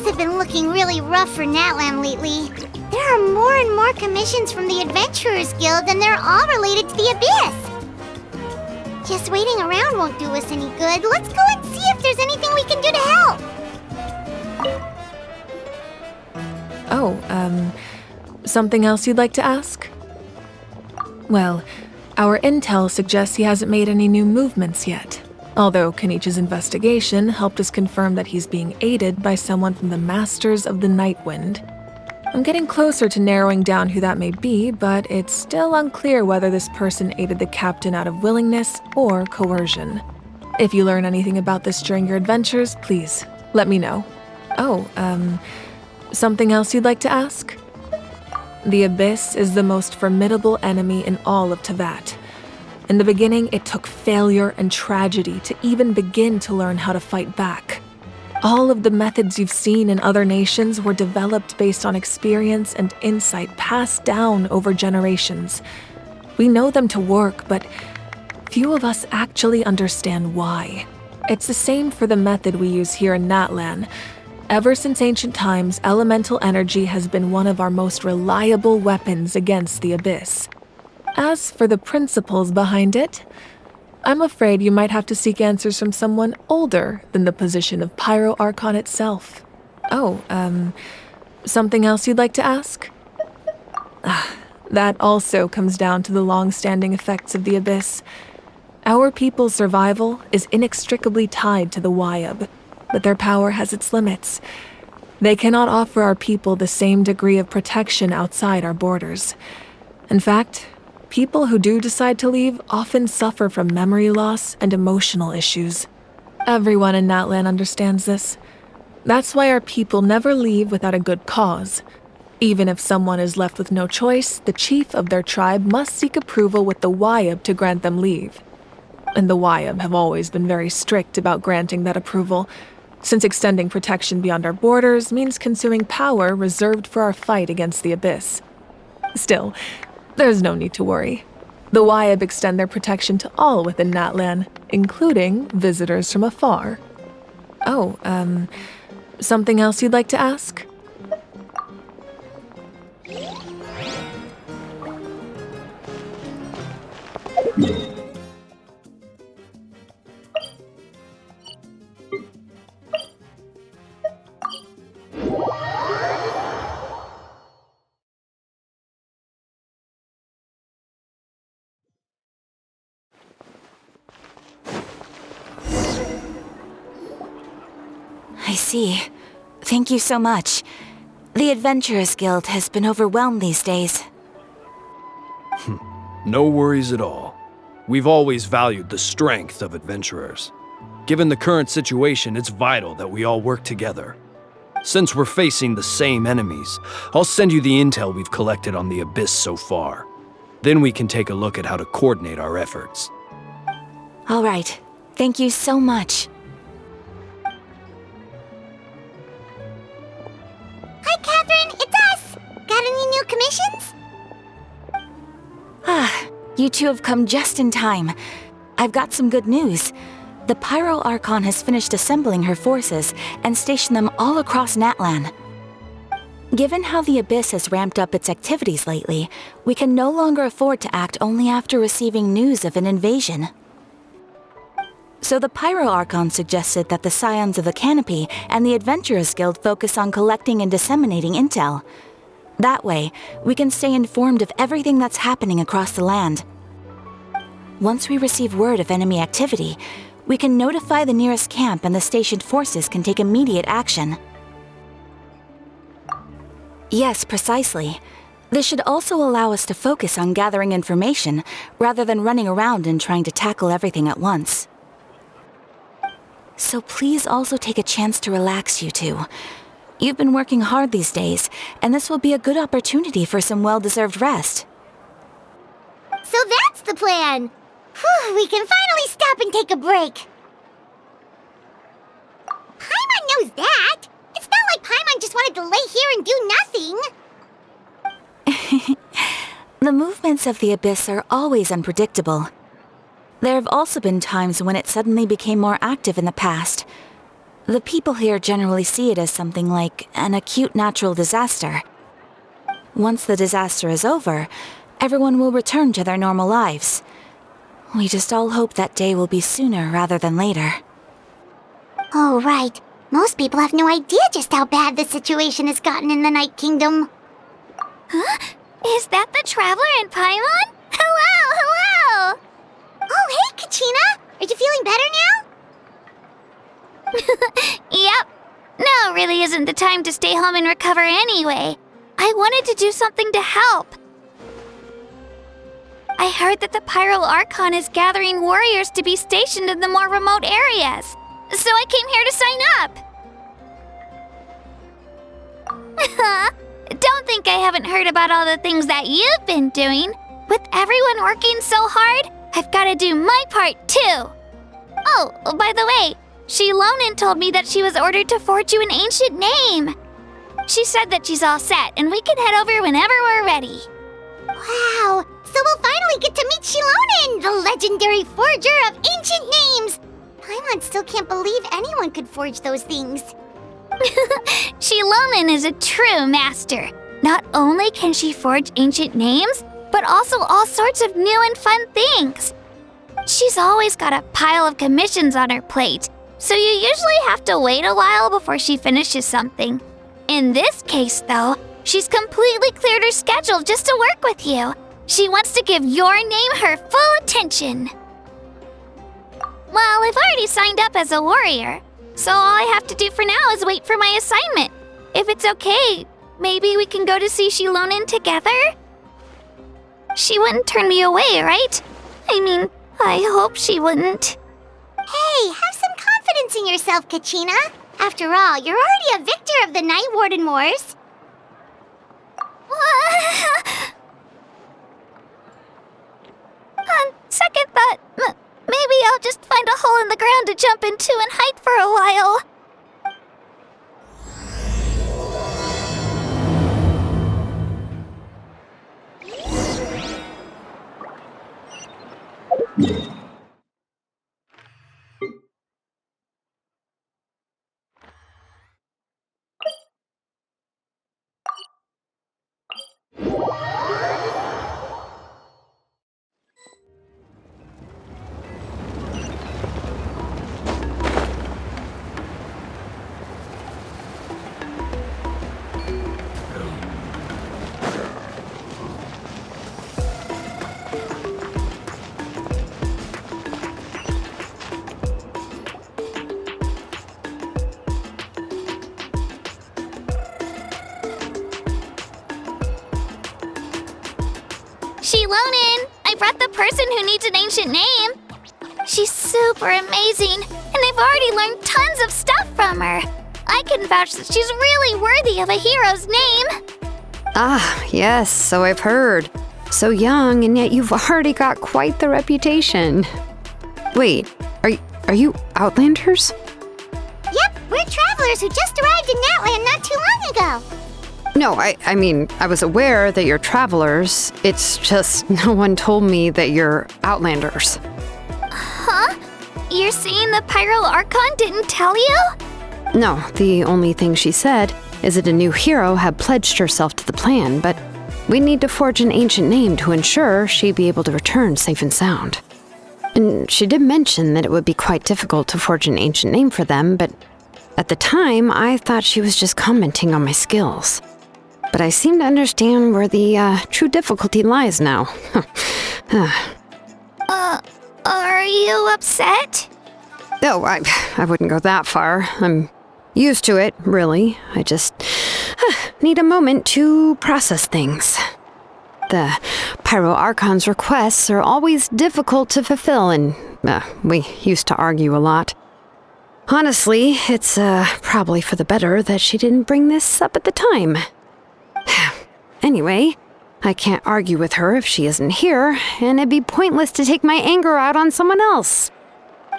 Things have been looking really rough for Natlan lately. There are more and more commissions from the Adventurers Guild, and they're all related to the Abyss. Just waiting around won't do us any good. Let's go and see if there's anything we can do to help. Something else you'd like to ask? Well, our intel suggests he hasn't made any new movements yet. Although Kenichi's investigation helped us confirm that he's being aided by someone from the Masters of the Nightwind. I'm getting closer to narrowing down who that may be, but it's still unclear whether this person aided the captain out of willingness or coercion. If you learn anything about this during your adventures, please let me know. Something else you'd like to ask? The Abyss is the most formidable enemy in all of Teyvat. In the beginning, it took failure and tragedy to even begin to learn how to fight back. All of the methods you've seen in other nations were developed based on experience and insight passed down over generations. We know them to work, but few of us actually understand why. It's the same for the method we use here in Natlan. Ever since ancient times, elemental energy has been one of our most reliable weapons against the Abyss. As for the principles behind it, I'm afraid you might have to seek answers from someone older than the position of Pyro Archon itself. Something else you'd like to ask? That also comes down to the long-standing effects of the Abyss. Our people's survival is inextricably tied to the Wyab, but their power has its limits. They cannot offer our people the same degree of protection outside our borders. In fact, people who do decide to leave often suffer from memory loss and emotional issues. Everyone in Natlan understands this. That's why our people never leave without a good cause. Even if someone is left with no choice, the chief of their tribe must seek approval with the Wyab to grant them leave. And the Wyab have always been very strict about granting that approval, since extending protection beyond our borders means consuming power reserved for our fight against the Abyss. Still, there's no need to worry. The Wyab extend their protection to all within Natlan, including visitors from afar. Something else you'd like to ask? I see. Thank you so much. The Adventurers Guild has been overwhelmed these days. No worries at all. We've always valued the strength of adventurers. Given the current situation, it's vital that we all work together. Since we're facing the same enemies, I'll send you the intel we've collected on the Abyss so far. Then we can take a look at how to coordinate our efforts. All right. Thank you so much. Hi, Catherine, it's us! Got any new commissions? You two have come just in time. I've got some good news. The Pyro Archon has finished assembling her forces and stationed them all across Natlan. Given how the Abyss has ramped up its activities lately, we can no longer afford to act only after receiving news of an invasion. So the Pyro Archon suggested that the Scions of the Canopy and the Adventurers Guild focus on collecting and disseminating intel. That way, we can stay informed of everything that's happening across the land. Once we receive word of enemy activity, we can notify the nearest camp and the stationed forces can take immediate action. Yes, precisely. This should also allow us to focus on gathering information rather than running around and trying to tackle everything at once. So please also take a chance to relax, you two. You've been working hard these days, and this will be a good opportunity for some well-deserved rest. So that's the plan! Whew, we can finally stop and take a break. Paimon knows that! It's not like Paimon just wanted to lay here and do nothing! The movements of the Abyss are always unpredictable. There have also been times when it suddenly became more active in the past. The people here generally see it as something like an acute natural disaster. Once the disaster is over, everyone will return to their normal lives. We just all hope that day will be sooner rather than later. Oh, right. Most people have no idea just how bad the situation has gotten in the Night Kingdom. Huh? Is that the Traveler and Paimon? Hello, hello! Oh, hey, Kachina! Are you feeling better now? Yep. Now really isn't the time to stay home and recover anyway. I wanted to do something to help. I heard that the Pyro Archon is gathering warriors to be stationed in the more remote areas. So I came here to sign up. Don't think I haven't heard about all the things that you've been doing. With everyone working so hard, I've got to do my part too. Oh, by the way, Shilonin told me that she was ordered to forge you an ancient name. She said that she's all set and we can head over whenever we're ready. Wow, so we'll finally get to meet Shilonin, the legendary forger of ancient names. Paimon still can't believe anyone could forge those things. Shilonin is a true master. Not only can she forge ancient names, but also all sorts of new and fun things. She's always got a pile of commissions on her plate, so you usually have to wait a while before she finishes something. In this case, though, she's completely cleared her schedule just to work with you. She wants to give your name her full attention. Well, I've already signed up as a warrior, so all I have to do for now is wait for my assignment. If it's okay, maybe we can go to see Shilonin together? She wouldn't turn me away, right? I mean, I hope she wouldn't. Hey, have some confidence in yourself, Kachina. After all, you're already a victor of the Night Warden Wars. On second thought, maybe I'll just find a hole in the ground to jump into and hide for a while. Shilonin, I brought the person who needs an ancient name. She's super amazing, and I've already learned tons of stuff from her. I can vouch that she's really worthy of a hero's name. Ah, yes, so I've heard. So young, and yet you've already got quite the reputation. Wait, are you Outlanders? Yep, we're travelers who just arrived in Natlan not too long ago. No, I mean, I was aware that you're travelers. It's just no one told me that you're Outlanders. Huh? You're saying the Pyro Archon didn't tell you? No, the only thing she said is that a new hero had pledged herself to the plan, but we need to forge an ancient name to ensure she'd be able to return safe and sound. And she did mention that it would be quite difficult to forge an ancient name for them, but at the time, I thought she was just commenting on my skills. But I seem to understand where the true difficulty lies now. Are you upset? No, I wouldn't go that far. I'm used to it, really. I just need a moment to process things. The Pyro Archon's requests are always difficult to fulfill, and we used to argue a lot. Honestly, it's probably for the better that she didn't bring this up at the time. Anyway, I can't argue with her if she isn't here, and it'd be pointless to take my anger out on someone else.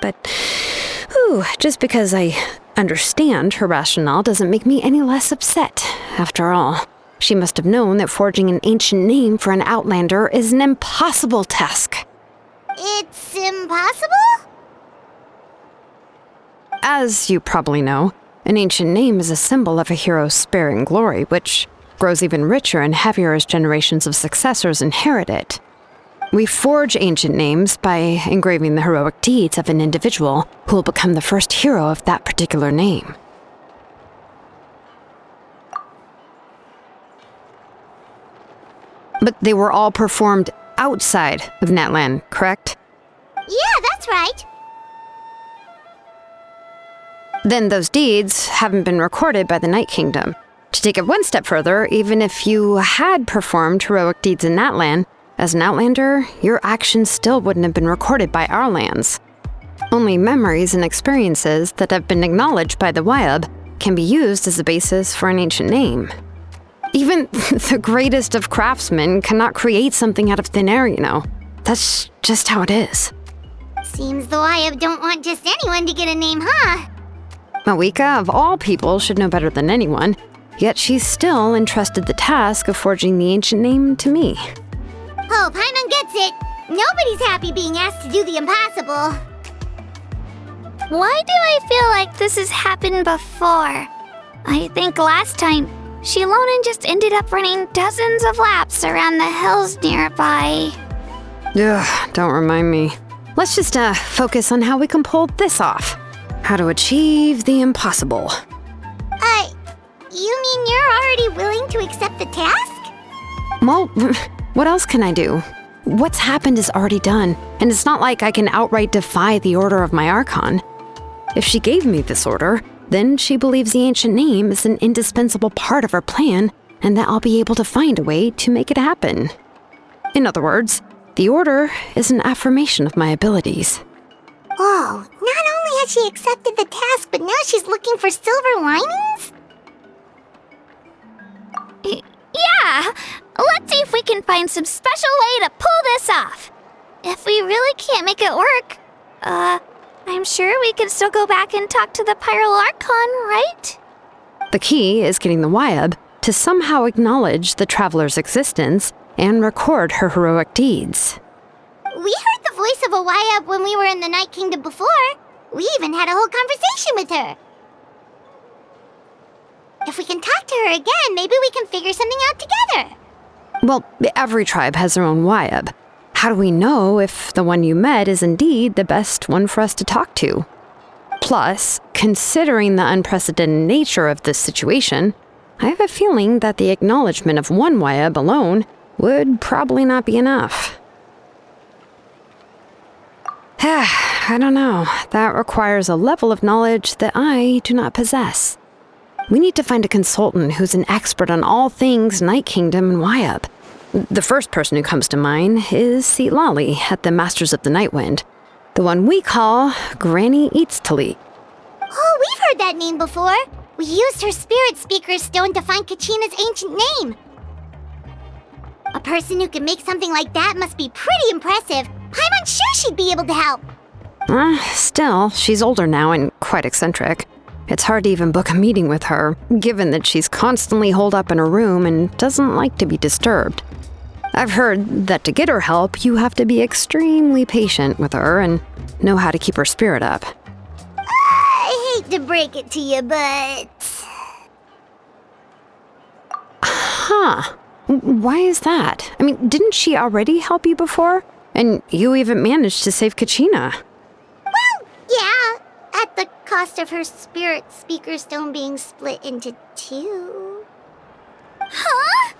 But, just because I understand her rationale doesn't make me any less upset. After all, she must have known that forging an ancient name for an Outlander is an impossible task. It's impossible? As you probably know, an ancient name is a symbol of a hero's sparing glory, which grows even richer and heavier as generations of successors inherit it. We forge ancient names by engraving the heroic deeds of an individual who will become the first hero of that particular name. But they were all performed outside of Natlan, correct? Yeah, that's right. Then those deeds haven't been recorded by the Night Kingdom. To take it one step further, even if you had performed heroic deeds in Natlan, as an Outlander, your actions still wouldn't have been recorded by our lands. Only memories and experiences that have been acknowledged by the Wyab can be used as a basis for an ancient name. Even the greatest of craftsmen cannot create something out of thin air, you know. That's just how it is. Seems the Wyab don't want just anyone to get a name, huh? Mawika, of all people, should know better than anyone, yet she's still entrusted the task of forging the ancient name to me. Oh, Paimon gets it. Nobody's happy being asked to do the impossible. Why do I feel like this has happened before? I think last time, Shilonen just ended up running dozens of laps around the hills nearby. Ugh, don't remind me. Let's just focus on how we can pull this off. How to achieve the impossible. You mean you're already willing to accept the task? Well, what else can I do? What's happened is already done, and it's not like I can outright defy the order of my Archon. If she gave me this order, then she believes the ancient name is an indispensable part of her plan, and that I'll be able to find a way to make it happen. In other words, the order is an affirmation of my abilities. Oh, not only has she accepted the task, but now she's looking for silver linings? Yeah! Let's see if we can find some special way to pull this off. If we really can't make it work, I'm sure we can still go back and talk to the Pyral Archon, right? The key is getting the Wyab to somehow acknowledge the traveler's existence and record her heroic deeds. We heard the voice of a Wyab when we were in the Night Kingdom before. We even had a whole conversation with her. If we can talk to her again, maybe we can figure something out together. Well, every tribe has their own Wyab. How do we know if the one you met is indeed the best one for us to talk to? Plus, considering the unprecedented nature of this situation, I have a feeling that the acknowledgement of one Wyab alone would probably not be enough. I don't know. That requires a level of knowledge that I do not possess. We need to find a consultant who's an expert on all things Night Kingdom and Wyab. The first person who comes to mind is Lali at the Masters of the Nightwind, the one we call Granny Eatstali. Oh, we've heard that name before. We used her Spirit Speaker Stone to find Kachina's ancient name. A person who can make something like that must be pretty impressive. I'm sure she'd be able to help. Still, she's older now and quite eccentric. It's hard to even book a meeting with her, given that she's constantly holed up in her room and doesn't like to be disturbed. I've heard that to get her help, you have to be extremely patient with her and know how to keep her spirit up. I hate to break it to you, but... Huh. Why is that? I mean, didn't she already help you before? And you even managed to save Kachina. Well, yeah. At the cost of her Spirit Speaker Stone being split into two. Huh?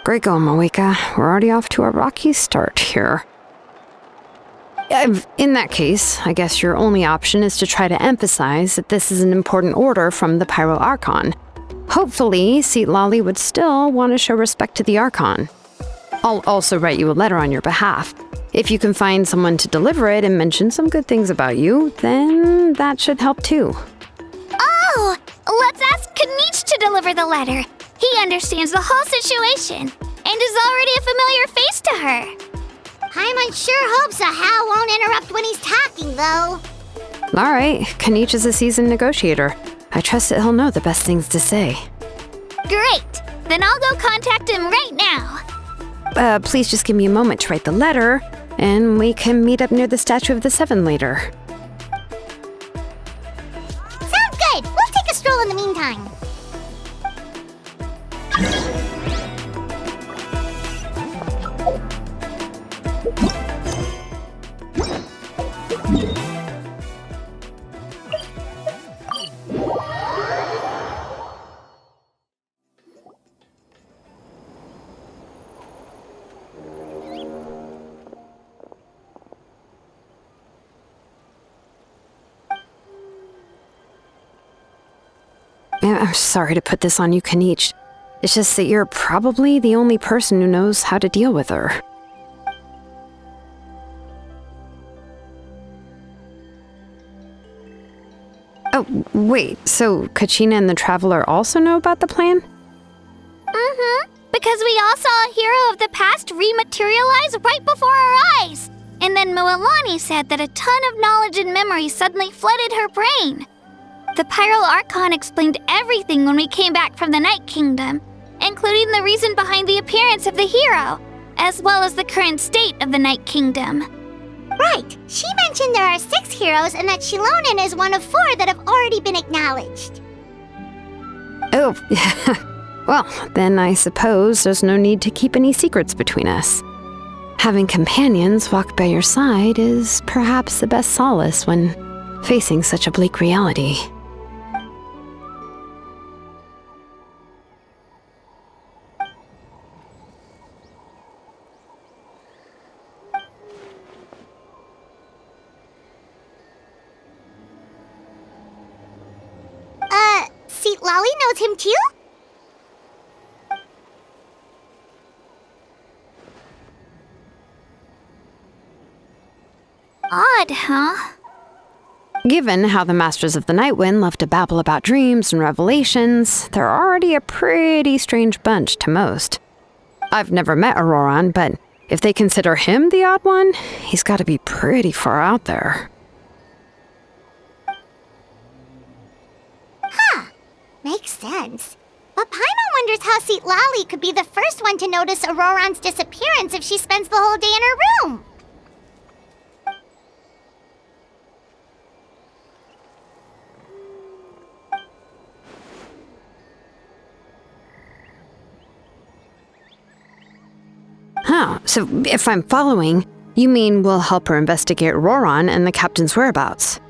Great going, Mawika. We're already off to a rocky start here. In that case, I guess your only option is to try to emphasize that this is an important order from the Pyral Archon. Hopefully, Lali would still want to show respect to the Archon. I'll also write you a letter on your behalf. If you can find someone to deliver it and mention some good things about you, then that should help too. Oh! Let's ask Kanich to deliver the letter. He understands the whole situation, and is already a familiar face to her. Paimon sure hopes a Hal won't interrupt when he's talking, though. Alright, Kanich is a seasoned negotiator. I trust that he'll know the best things to say. Great! Then I'll go contact him right now. Please just give me a moment to write the letter. and we can meet up near the Statue of the Seven later. Sounds good! We'll take a stroll in the meantime. I'm sorry to put this on you, Kaniche. It's just that you're probably the only person who knows how to deal with her. Oh, wait, so Kachina and the Traveler also know about the plan? Mm-hmm. Because we all saw a hero of the past rematerialize right before our eyes. And then Mualani said that a ton of knowledge and memory suddenly flooded her brain. The Pyral Archon explained everything when we came back from the Night Kingdom, including the reason behind the appearance of the hero, as well as the current state of the Night Kingdom. Right. She mentioned there are 6 heroes and that Shilonen is one of 4 that have already been acknowledged. Oh, well, then I suppose there's no need to keep any secrets between us. Having companions walk by your side is perhaps the best solace when facing such a bleak reality. Seat Lolly knows him too? Odd, huh? Given how the Masters of the Nightwind love to babble about dreams and revelations, they're already a pretty strange bunch to most. I've never met Auroran, but if they consider him the odd one, he's got to be pretty far out there. Makes sense. But Paimon wonders how Seat Lolly could be the first one to notice Auroran's disappearance if she spends the whole day in her room. Oh, so if I'm following, you mean we'll help her investigate Auroran and the captain's whereabouts?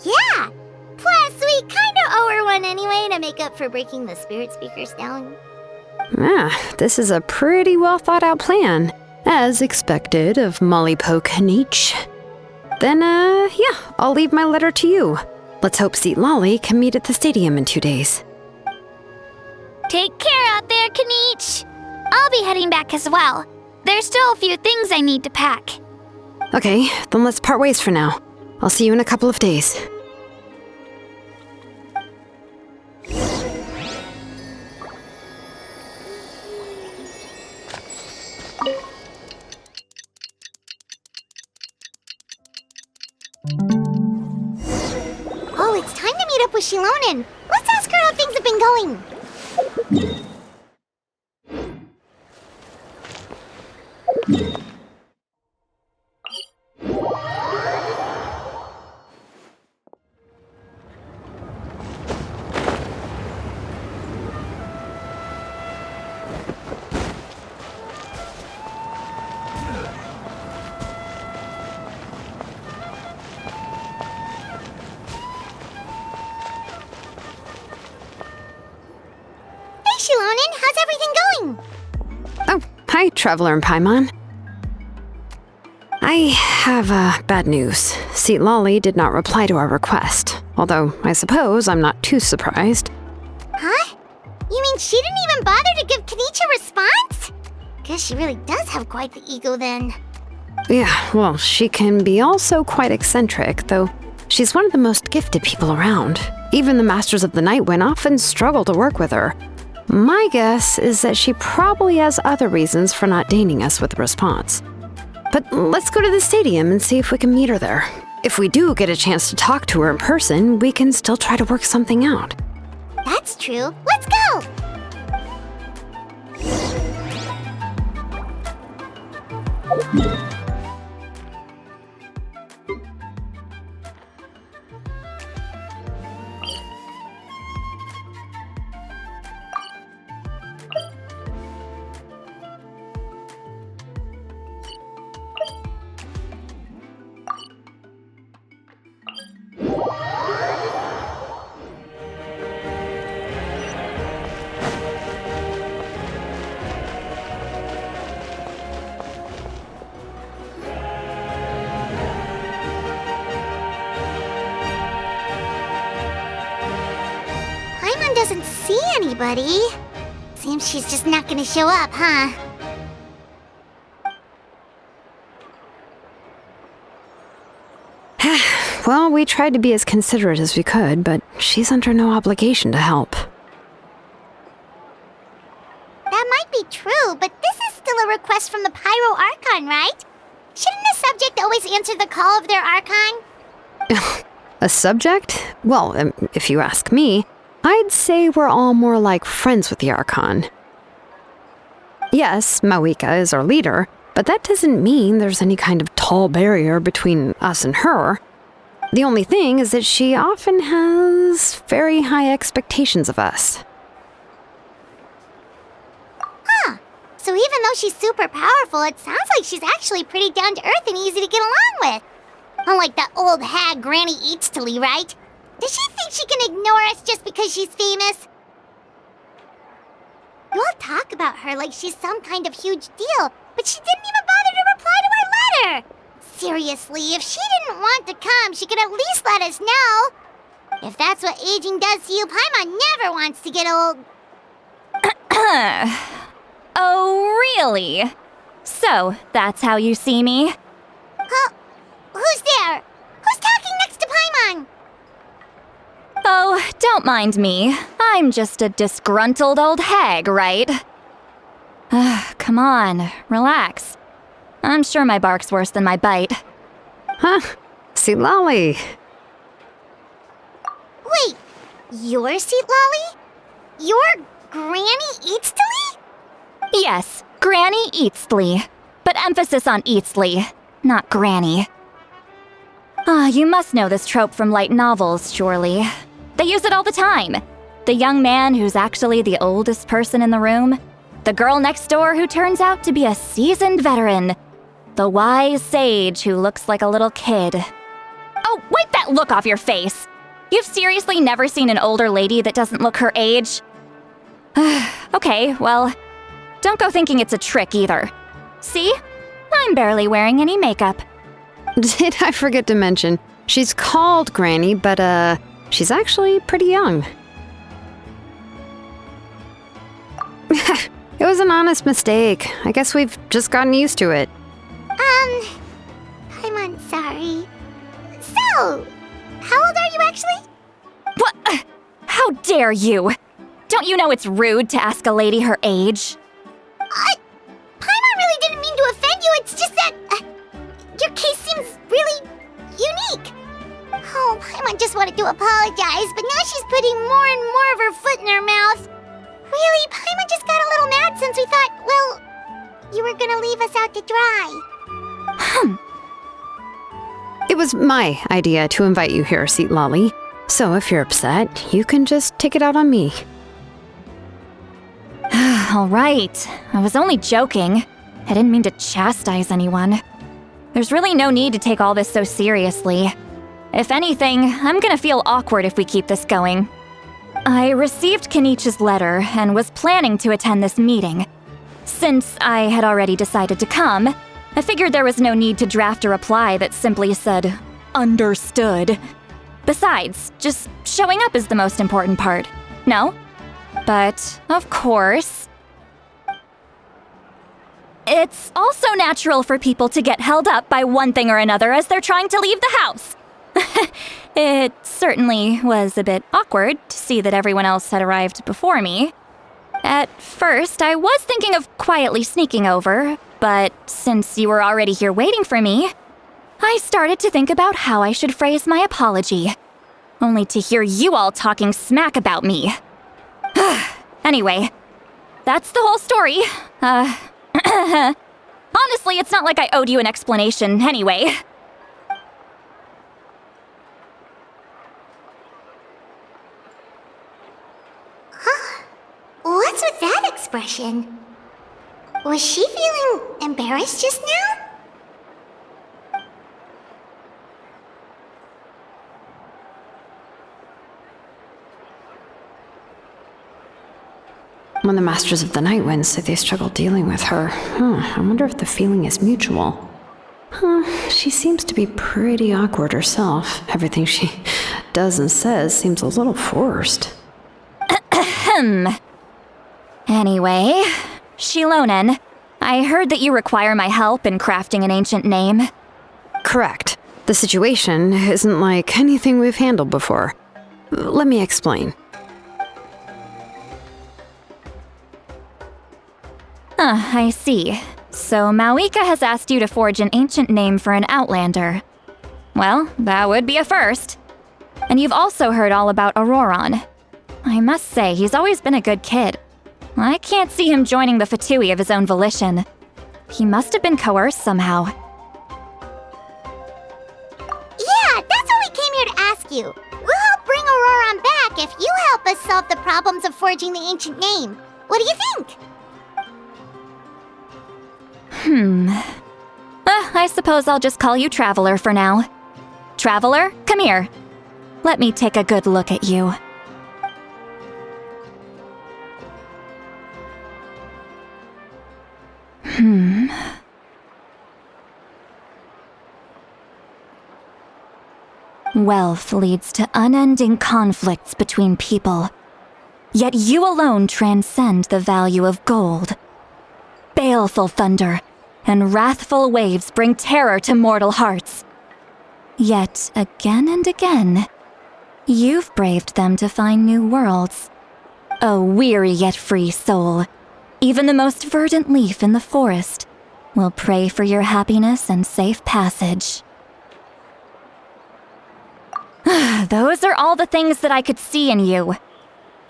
Yeah! Plus, we kinda owe her one anyway to make up for breaking the spirit speakers down. This is a pretty well thought out plan, as expected of Mollypo Kaniche. Then, yeah, I'll leave my letter to you. Let's hope Seat Lolly can meet at the stadium in 2 days. Take care out there, Kaniche. I'll be heading back as well. There's still a few things I need to pack. Okay, then let's part ways for now. I'll see you in a couple of days. Oh, it's time to meet up with Shilonen. Let's ask her how things have been going. Shilonen, how's everything going? Oh, hi, Traveler and Paimon. I have bad news. Seat Lolly did not reply to our request, although I suppose I'm not too surprised. Huh? You mean she didn't even bother to give Kaniche a response? Guess she really does have quite the ego then. Yeah, well, she can be also quite eccentric, though she's one of the most gifted people around. Even the Masters of the Nightwind often struggle to work with her. My guess is that she probably has other reasons for not deigning us with a response. But let's go to the stadium and see if we can meet her there. If we do get a chance to talk to her in person, we can still try to work something out. That's true. Let's go! Doesn't see anybody. Seems she's just not gonna show up, huh? Well, we tried to be as considerate as we could, but she's under no obligation to help. That might be true, but this is still a request from the Pyro Archon, right? Shouldn't a subject always answer the call of their Archon? A subject? Well, if you ask me, I'd say we're all more like friends with the Archon. Yes, Mawika is our leader, but that doesn't mean there's any kind of tall barrier between us and her. The only thing is that she often has very high expectations of us. Huh. So even though she's super powerful, it sounds like she's actually pretty down to earth and easy to get along with. Unlike that old hag Granny Eatstily, right? Does she think she can ignore us just because she's famous? You all talk about her like she's some kind of huge deal, but she didn't even bother to reply to our letter! Seriously, if she didn't want to come, she could at least let us know. If that's what aging does to you, Paimon never wants to get old. Oh, really? So, that's how you see me? Huh? Who's there? Who's talking next to Paimon? Oh, don't mind me. I'm just a disgruntled old hag, right? Come on, relax. I'm sure my bark's worse than my bite. Huh? Seat Lolly. Wait, you're Seat Lolly? You're Granny Eatstily? Yes, Granny Eatstly. But emphasis on Eatstly, not Granny. You must know this trope from light novels, surely. They use it all the time. The young man who's actually the oldest person in the room. The girl next door who turns out to be a seasoned veteran. The wise sage who looks like a little kid. Oh, wipe that look off your face! You've seriously never seen an older lady that doesn't look her age? Okay, well, don't go thinking it's a trick either. See? I'm barely wearing any makeup. Did I forget to mention, she's called Granny, but she's actually pretty young. It was an honest mistake. I guess we've just gotten used to it. I'm sorry. So, how old are you actually? What? How dare you? Don't you know it's rude to ask a lady her age? Paimon really didn't mean to offend you, it's just that your case seems really unique. Oh, Paimon just wanted to apologize, but now she's putting more and more of her foot in her mouth. Really, Paimon just got a little mad since we thought, well, you were gonna leave us out to dry. It was my idea to invite you here, Seat Lolly. So if you're upset, you can just take it out on me. All right. I was only joking. I didn't mean to chastise anyone. There's really no need to take all this so seriously. If anything, I'm gonna feel awkward if we keep this going. I received Kenichi's letter and was planning to attend this meeting. Since I had already decided to come, I figured there was no need to draft a reply that simply said, "Understood." Besides, just showing up is the most important part, no? But, of course, it's also natural for people to get held up by one thing or another as they're trying to leave the house. It certainly was a bit awkward to see that everyone else had arrived before me. At first, I was thinking of quietly sneaking over, But since you were already here waiting for me, I started to think about how I should phrase my apology. Only to hear you all talking smack about me. Anyway, that's the whole story. Honestly, it's not like I owed you an explanation anyway. What's with that expression? Was she feeling embarrassed just now? When the Masters of the Night Wind say they struggle dealing with her, I wonder if the feeling is mutual. She seems to be pretty awkward herself. Everything she does and says seems a little forced. Anyway, Shilonen, I heard that you require my help in crafting an ancient name. Correct. The situation isn't like anything we've handled before. Let me explain. I see. So Mawika has asked you to forge an ancient name for an Outlander. Well, that would be a first. And you've also heard all about Auroron. I must say, he's always been a good kid. I can't see him joining the Fatui of his own volition. He must have been coerced somehow. Yeah, that's what we came here to ask you. We'll help bring Auroron back if you help us solve the problems of forging the ancient name. What do you think? I suppose I'll just call you Traveler for now. Traveler, come here. Let me take a good look at you. Wealth leads to unending conflicts between people. Yet you alone transcend the value of gold. Baleful thunder and wrathful waves bring terror to mortal hearts. Yet again and again, you've braved them to find new worlds. O weary yet free soul, even the most verdant leaf in the forest will pray for your happiness and safe passage. Those are all the things that I could see in you.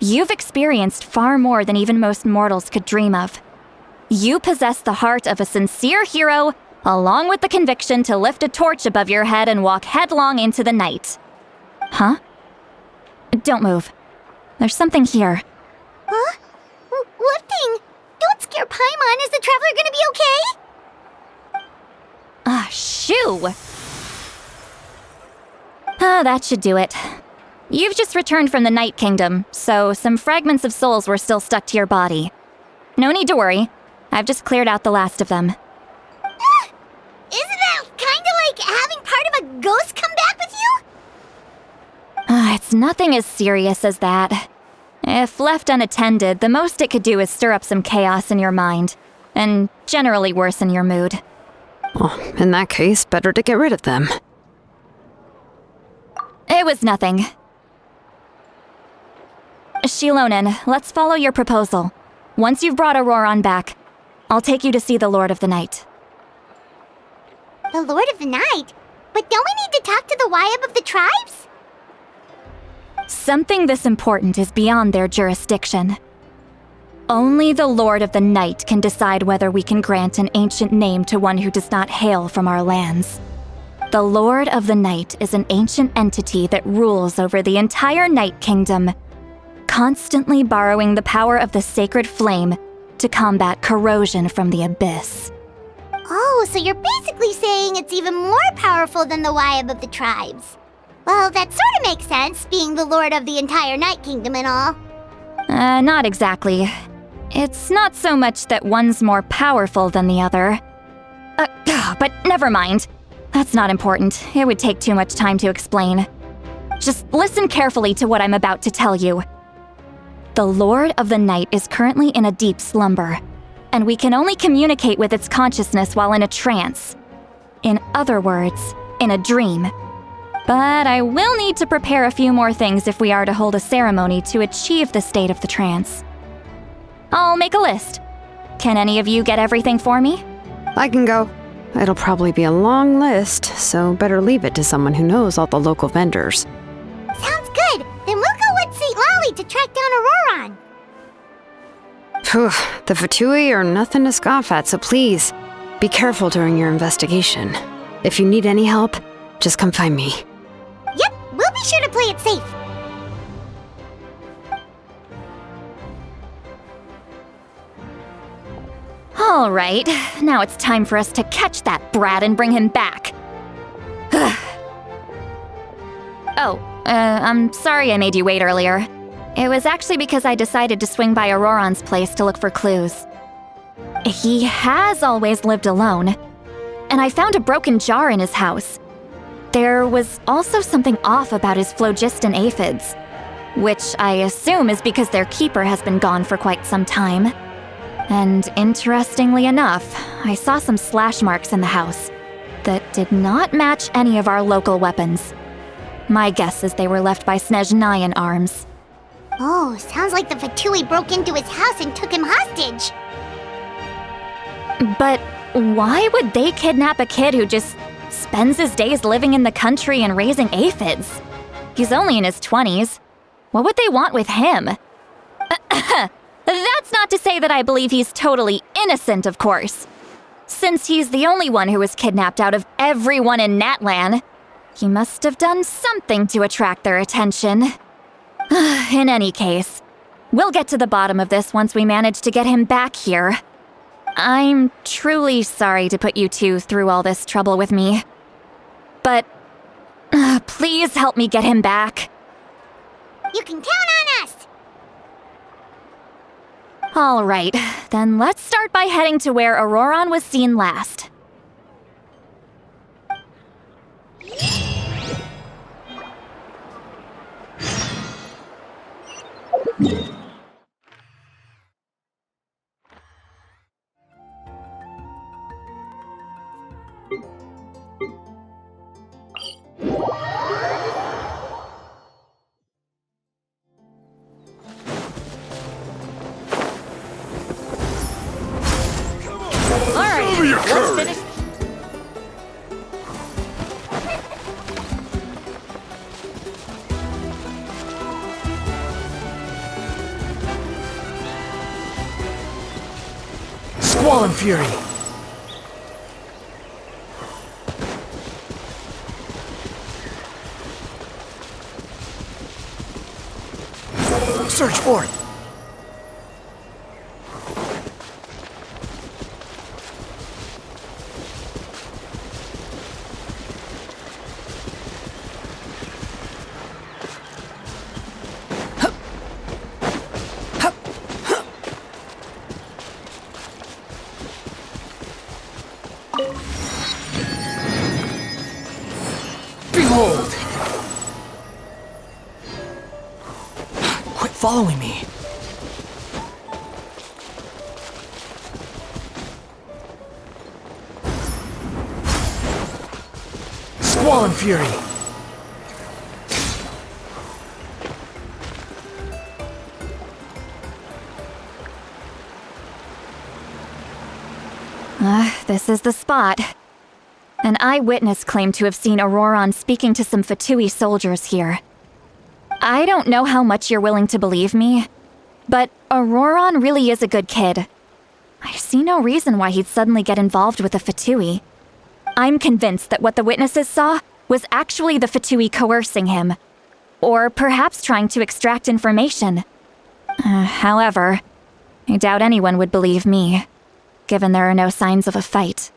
You've experienced far more than even most mortals could dream of. You possess the heart of a sincere hero, along with the conviction to lift a torch above your head and walk headlong into the night. Huh? Don't move. There's something here. Huh? What thing? Don't scare Paimon. Is the Traveler gonna be okay? Shoo! That should do it. You've just returned from the Night Kingdom, so some fragments of souls were still stuck to your body. No need to worry. I've just cleared out the last of them. Isn't that kinda like having part of a ghost come back with you? It's nothing as serious as that. If left unattended, the most it could do is stir up some chaos in your mind, and generally worsen your mood. Well, in that case, better to get rid of them. It was nothing. Shilonen, let's follow your proposal. Once you've brought Auroron back, I'll take you to see the Lord of the Night. The Lord of the Night? But don't we need to talk to the Wyab of the tribes? Something this important is beyond their jurisdiction. Only the Lord of the Night can decide whether we can grant an ancient name to one who does not hail from our lands. The Lord of the Night is an ancient entity that rules over the entire Night Kingdom, constantly borrowing the power of the sacred flame to combat corrosion from the abyss. Oh, so you're basically saying it's even more powerful than the Wyab of the tribes. Well, that sort of makes sense, being the lord of the entire Night Kingdom and all. Not exactly. It's not so much that one's more powerful than the other. But never mind. That's not important. It would take too much time to explain. Just listen carefully to what I'm about to tell you. The Lord of the Night is currently in a deep slumber, and we can only communicate with its consciousness while in a trance. In other words, in a dream. But I will need to prepare a few more things if we are to hold a ceremony to achieve the state of the trance. I'll make a list. Can any of you get everything for me? I can go. It'll probably be a long list, so better leave it to someone who knows all the local vendors. Sounds good. Then we'll go with St. Lolly to track down Auroron. Phew, the Fatui are nothing to scoff at, so please, be careful during your investigation. If you need any help, just come find me. Yep, we'll be sure to play it safe. All right, now it's time for us to catch that brat and bring him back. I'm sorry I made you wait earlier. It was actually because I decided to swing by Auroron's place to look for clues. He has always lived alone, and I found a broken jar in his house. There was also something off about his phlogiston aphids, which I assume is because their keeper has been gone for quite some time. And interestingly enough, I saw some slash marks in the house that did not match any of our local weapons. My guess is they were left by Snezhnayan arms. Oh, sounds like the Fatui broke into his house and took him hostage. But why would they kidnap a kid who just spends his days living in the country and raising aphids? He's only in his 20s. What would they want with him? That's not to say that I believe he's totally innocent, of course. Since he's the only one who was kidnapped out of everyone in Natlan, he must have done something to attract their attention. In any case, we'll get to the bottom of this once we manage to get him back here. I'm truly sorry to put you two through all this trouble with me. But please help me get him back. You can count on us! All right, then let's start by heading to where Auroron was seen last. Let's finish. Squall and Fury! Search forth! Behold! Quit following me. Squall and Fury! This is the spot. An eyewitness claimed to have seen Auroron speaking to some Fatui soldiers here. I don't know how much you're willing to believe me, but Auroron really is a good kid. I see no reason why he'd suddenly get involved with the Fatui. I'm convinced that what the witnesses saw was actually the Fatui coercing him, or perhaps trying to extract information. However, I doubt anyone would believe me, given there are no signs of a fight.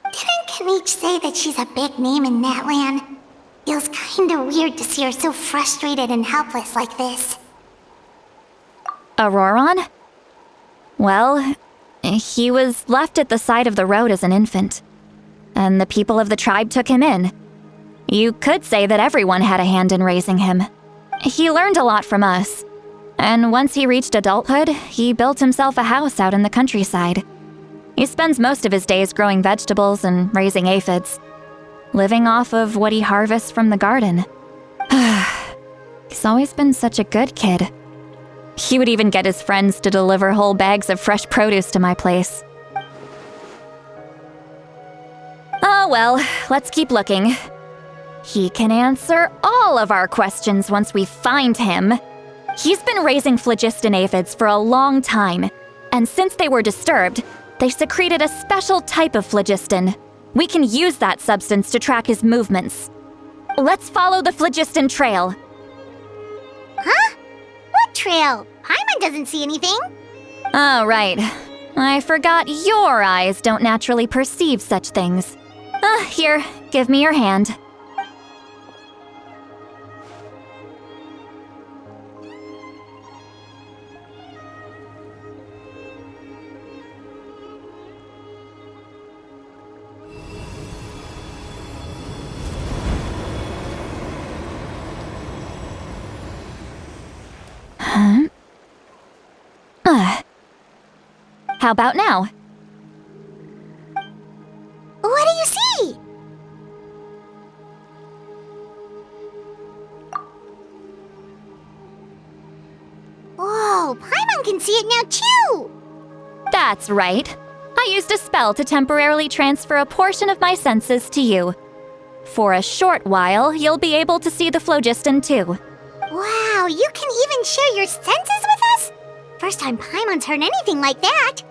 Didn't Kanich say that she's a big name in Natlan? Feels kinda weird to see her so frustrated and helpless like this. Auroron? Well, he was left at the side of the road as an infant, and the people of the tribe took him in. You could say that everyone had a hand in raising him. He learned a lot from us, and once he reached adulthood, he built himself a house out in the countryside. He spends most of his days growing vegetables and raising aphids, living off of what he harvests from the garden. He's always been such a good kid. He would even get his friends to deliver whole bags of fresh produce to my place. Oh well, let's keep looking. He can answer all of our questions once we find him. He's been raising phlogiston aphids for a long time, and since they were disturbed, they secreted a special type of phlogiston. We can use that substance to track his movements. Let's follow the phlogiston trail. Huh? What trail? Paimon doesn't see anything. Oh, right. I forgot your eyes don't naturally perceive such things. Here, give me your hand. How about now? What do you see? Whoa, Paimon can see it now too! That's right. I used a spell to temporarily transfer a portion of my senses to you. For a short while, you'll be able to see the phlogiston too. Wow, you can even share your senses with us? First time Paimon's heard anything like that.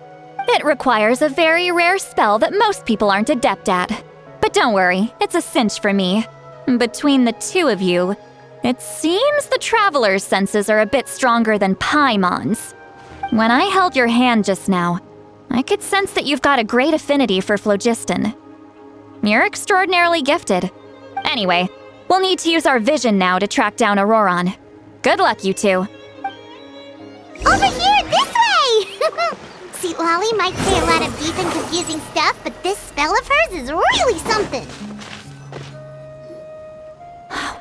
It requires a very rare spell that most people aren't adept at. But don't worry, it's a cinch for me. Between the two of you, it seems the Traveler's senses are a bit stronger than Paimon's. When I held your hand just now, I could sense that you've got a great affinity for phlogiston. You're extraordinarily gifted. Anyway, we'll need to use our vision now to track down Auroron. Good luck, you two. Over here, this way! Sweet Lolly might say a lot of deep and confusing stuff, but this spell of hers is really something.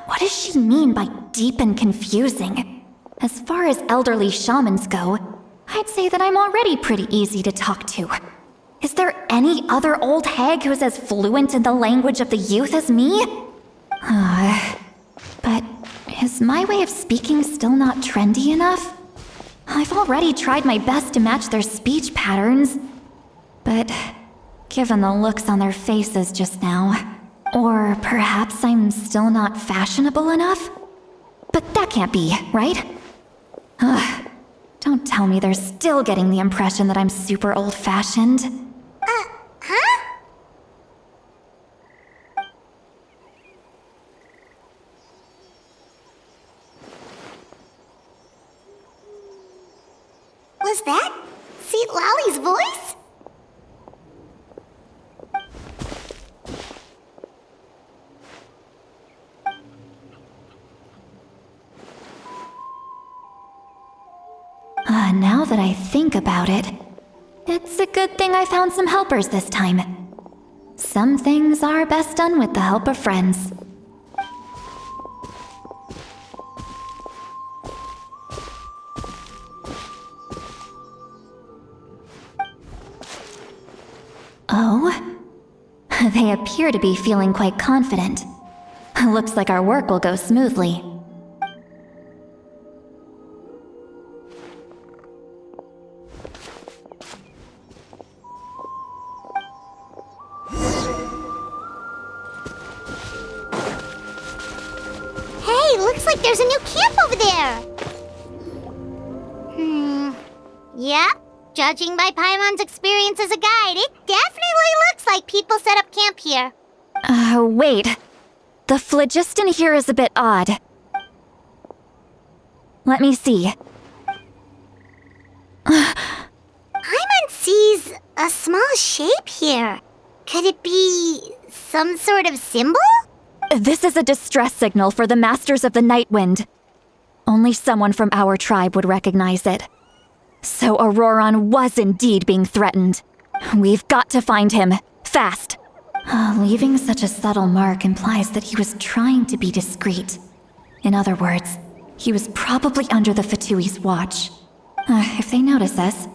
What does she mean by deep and confusing? As far as elderly shamans go, I'd say that I'm already pretty easy to talk to. Is there any other old hag who's as fluent in the language of the youth as me? But is my way of speaking still not trendy enough? I've already tried my best to match their speech patterns. But given the looks on their faces just now, or perhaps I'm still not fashionable enough? But that can't be, right? Don't tell me they're still getting the impression that I'm super old-fashioned. Huh? Was that Sweet Lolly's voice? Now that I think about it, it's a good thing I found some helpers this time. Some things are best done with the help of friends. Oh? They appear to be feeling quite confident. Looks like our work will go smoothly. Hey, looks like there's a new camp over there. Yep. Judging by Paimon's experience as a guide, it definitely looks like people set up camp here. Wait. The phlogiston here is a bit odd. Let me see. Paimon sees a small shape here. Could it be some sort of symbol? This is a distress signal for the Masters of the Night Wind. Only someone from our tribe would recognize it. So Auroron was indeed being threatened. We've got to find him, fast. Leaving such a subtle mark implies that he was trying to be discreet. In other words, he was probably under the Fatui's watch. If they notice us,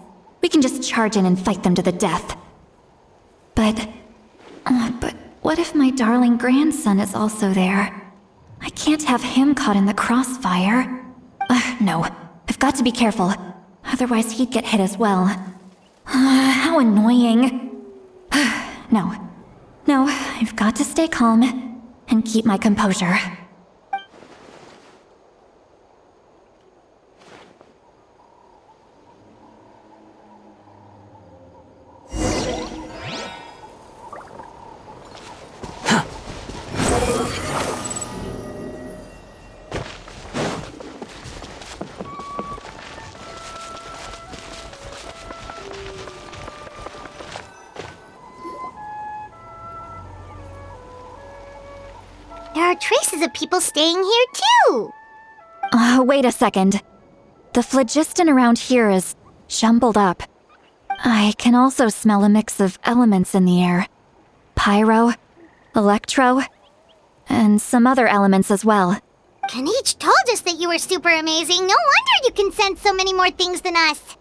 we can just charge in and fight them to the death. But what if my darling grandson is also there? I can't have him caught in the crossfire. No, I've got to be careful. Otherwise he'd get hit as well. How annoying. No. No, I've got to stay calm and keep my composure. There are traces of people staying here too! Wait a second. The phlogiston around here is jumbled up. I can also smell a mix of elements in the air. Pyro, electro, and some other elements as well. Kanich told us that you were super amazing. No wonder you can sense so many more things than us.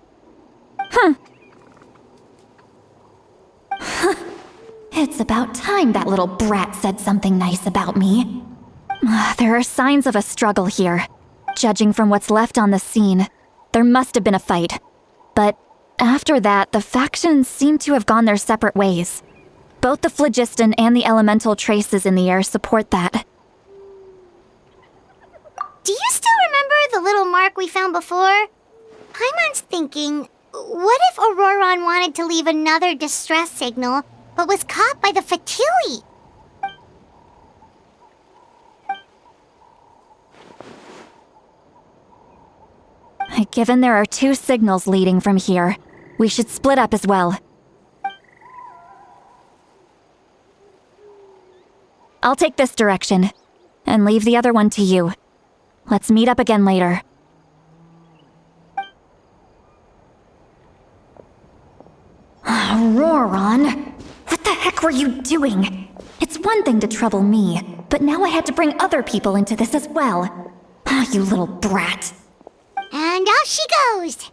It's about time that little brat said something nice about me. There are signs of a struggle here. Judging from what's left on the scene, there must have been a fight. But after that, the factions seem to have gone their separate ways. Both the phlogiston and the elemental traces in the air support that. Do you still remember the little mark we found before? Paimon's thinking, what if Auroron wanted to leave another distress signal, but was caught by the Fatui? Given there are 2 signals leading from here, we should split up as well. I'll take this direction, and leave the other one to you. Let's meet up again later. Auroron! What the heck were you doing? It's one thing to trouble me, but now I had to bring other people into this as well. You little brat. And off she goes!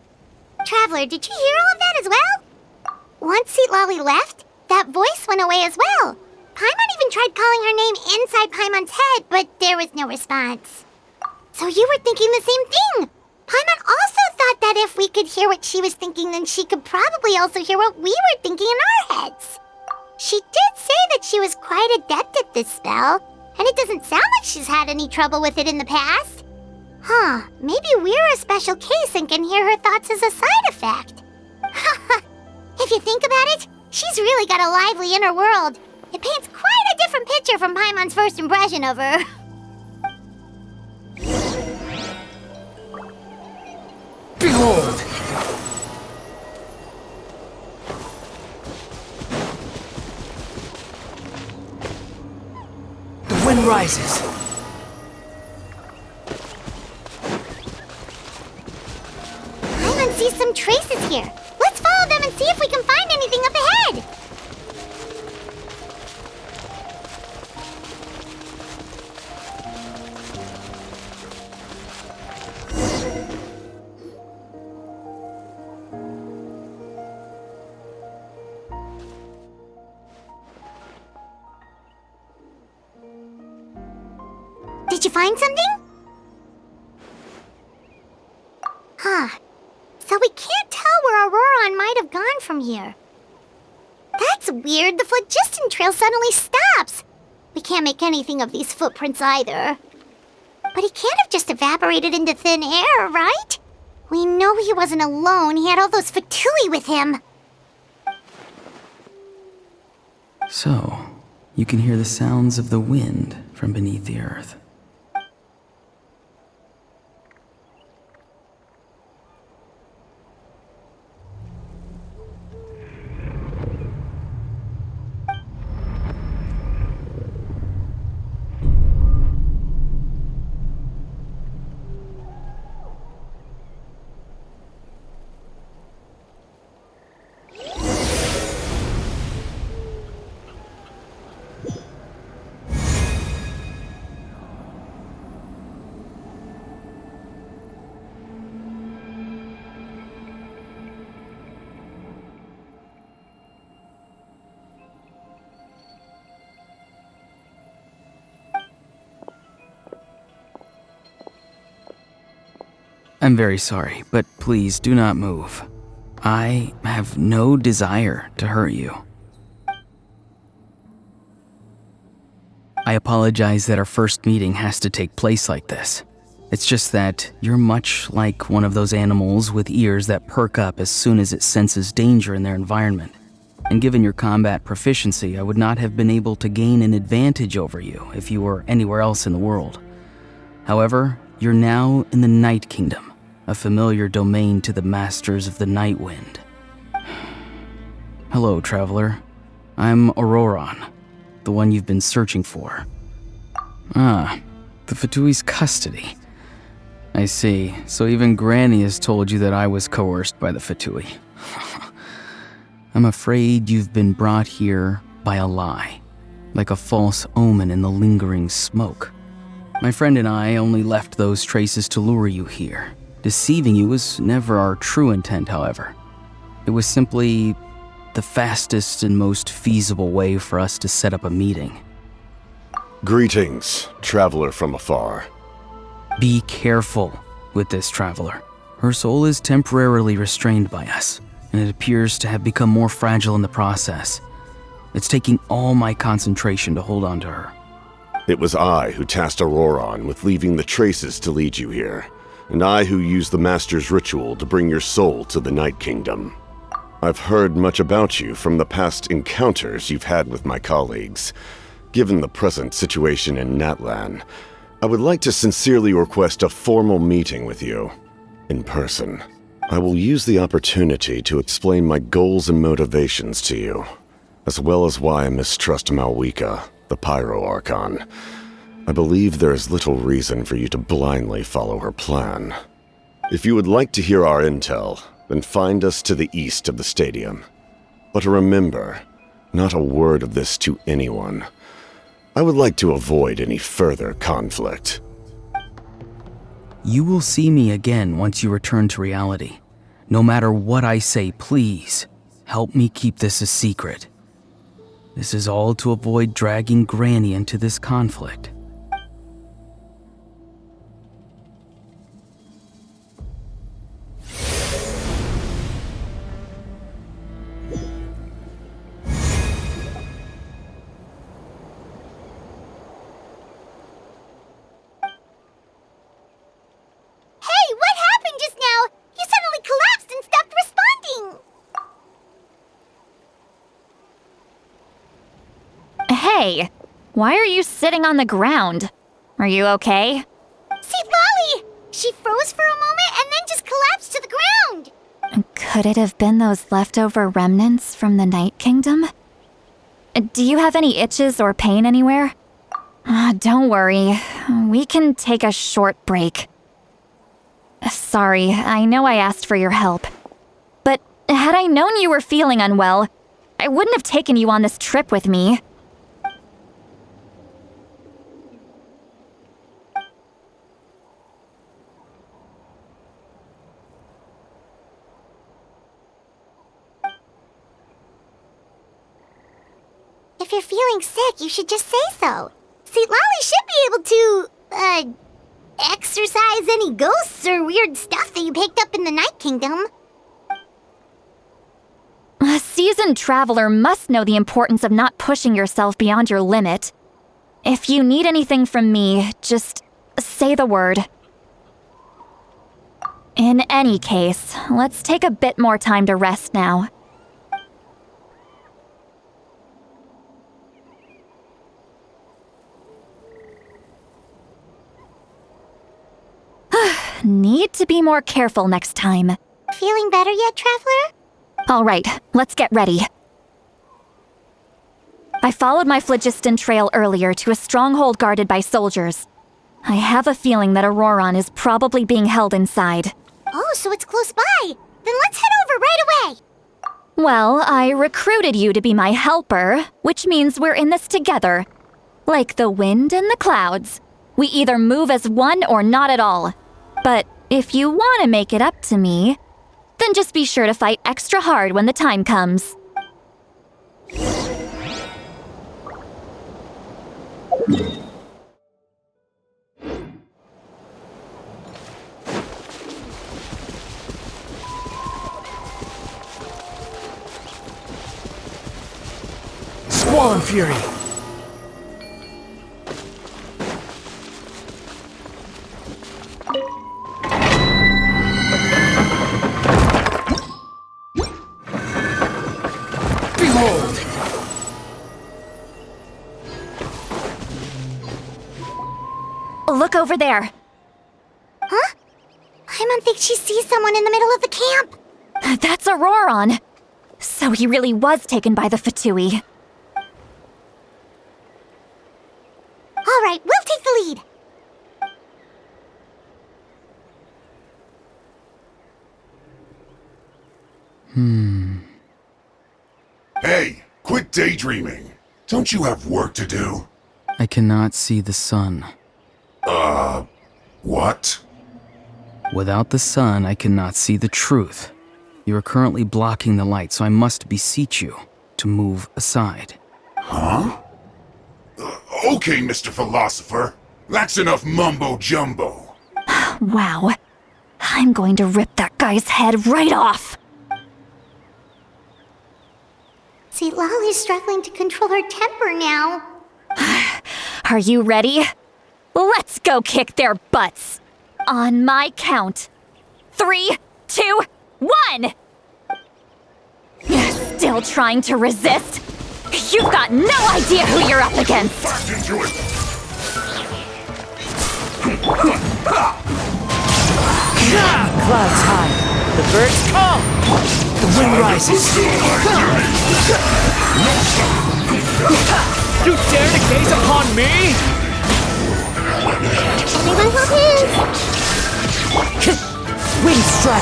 Traveler, did you hear all of that as well? Once Seatlolly left, that voice went away as well. Paimon even tried calling her name inside Paimon's head, but there was no response. So you were thinking the same thing! Paimon also thought that if we could hear what she was thinking, then she could probably also hear what we were thinking in our heads. She did say that she was quite adept at this spell, and it doesn't sound like she's had any trouble with it in the past. Huh, maybe we're a special case and can hear her thoughts as a side effect. If you think about it, she's really got a lively inner world. It paints quite a different picture from Paimon's first impression of her. Behold! The wind rises. Paimon sees some traces here. Let's follow them and see if we can find anything up ahead. Did you find something? Huh. So we can't tell where Auroron might have gone from here. That's weird. The phlogiston trail suddenly stops. We can't make anything of these footprints either. But he can't have just evaporated into thin air, right? We know he wasn't alone. He had all those Fatui with him. So, you can hear the sounds of the wind from beneath the earth. I'm very sorry, but please do not move. I have no desire to hurt you. I apologize that our first meeting has to take place like this. It's just that you're much like one of those animals with ears that perk up as soon as it senses danger in their environment. And given your combat proficiency, I would not have been able to gain an advantage over you if you were anywhere else in the world. However, you're now in the Night Kingdom, a familiar domain to the masters of the Night Wind. Hello, traveler. I'm Auroron, the one you've been searching for. Ah, the Fatui's custody. I see. So even Granny has told you that I was coerced by the Fatui. I'm afraid you've been brought here by a lie, like a false omen in the lingering smoke. My friend and I only left those traces to lure you here. Deceiving you was never our true intent, however. It was simply the fastest and most feasible way for us to set up a meeting. Greetings, traveler from afar. Be careful with this traveler. Her soul is temporarily restrained by us, and it appears to have become more fragile in the process. It's taking all my concentration to hold on to her. It was I who tasked Auroron with leaving the traces to lead you here, and I who used the Master's ritual to bring your soul to the Night Kingdom. I've heard much about you from the past encounters you've had with my colleagues. Given the present situation in Natlan, I would like to sincerely request a formal meeting with you, in person. I will use the opportunity to explain my goals and motivations to you, as well as why I mistrust Malwika, the Pyro Archon. I believe there is little reason for you to blindly follow her plan. If you would like to hear our intel, then find us to the east of the stadium. But remember, not a word of this to anyone. I would like to avoid any further conflict. You will see me again once you return to reality. No matter what I say, please, help me keep this a secret. This is all to avoid dragging Granny into this conflict. Hey, why are you sitting on the ground? Are you okay? See, Lolly! She froze for a moment and then just collapsed to the ground! Could it have been those leftover remnants from the Night Kingdom? Do you have any itches or pain anywhere? Don't worry, we can take a short break. Sorry, I know I asked for your help. But had I known you were feeling unwell, I wouldn't have taken you on this trip with me. If you're feeling sick, you should just say so. See, Lolly should be able to, exorcise any ghosts or weird stuff that you picked up in the Night Kingdom. A seasoned traveler must know the importance of not pushing yourself beyond your limit. If you need anything from me, just say the word. In any case, let's take a bit more time to rest now. Need to be more careful next time. Feeling better yet, traveler? All right, let's get ready. I followed my phlogiston trail earlier to a stronghold guarded by soldiers. I have a feeling that Auroron is probably being held inside. Oh, so it's close by. Then let's head over right away. Well, I recruited you to be my helper, which means we're in this together. Like the wind and the clouds. We either move as one or not at all. But if you want to make it up to me, then just be sure to fight extra hard when the time comes. Squall and Fury! look over there. Huh? Paimon thinks she sees someone in the middle of the camp. That's Auroron. So he really was taken by the Fatui. All right, we'll take the lead. Hey, quit daydreaming. Don't you have work to do? I cannot see the sun. What? Without the sun, I cannot see the truth. You are currently blocking the light, so I must beseech you to move aside. Huh? Okay, Mr. Philosopher. That's enough mumbo-jumbo. Wow. I'm going to rip that guy's head right off. See, Lolly's struggling to control her temper now. Are you ready? Let's go kick their butts. On my count. 3, 2, 1! Still trying to resist? You've got no idea who you're up against! Back into it! Clouds high. The birds call. The wind rises. You dare to gaze upon me? Anyone hold his? Wind strike.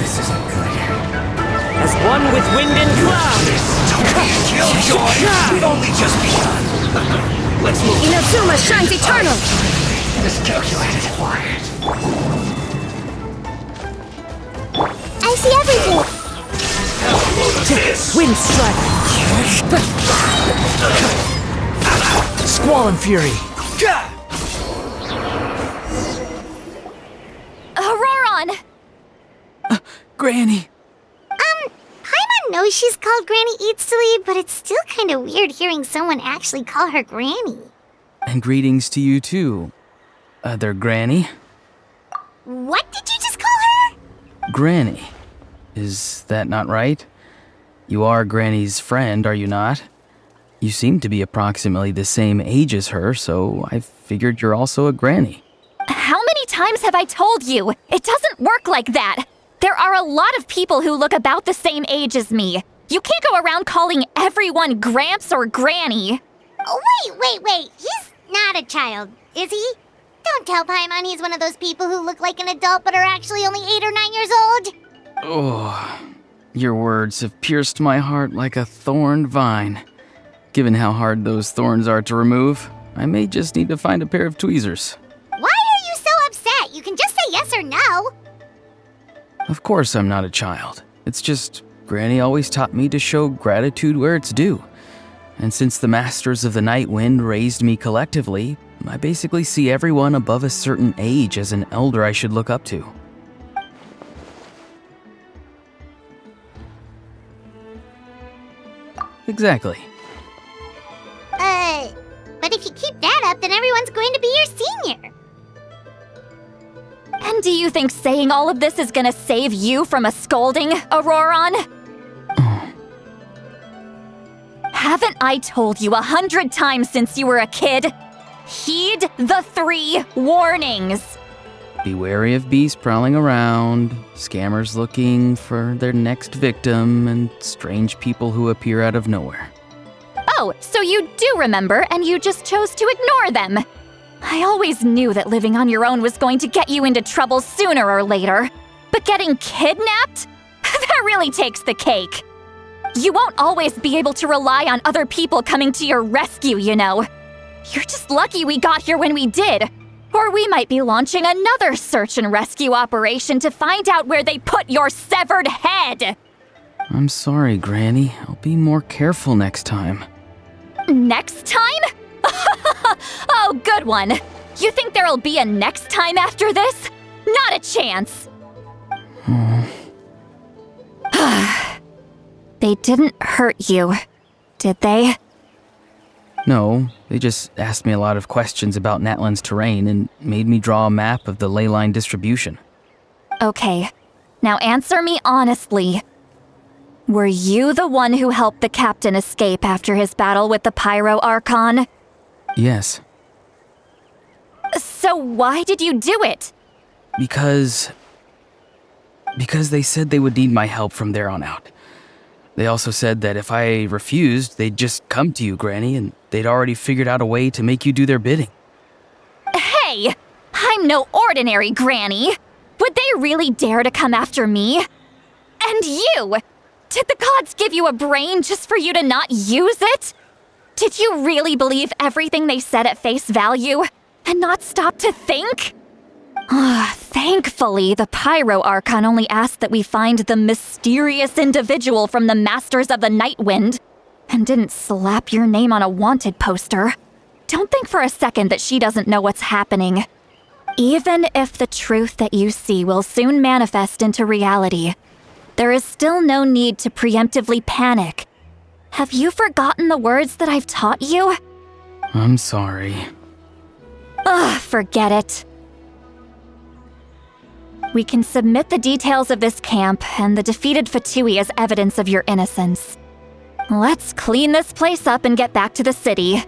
This isn't good. As one with wind and cloud. Killjoy! We've only just begun. Let's move. Inazuma shines eternal! Just calculated. Quiet. I see everything. Wind strike. Squall and fury. Auroron! Granny! Paimon knows she's called Granny Eatsley, but it's still kind of weird hearing someone actually call her Granny. And greetings to you too, other Granny. What did you just call her? Granny. Is that not right? You are Granny's friend, are you not? You seem to be approximately the same age as her, so I figured you're also a Granny. How many times have I told you? It doesn't work like that. There are a lot of people who look about the same age as me. You can't go around calling everyone Gramps or Granny. Oh, wait. He's not a child, is he? Don't tell Paimon he's one of those people who look like an adult but are actually only 8 or 9 years old. Oh, your words have pierced my heart like a thorned vine. Given how hard those thorns are to remove, I may just need to find a pair of tweezers. Why are you so upset? You can just say yes or no. Of course I'm not a child. It's just Granny always taught me to show gratitude where it's due. And since the Masters of the Night Wind raised me collectively, I basically see everyone above a certain age as an elder I should look up to. Exactly. But if you keep that up, then everyone's going to be your senior. And do you think saying all of this is gonna save you from a scolding, Auroron? Haven't I told you 100 times since you were a kid? Heed the 3 warnings. Be wary of beasts prowling around, scammers looking for their next victim, and strange people who appear out of nowhere. Oh, so you do remember, and you just chose to ignore them. I always knew that living on your own was going to get you into trouble sooner or later. But getting kidnapped? That really takes the cake. You won't always be able to rely on other people coming to your rescue, you know. You're just lucky we got here when we did. Or we might be launching another search and rescue operation to find out where they put your severed head. I'm sorry, Granny. I'll be more careful next time. Next time? Oh, good one. You think there'll be a next time after this? Not a chance. They didn't hurt you, did they? No, they just asked me a lot of questions about Natlan's terrain and made me draw a map of the ley line distribution. Okay, now answer me honestly. Were you the one who helped the captain escape after his battle with the Pyro Archon? Yes. So why did you do it? Because they said they would need my help from there on out. They also said that if I refused, they'd just come to you, Granny, and they'd already figured out a way to make you do their bidding. Hey! I'm no ordinary Granny! Would they really dare to come after me? And you! Did the gods give you a brain just for you to not use it? Did you really believe everything they said at face value and not stop to think? Thankfully, the Pyro Archon only asked that we find the mysterious individual from the Masters of the Night Wind and didn't slap your name on a wanted poster. Don't think for a second that she doesn't know what's happening. Even if the truth that you see will soon manifest into reality, there is still no need to preemptively panic. Have you forgotten the words that I've taught you? I'm sorry. Forget it. We can submit the details of this camp and the defeated Fatui as evidence of your innocence. Let's clean this place up and get back to the city.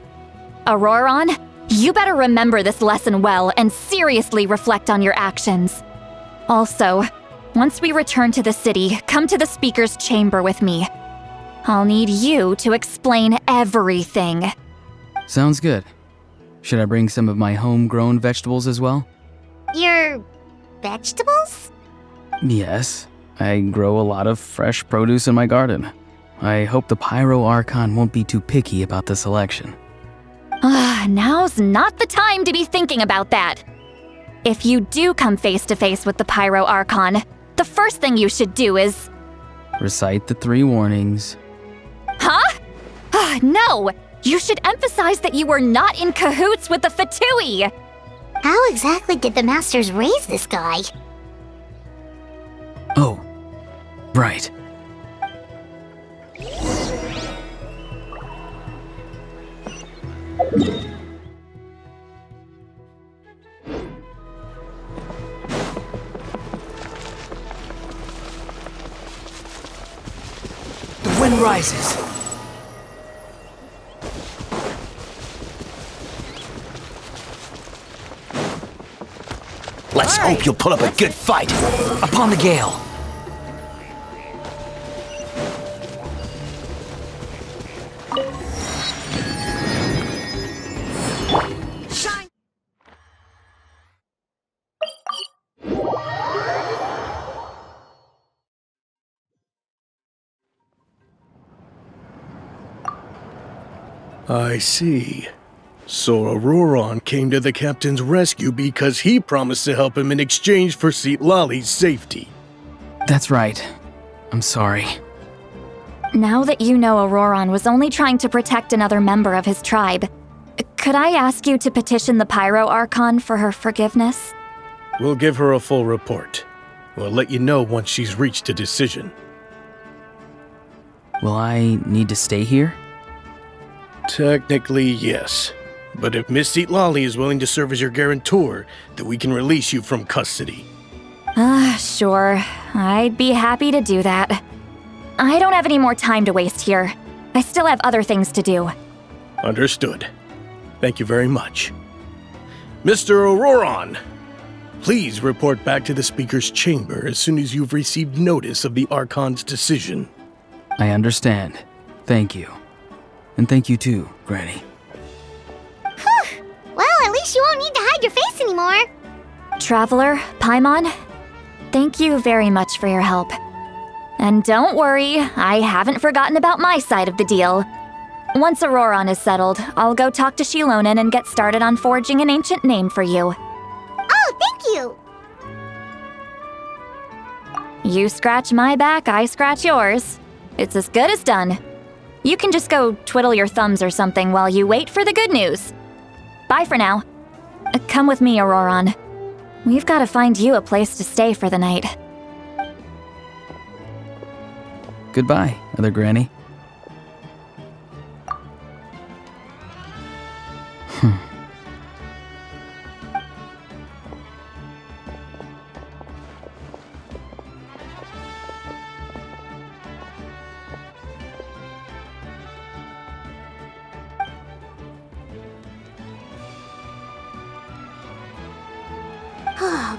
Auroron, you better remember this lesson well and seriously reflect on your actions. Also, once we return to the city, come to the speaker's chamber with me. I'll need you to explain everything. Sounds good. Should I bring some of my homegrown vegetables as well? Your vegetables? Yes, I grow a lot of fresh produce in my garden. I hope the Pyro Archon won't be too picky about the selection. Now's not the time to be thinking about that. If you do come face to face with the Pyro Archon, the first thing you should do is... Recite the 3 warnings. Huh? No! You should emphasize that you were not in cahoots with the Fatui! How exactly did the Masters raise this guy? Oh, right. The wind rises. Let's hope you'll put up a good fight. Upon the gale. Shine. I see. So Auroron came to the captain's rescue because he promised to help him in exchange for Citlali's safety. That's right. I'm sorry. Now that you know Auroron was only trying to protect another member of his tribe, could I ask you to petition the Pyro Archon for her forgiveness? We'll give her a full report. We'll let you know once she's reached a decision. Will I need to stay here? Technically, yes. But if Miss Citlali is willing to serve as your guarantor, then we can release you from custody. Sure. I'd be happy to do that. I don't have any more time to waste here. I still have other things to do. Understood. Thank you very much. Mr. Auroron, please report back to the Speaker's chamber as soon as you've received notice of the Archon's decision. I understand. Thank you. And thank you too, Granny. Well, at least you won't need to hide your face anymore. Traveler, Paimon, thank you very much for your help. And don't worry, I haven't forgotten about my side of the deal. Once Auroron is settled, I'll go talk to Shilonen and get started on forging an ancient name for you. Oh, thank you! You scratch my back, I scratch yours. It's as good as done. You can just go twiddle your thumbs or something while you wait for the good news. Bye for now. Come with me, Auroron. We've got to find you a place to stay for the night. Goodbye, other Granny.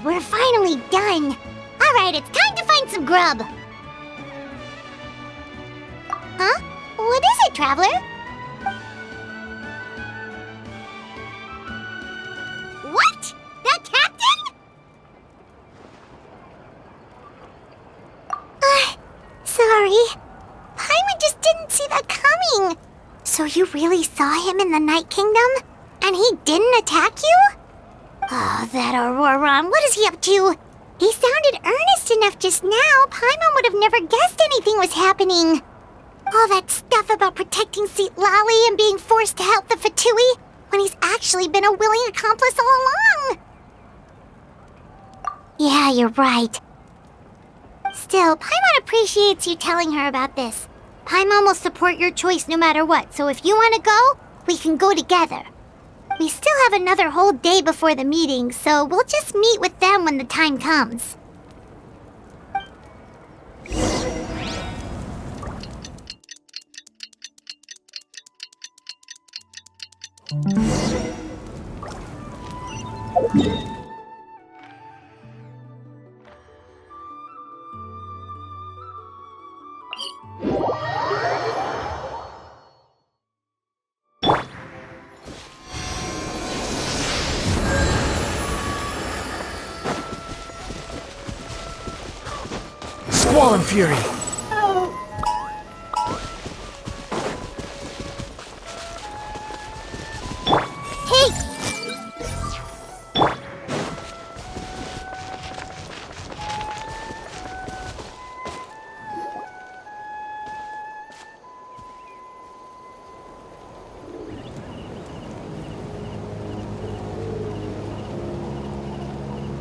We're finally done. Alright, it's time to find some grub. Huh? What is it, Traveler? What? The captain? Sorry. Paimon just didn't see that coming. So you really saw him in the Night Kingdom? And he didn't attack you? Oh, that Auroron, what is he up to? He sounded earnest enough just now. Paimon would have never guessed anything was happening. All that stuff about protecting Seat Lally and being forced to help the Fatui when he's actually been a willing accomplice all along. Yeah, you're right. Still, Paimon appreciates you telling her about this. Paimon will support your choice no matter what, so if you want to go, we can go together. We still have another whole day before the meeting, so we'll just meet with them when the time comes. Squall and Fury!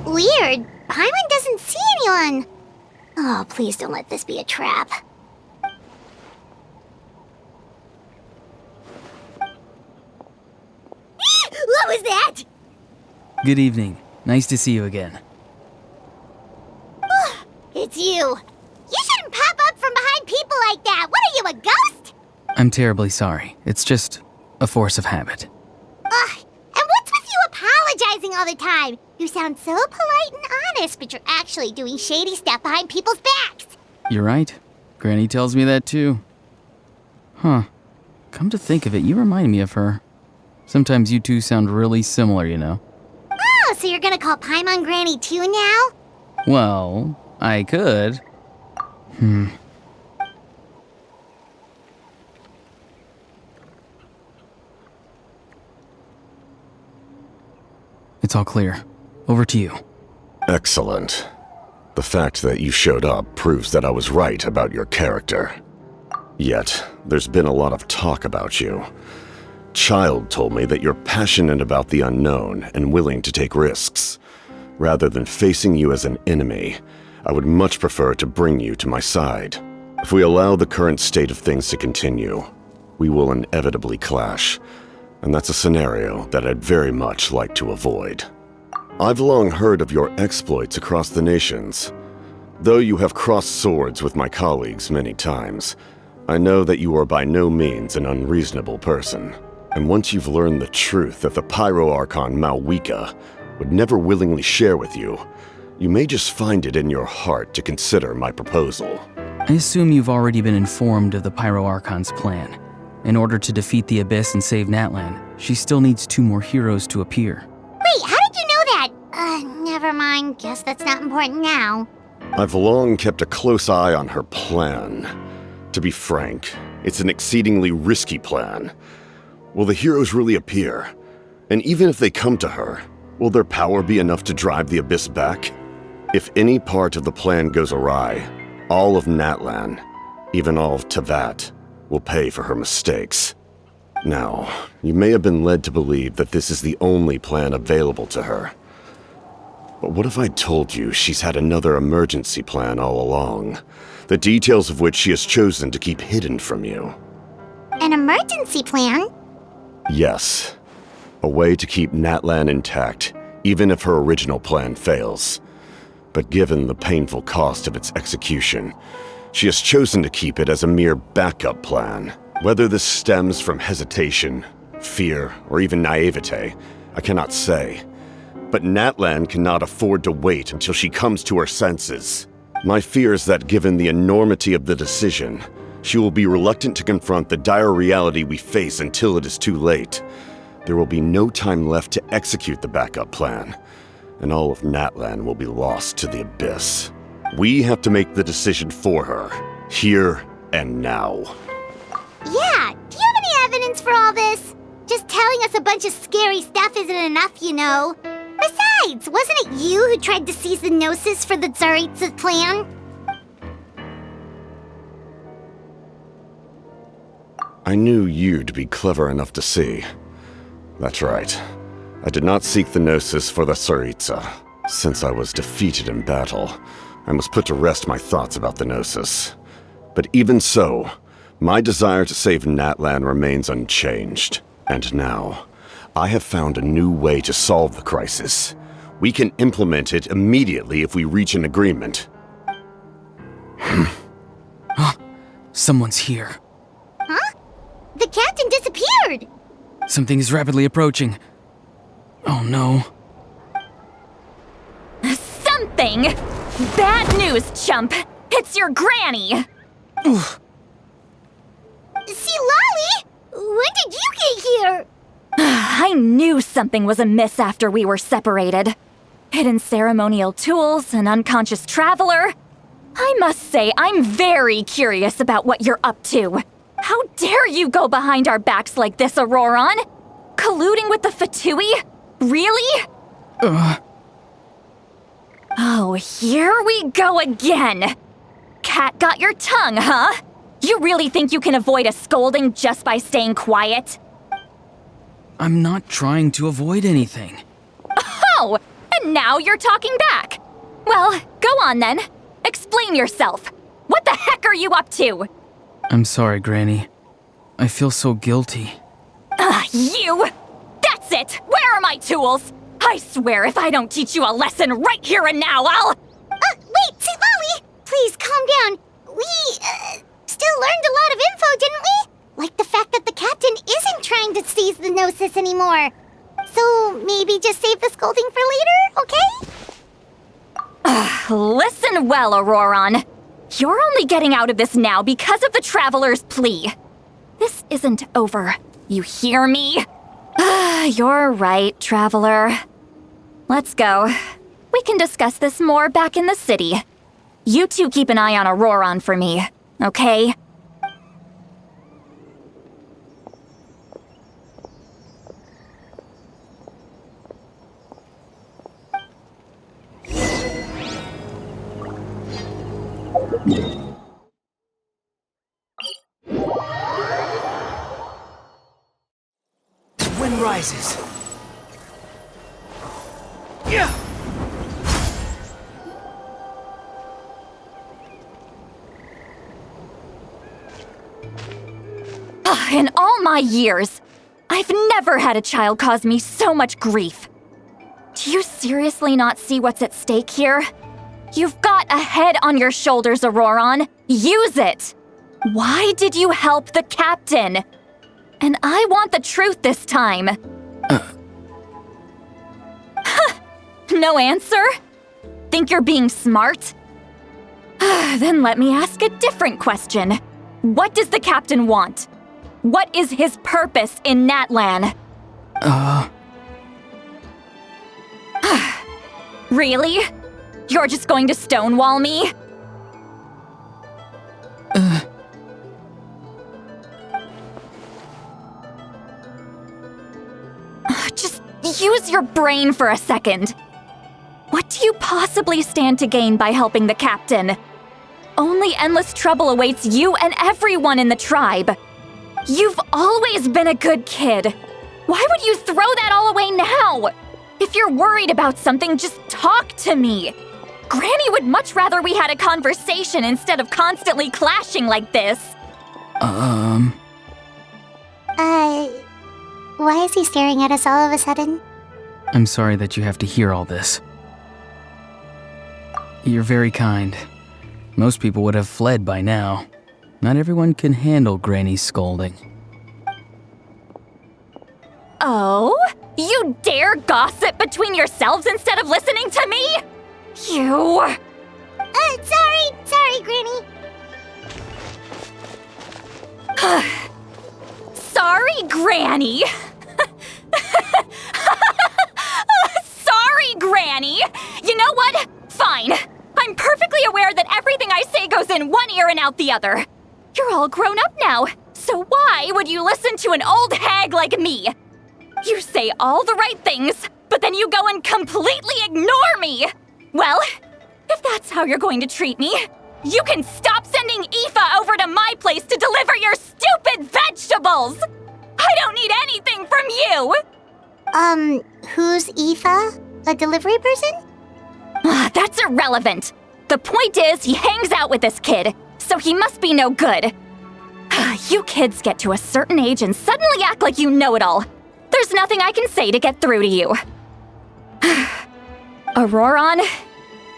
Weird. Paimon doesn't see anyone. Oh, please don't let this be a trap. What was that? Good evening. Nice to see you again. It's you. You shouldn't pop up from behind people like that. What are you, a ghost? I'm terribly sorry. It's just a force of habit. And what's with you apologizing all the time? You sound so polite and honest, but you're actually doing shady stuff behind people's backs. You're right. Granny tells me that too. Huh. Come to think of it, you remind me of her. Sometimes you two sound really similar, you know. Oh, so you're gonna call Paimon Granny too now? Well, I could. It's all clear. Over to you. Excellent. The fact that you showed up proves that I was right about your character. Yet, there's been a lot of talk about you. Child told me that you're passionate about the unknown and willing to take risks. Rather than facing you as an enemy, I would much prefer to bring you to my side. If we allow the current state of things to continue, we will inevitably clash, and that's a scenario that I'd very much like to avoid. I've long heard of your exploits across the nations. Though you have crossed swords with my colleagues many times, I know that you are by no means an unreasonable person. And once you've learned the truth that the Pyro Archon Malwika would never willingly share with you, you may just find it in your heart to consider my proposal. I assume you've already been informed of the Pyro Archon's plan. In order to defeat the Abyss and save Natlan, she still needs 2 more heroes to appear. Wait, how did you know that? Never mind. Guess that's not important now. I've long kept a close eye on her plan. To be frank, it's an exceedingly risky plan. Will the heroes really appear? And even if they come to her, will their power be enough to drive the Abyss back? If any part of the plan goes awry, all of Natlan, even all of Teyvat, will pay for her mistakes. Now, you may have been led to believe that this is the only plan available to her. But what if I told you she's had another emergency plan all along, the details of which she has chosen to keep hidden from you? An emergency plan? Yes. A way to keep Natlan intact, even if her original plan fails. But given the painful cost of its execution, she has chosen to keep it as a mere backup plan. Whether this stems from hesitation, fear, or even naivete, I cannot say. But Natlan cannot afford to wait until she comes to her senses. My fear is that given the enormity of the decision, she will be reluctant to confront the dire reality we face until it is too late. There will be no time left to execute the backup plan, and all of Natlan will be lost to the abyss. We have to make the decision for her, here and now. Yeah, do you have any evidence for all this? Just telling us a bunch of scary stuff isn't enough, you know. Besides, wasn't it you who tried to seize the Gnosis for the Tsaritsa plan? I knew you'd be clever enough to see. That's right. I did not seek the Gnosis for the Tsaritsa. Since I was defeated in battle, I must put to rest my thoughts about the Gnosis. But even so, my desire to save Natlan remains unchanged. And now, I have found a new way to solve the crisis. We can implement it immediately if we reach an agreement. Someone's here. Huh? The captain disappeared! Something is rapidly approaching. Oh no. Something? Bad news, chump! It's your granny! See, Lolly? When did you get here? I knew something was amiss after we were separated. Hidden ceremonial tools, an unconscious traveler. I must say, I'm very curious about what you're up to. How dare you go behind our backs like this, Auroron? Colluding with the Fatui? Really? Oh, here we go again. Cat got your tongue, huh? You really think you can avoid a scolding just by staying quiet? I'm not trying to avoid anything. Oh, and now you're talking back. Well, go on then. Explain yourself. What the heck are you up to? I'm sorry, Granny. I feel so guilty. You! That's it! Where are my tools? I swear if I don't teach you a lesson right here and now, I'll... Wait, see, Lolly! Please, calm down. We, still learned a lot of info, didn't we? Like the fact that the captain isn't trying to seize the Gnosis anymore. So maybe just save the scolding for later, okay? Listen well, Auroron. You're only getting out of this now because of the Traveler's plea. This isn't over. You hear me? You're right, Traveler. Let's go. We can discuss this more back in the city. You two keep an eye on Auroron for me, okay? Wind rises. Yeah. In all my years, I've never had a child cause me so much grief. Do you seriously not see what's at stake here? You've got a head on your shoulders, Auroron. Use it! Why did you help the captain? And I want the truth this time. No answer? Think you're being smart? Then let me ask a different question. What does the captain want? What is his purpose in Natlan? Really? You're just going to stonewall me? Just use your brain for a second. What do you possibly stand to gain by helping the captain? Only endless trouble awaits you and everyone in the tribe. You've always been a good kid. Why would you throw that all away now? If you're worried about something, just talk to me. Granny would much rather we had a conversation instead of constantly clashing like this. Why is he staring at us all of a sudden? I'm sorry that you have to hear all this. You're very kind. Most people would have fled by now. Not everyone can handle Granny's scolding. Oh? You dare gossip between yourselves instead of listening to me? You... Sorry, Granny. Sorry, Granny. Sorry, Granny. You know what? Fine. I'm perfectly aware that everything I say goes in one ear and out the other. You're all grown up now, so why would you listen to an old hag like me? You say all the right things, but then you go and completely ignore me. Well, if that's how you're going to treat me, you can stop sending Aoife over to my place to deliver your stupid vegetables! I don't need anything from you! Who's Aoife? A delivery person? That's irrelevant. The point is, he hangs out with this kid, so he must be no good. You kids get to a certain age and suddenly act like you know it all. There's nothing I can say to get through to you. Auroron,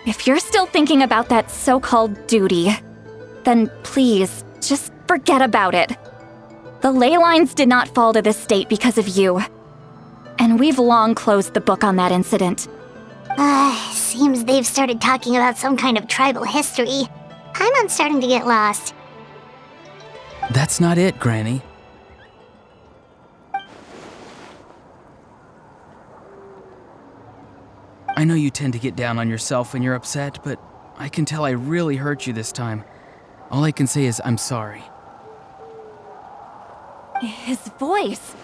if you're still thinking about that so-called duty, then please, just forget about it. The ley lines did not fall to this state because of you. And we've long closed the book on that incident. Seems they've started talking about some kind of tribal history. Paimon's starting to get lost. That's not it, Granny. I know you tend to get down on yourself when you're upset, but I can tell I really hurt you this time. All I can say is I'm sorry. His voice.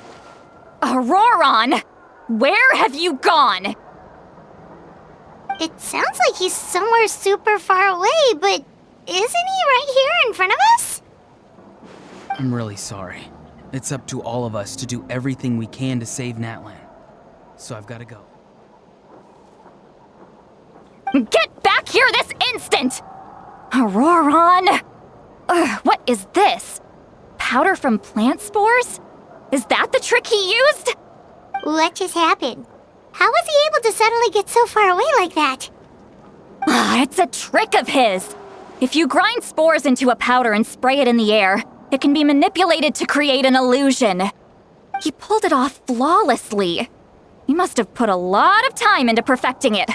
Auroron! Where have you gone? It sounds like he's somewhere super far away, but isn't he right here in front of us? I'm really sorry. It's up to all of us to do everything we can to save Natlan. So I've got to go. Get back here this instant! Auroron! What is this? Powder from plant spores? Is that the trick he used? What just happened? How was he able to suddenly get so far away like that? It's a trick of his. If you grind spores into a powder and spray it in the air, it can be manipulated to create an illusion. He pulled it off flawlessly. He must have put a lot of time into perfecting it.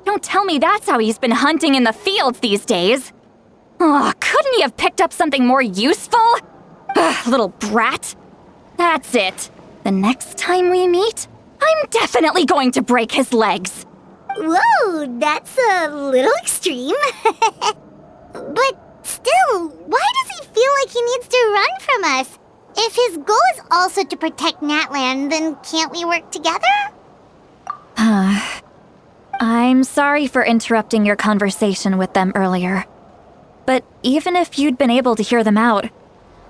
Don't tell me that's how he's been hunting in the fields these days. Couldn't he have picked up something more useful? Little brat. That's it. The next time we meet, I'm definitely going to break his legs. Whoa, that's a little extreme. But still, why does he feel like he needs to run from us? If his goal is also to protect Natlan, then can't we work together? I'm sorry for interrupting your conversation with them earlier. But even if you'd been able to hear them out,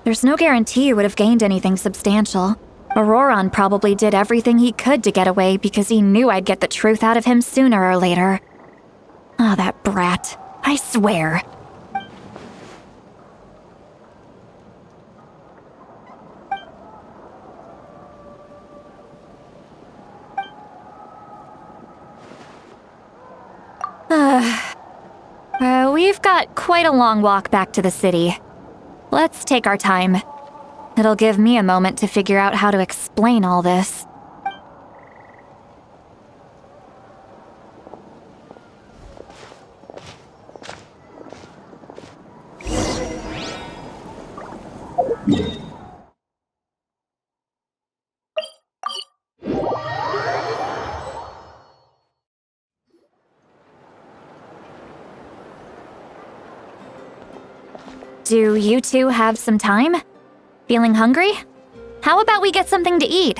there's no guarantee you would have gained anything substantial. Auroron probably did everything he could to get away because he knew I'd get the truth out of him sooner or later. That brat. I swear. We've got quite a long walk back to the city. Let's take our time. It'll give me a moment to figure out how to explain all this. Do you two have some time? Feeling hungry? How about we get something to eat?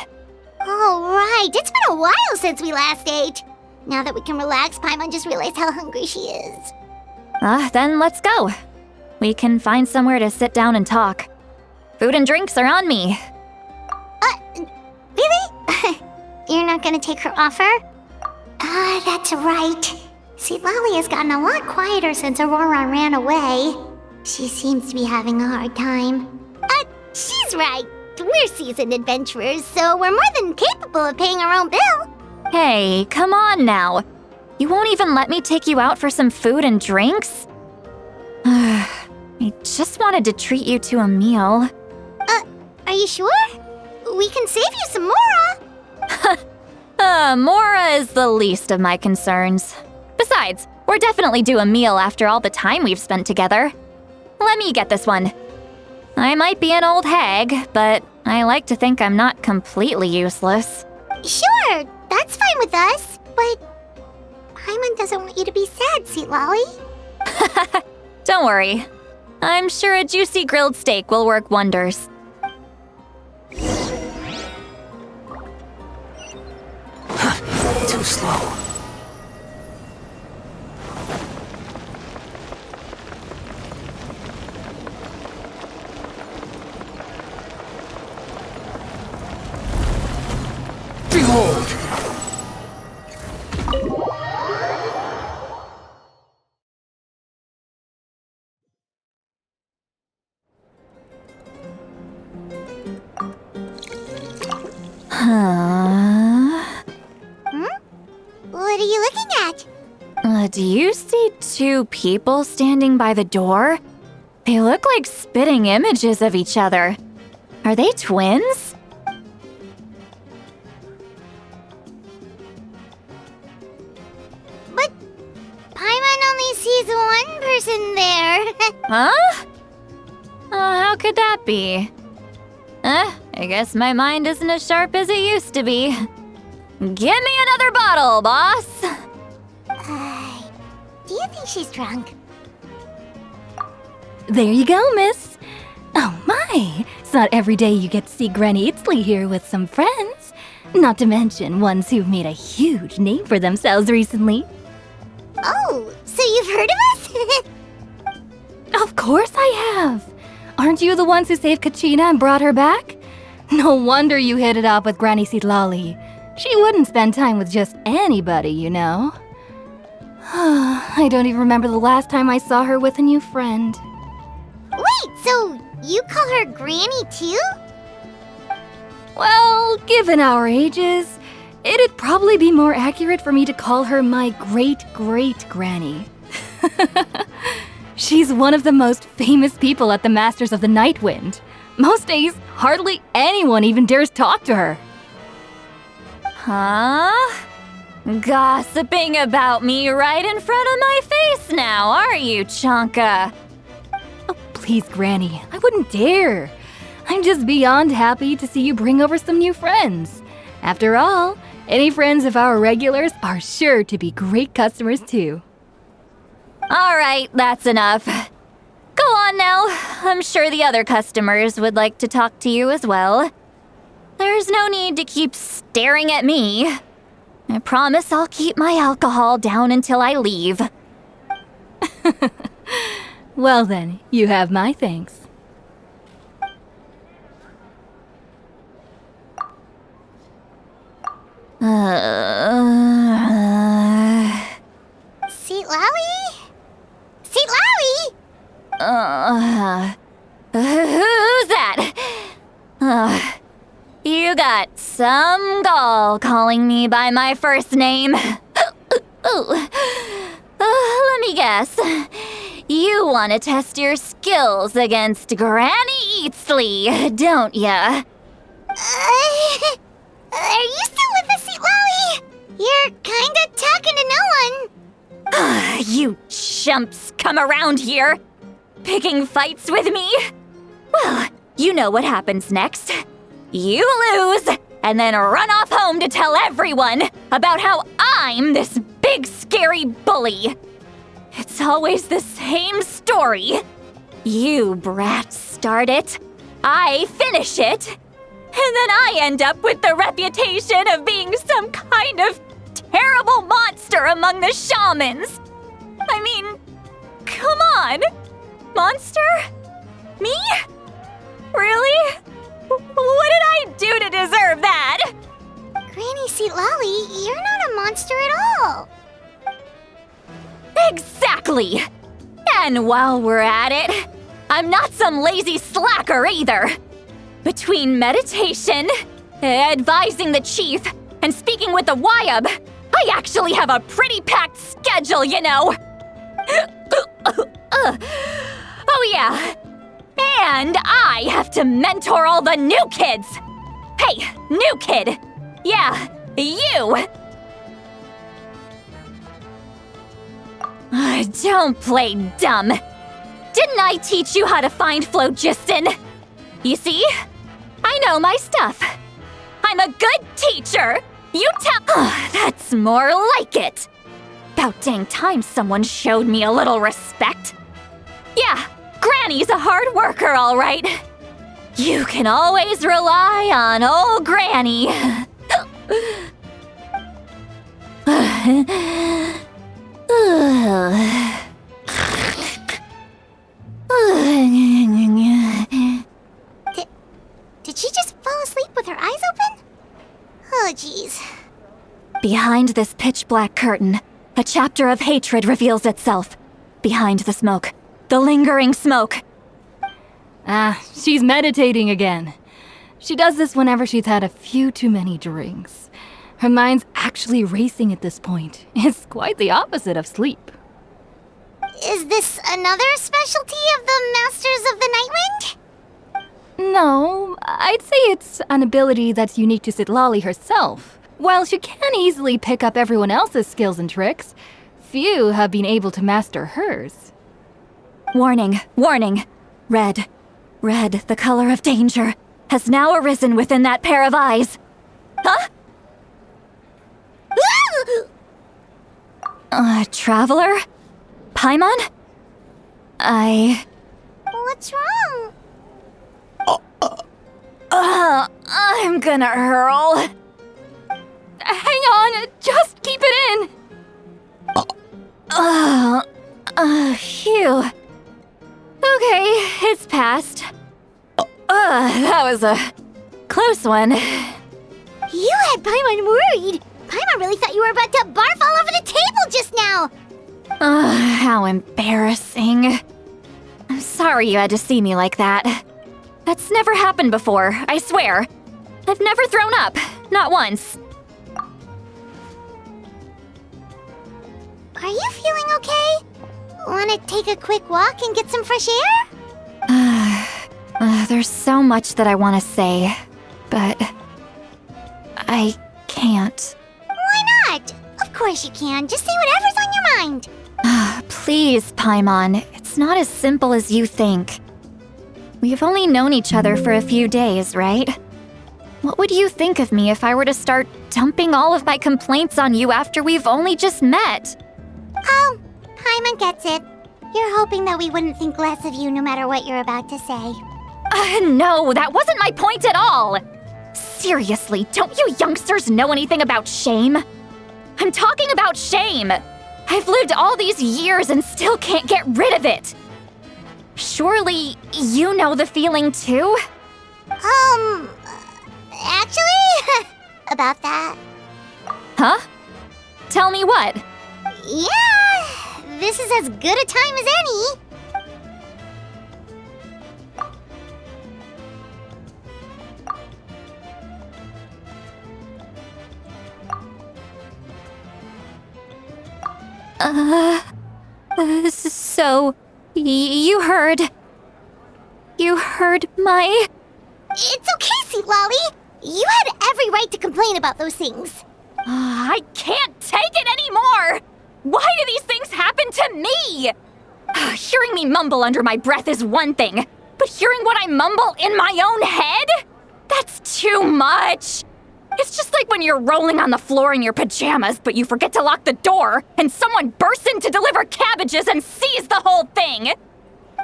Oh, right. It's been a while since we last ate. Now that we can relax, Paimon just realized how hungry she is. Then let's go. We can find somewhere to sit down and talk. Food and drinks are on me. Really? You're not gonna take her offer? That's right. See, Lolly has gotten a lot quieter since Aurora ran away. She seems to be having a hard time. She's right. We're seasoned adventurers, so we're more than capable of paying our own bill. Hey, come on now. You won't even let me take you out for some food and drinks? I just wanted to treat you to a meal. Are you sure? We can save you some more, Mora is the least of my concerns. Besides, we're definitely due a meal after all the time we've spent together. Let me get this one. I might be an old hag, but I like to think I'm not completely useless. Sure, that's fine with us, but Paimon doesn't want you to be sad, Sweet Lolly. Don't worry. I'm sure a juicy grilled steak will work wonders. Too slow. Behold! What are you looking at? Do you see two people standing by the door? They look like spitting images of each other. Are they twins? But Paimon only sees one person there. Huh? How could that be? I guess my mind isn't as sharp as it used to be. Give me another bottle, boss! Do you think she's drunk? There you go, miss. Oh my, it's not every day you get to see Granny Itzley here with some friends. Not to mention ones who've made a huge name for themselves recently. Oh, so you've heard of us? Of course I have. Aren't you the ones who saved Kachina and brought her back? No wonder you hit it off with Granny Sitlali. She wouldn't spend time with just anybody, you know. I don't even remember the last time I saw her with a new friend. Wait, so you call her Granny too? Well, given our ages, it'd probably be more accurate for me to call her my great-great-granny. She's one of the most famous people at the Masters of the Nightwind. Most days, hardly anyone even dares talk to her. Huh? Gossiping about me right in front of my face now, are you, Chonka? Oh, please, Granny, I wouldn't dare. I'm just beyond happy to see you bring over some new friends. After all, any friends of our regulars are sure to be great customers too. All right, that's enough. Go on now. I'm sure the other customers would like to talk to you as well. There's no need to keep staring at me. I promise I'll keep my alcohol down until I leave. Well then, you have my thanks. Seat Lolly? Seat Lolly? Who's that? You got some gall calling me by my first name. Let me guess. You want to test your skills against Granny Eatsley, don't ya? Are you still with us, Seat Lolly? You're kinda talking to no one. You chumps come around here, picking fights with me? Well, you know what happens next. You lose, and then run off home to tell everyone about how I'm this big scary bully. It's always the same story. You brats start it, I finish it, and then I end up with the reputation of being some kind of terrible monster among the shamans. I mean, come on. Monster? Me? Really? What did I do to deserve that? Granny Seat Lolly, you're not a monster at all. Exactly! And while we're at it, I'm not some lazy slacker either. Between meditation, advising the chief, and speaking with the Wyab, I actually have a pretty packed schedule, you know. Oh yeah. And I have to mentor all the new kids. Hey, new kid. Yeah, You! Don't play dumb. Didn't I teach you how to find phlogiston? You see? I know my stuff. I'm a good teacher. You tell— That's more like it. About dang time someone showed me a little respect. Yeah, Granny's a hard worker, all right. You can always rely on old Granny. Did she just fall asleep with her eyes open? Oh, jeez. Behind this pitch-black curtain, a chapter of hatred reveals itself. Behind the smoke, the lingering smoke. She's meditating again. She does this whenever she's had a few too many drinks. Her mind's actually racing at this point. It's quite the opposite of sleep. Is this another specialty of the Masters of the Nightwind? No, I'd say it's an ability that's unique to Citlali herself. While she can easily pick up everyone else's skills and tricks, few have been able to master hers. Warning, warning. Red, the color of danger, has now arisen within that pair of eyes. Huh? Traveler? Paimon? What's wrong? I'm gonna hurl. Hang on, just keep it in. Phew. Okay, it's passed. That was a close one. You had Paimon worried. Paimon really thought you were about to barf all over the table just now. How embarrassing. I'm sorry you had to see me like that. That's never happened before, I swear. I've never thrown up, not once. Are you feeling okay? Want to take a quick walk and get some fresh air? There's so much that I want to say, but I can't. Why not? Of course you can. Just say whatever's on your mind. Please, Paimon, it's not as simple as you think. We've only known each other for a few days, right? What would you think of me if I were to start dumping all of my complaints on you after we've only just met? Oh, Paimon gets it. You're hoping that we wouldn't think less of you no matter what you're about to say. No, that wasn't my point at all! Seriously, don't you youngsters know anything about shame? I'm talking about shame! I've lived all these years and still can't get rid of it! Surely, you know the feeling too? Actually, about that. Huh? Tell me what? Yeah, this is as good a time as any. So, you heard my— It's okay, Citlali. You had every right to complain about those things. I can't take it anymore! Why do these things happen to me? Hearing me mumble under my breath is one thing, but hearing what I mumble in my own head? That's too much! It's just like when you're rolling on the floor in your pajamas, but you forget to lock the door, and someone bursts in to deliver cabbages and sees the whole thing!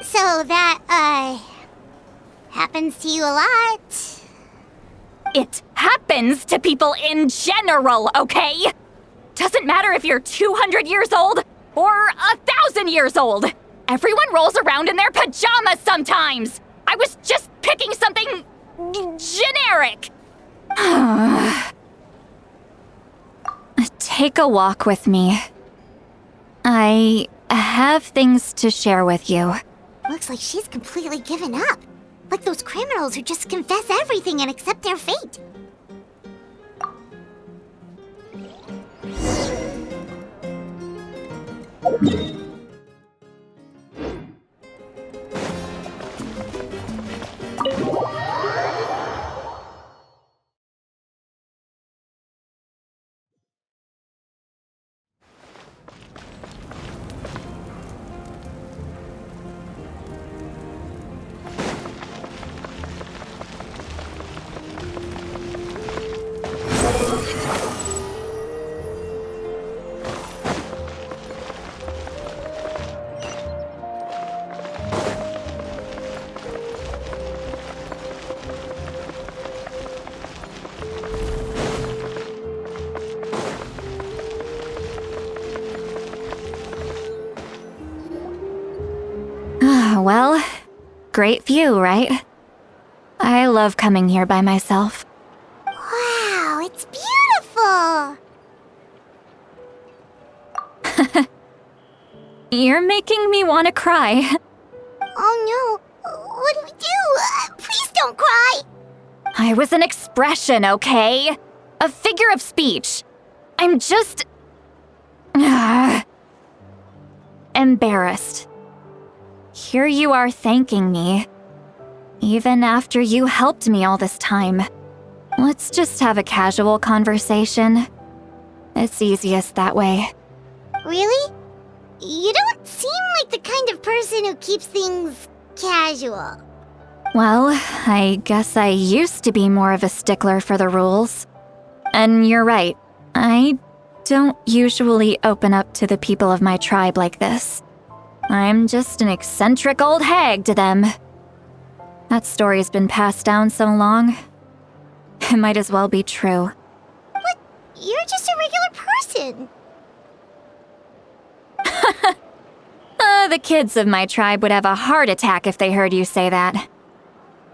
So that, happens to you a lot. It happens to people in general, okay? Doesn't matter if you're 200 years old or 1,000 years old. Everyone rolls around in their pajamas sometimes. I was just picking something generic. Take a walk with me. I have things to share with you. Looks like she's completely given up. Like those criminals who just confess everything and accept their fate. Well, great view, right? I love coming here by myself. Wow, it's beautiful! You're making me want to cry. Oh no, what do we do? Please don't cry! I was an expression, okay? A figure of speech. I'm just... embarrassed. Here you are thanking me. Even after you helped me all this time. Let's just have a casual conversation. It's easiest that way. Really? You don't seem like the kind of person who keeps things casual. Well, I guess I used to be more of a stickler for the rules. And you're right, I don't usually open up to the people of my tribe like this. I'm just an eccentric old hag to them. That story's been passed down so long, it might as well be true. But you're just a regular person. The kids of my tribe would have a heart attack if they heard you say that.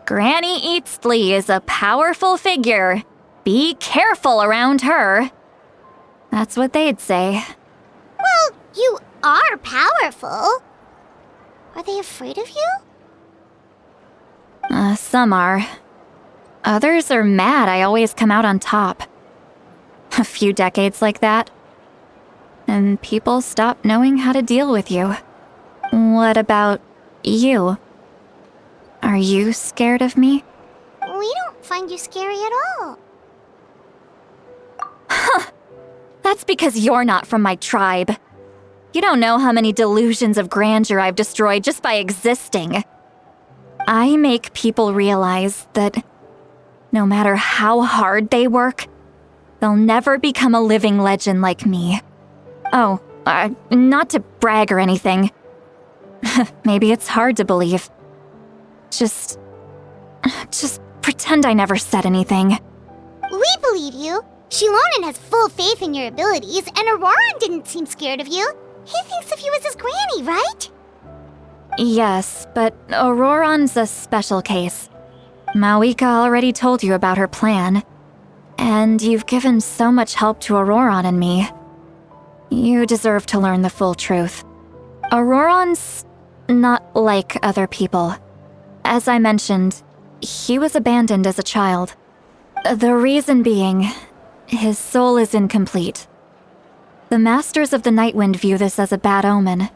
Granny Eatsley is a powerful figure. Be careful around her. That's what they'd say. Well, you are powerful. Are they afraid of you? Some are. Others are mad I always come out on top. A few decades like that, and people stop knowing how to deal with you. What about you? Are you scared of me? We don't find you scary at all. That's because you're not from my tribe. You don't know how many delusions of grandeur I've destroyed just by existing. I make people realize that no matter how hard they work, they'll never become a living legend like me. Oh, not to brag or anything. Maybe it's hard to believe. Just pretend I never said anything. We believe you. Shilonen has full faith in your abilities, and Auroran didn't seem scared of you. He thinks of you as his granny, right? Yes, but Auroran's a special case. Mawika already told you about her plan. And you've given so much help to Auroran and me. You deserve to learn the full truth. Auroran's not like other people. As I mentioned, he was abandoned as a child. The reason being, his soul is incomplete. The Masters of the Nightwind view this as a bad omen,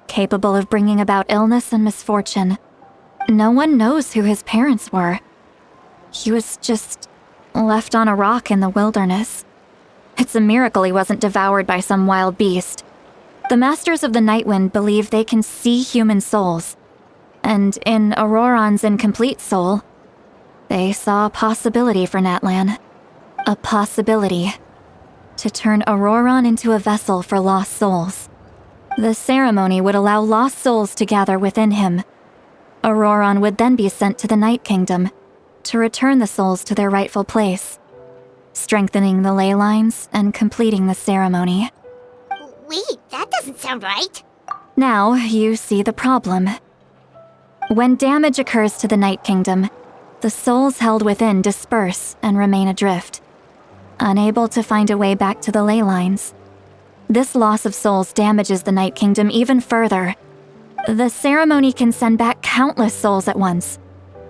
capable of bringing about illness and misfortune. No one knows who his parents were. He was just left on a rock in the wilderness. It's a miracle he wasn't devoured by some wild beast. The Masters of the Nightwind believe they can see human souls. And in Auroran's incomplete soul, they saw a possibility for Natlan. A possibility to turn Auroran into a vessel for lost souls. The ceremony would allow lost souls to gather within him. Auroran would then be sent to the Night Kingdom to return the souls to their rightful place, strengthening the ley lines and completing the ceremony. Wait, that doesn't sound right. Now you see the problem. When damage occurs to the Night Kingdom, the souls held within disperse and remain adrift, unable to find a way back to the ley lines. This loss of souls damages the Night Kingdom even further. The ceremony can send back countless souls at once,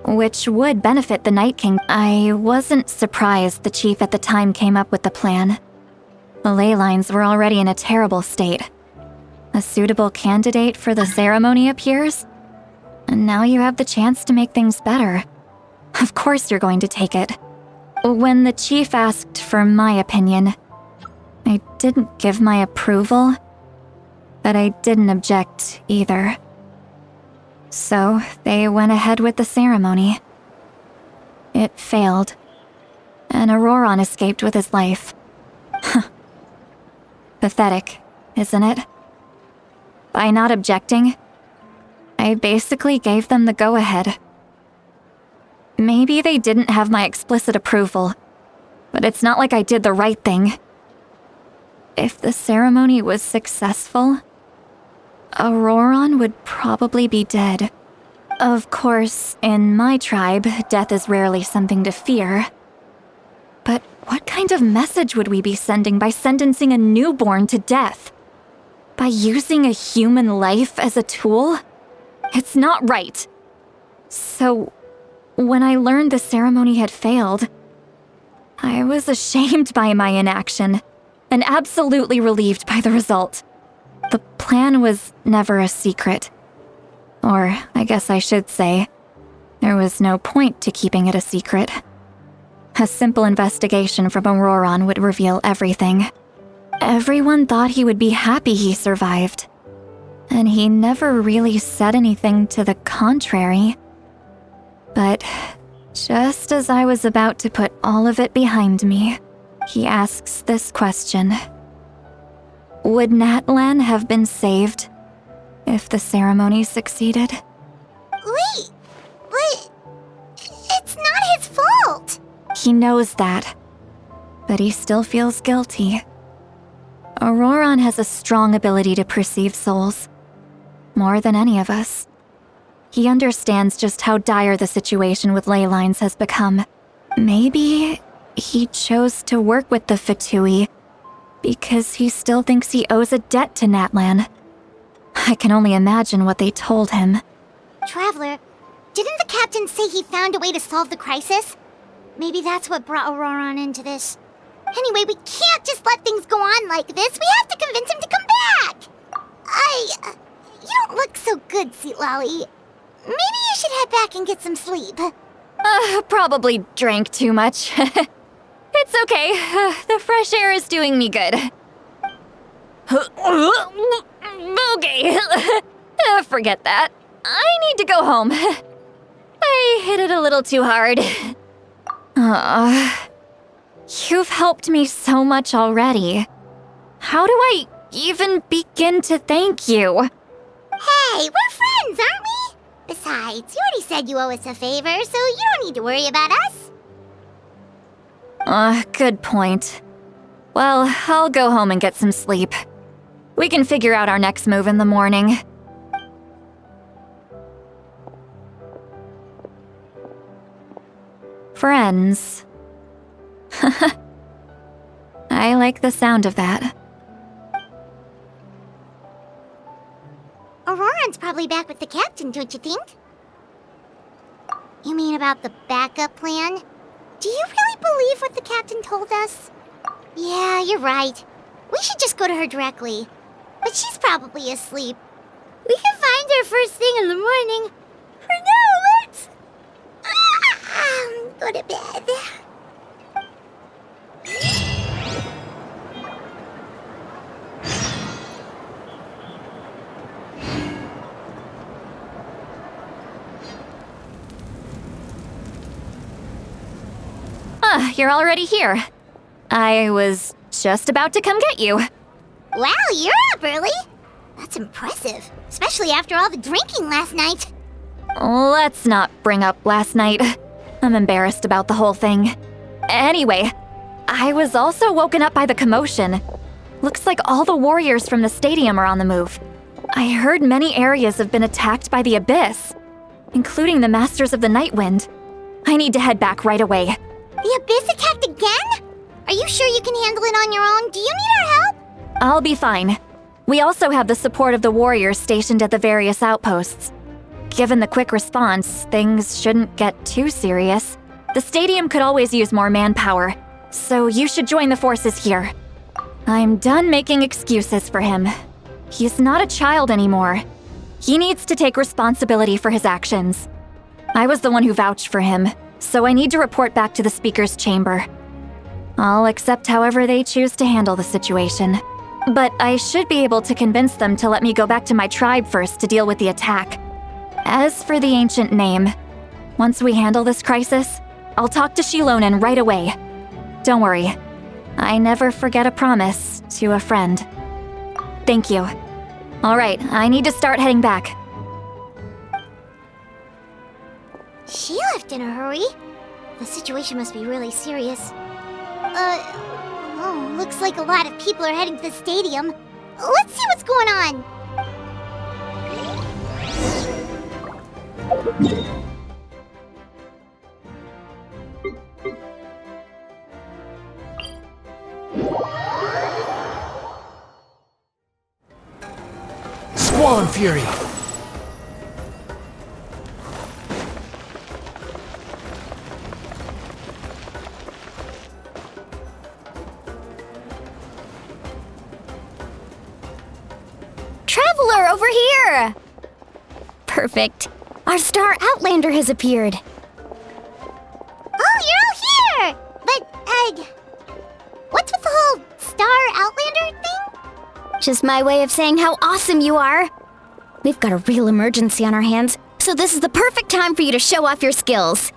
which would benefit the Night King. I wasn't surprised the chief at the time came up with the plan. The ley lines were already in a terrible state. A suitable candidate for the ceremony appears, and now you have the chance to make things better. Of course you're going to take it. When the chief asked for my opinion, I didn't give my approval, but I didn't object either. So they went ahead with the ceremony. It failed, and Auroran escaped with his life. Pathetic, isn't it? By not objecting, I basically gave them the go-ahead. Maybe they didn't have my explicit approval, but it's not like I did the right thing. If the ceremony was successful, Auroran would probably be dead. Of course, in my tribe, death is rarely something to fear. But what kind of message would we be sending by sentencing a newborn to death? By using a human life as a tool? It's not right. So, when I learned the ceremony had failed, I was ashamed by my inaction, and absolutely relieved by the result. The plan was never a secret. Or, I guess I should say, there was no point to keeping it a secret. A simple investigation from Auroron would reveal everything. Everyone thought he would be happy he survived. And he never really said anything to the contrary. But just as I was about to put all of it behind me, he asks this question. Would Natlan have been saved if the ceremony succeeded? Wait, but it's not his fault. He knows that, but he still feels guilty. Auroron has a strong ability to perceive souls, more than any of us. He understands just how dire the situation with ley lines has become. Maybe he chose to work with the Fatui because he still thinks he owes a debt to Natlan. I can only imagine what they told him. Traveler, didn't the captain say he found a way to solve the crisis? Maybe that's what brought Auroron into this. Anyway, we can't just let things go on like this. We have to convince him to come back. You don't look so good, Sweet Lolly. Maybe you should head back and get some sleep. Probably drank too much. It's okay. The fresh air is doing me good. Okay. Forget that. I need to go home. I hit it a little too hard. You've helped me so much already. How do I even begin to thank you? Hey, we're friends, aren't we? Besides, you already said you owe us a favor, so you don't need to worry about us. Good point. Well, I'll go home and get some sleep. We can figure out our next move in the morning. Friends. I like the sound of that. Auroron's probably back with the captain, don't you think? You mean about the backup plan? Do you really believe what the captain told us? Yeah, you're right. We should just go to her directly. But she's probably asleep. We can find her first thing in the morning. For now, let's... go to bed. You're already here. I was just about to come get you. Wow, you're up early. That's impressive, especially after all the drinking last night. Let's not bring up last night. I'm embarrassed about the whole thing. Anyway, I was also woken up by the commotion. Looks like all the warriors from the stadium are on the move. I heard many areas have been attacked by the Abyss, including the Masters of the Nightwind. I need to head back right away. The Abyss attacked again? Are you sure you can handle it on your own? Do you need our help? I'll be fine. We also have the support of the warriors stationed at the various outposts. Given the quick response, things shouldn't get too serious. The stadium could always use more manpower, so you should join the forces here. I'm done making excuses for him. He's not a child anymore. He needs to take responsibility for his actions. I was the one who vouched for him, so I need to report back to the Speaker's chamber. I'll accept however they choose to handle the situation. But I should be able to convince them to let me go back to my tribe first to deal with the attack. As for the ancient name, once we handle this crisis, I'll talk to Shilonen right away. Don't worry, I never forget a promise to a friend. Thank you. All right, I need to start heading back. She left in a hurry. The situation must be really serious. Looks like a lot of people are heading to the stadium. Let's see what's going on. Squall and Fury! Traveler, over here! Perfect. Our star Outlander has appeared. Oh, you're all here! But, what's with the whole Star Outlander thing? Just my way of saying how awesome you are. We've got a real emergency on our hands, so this is the perfect time for you to show off your skills.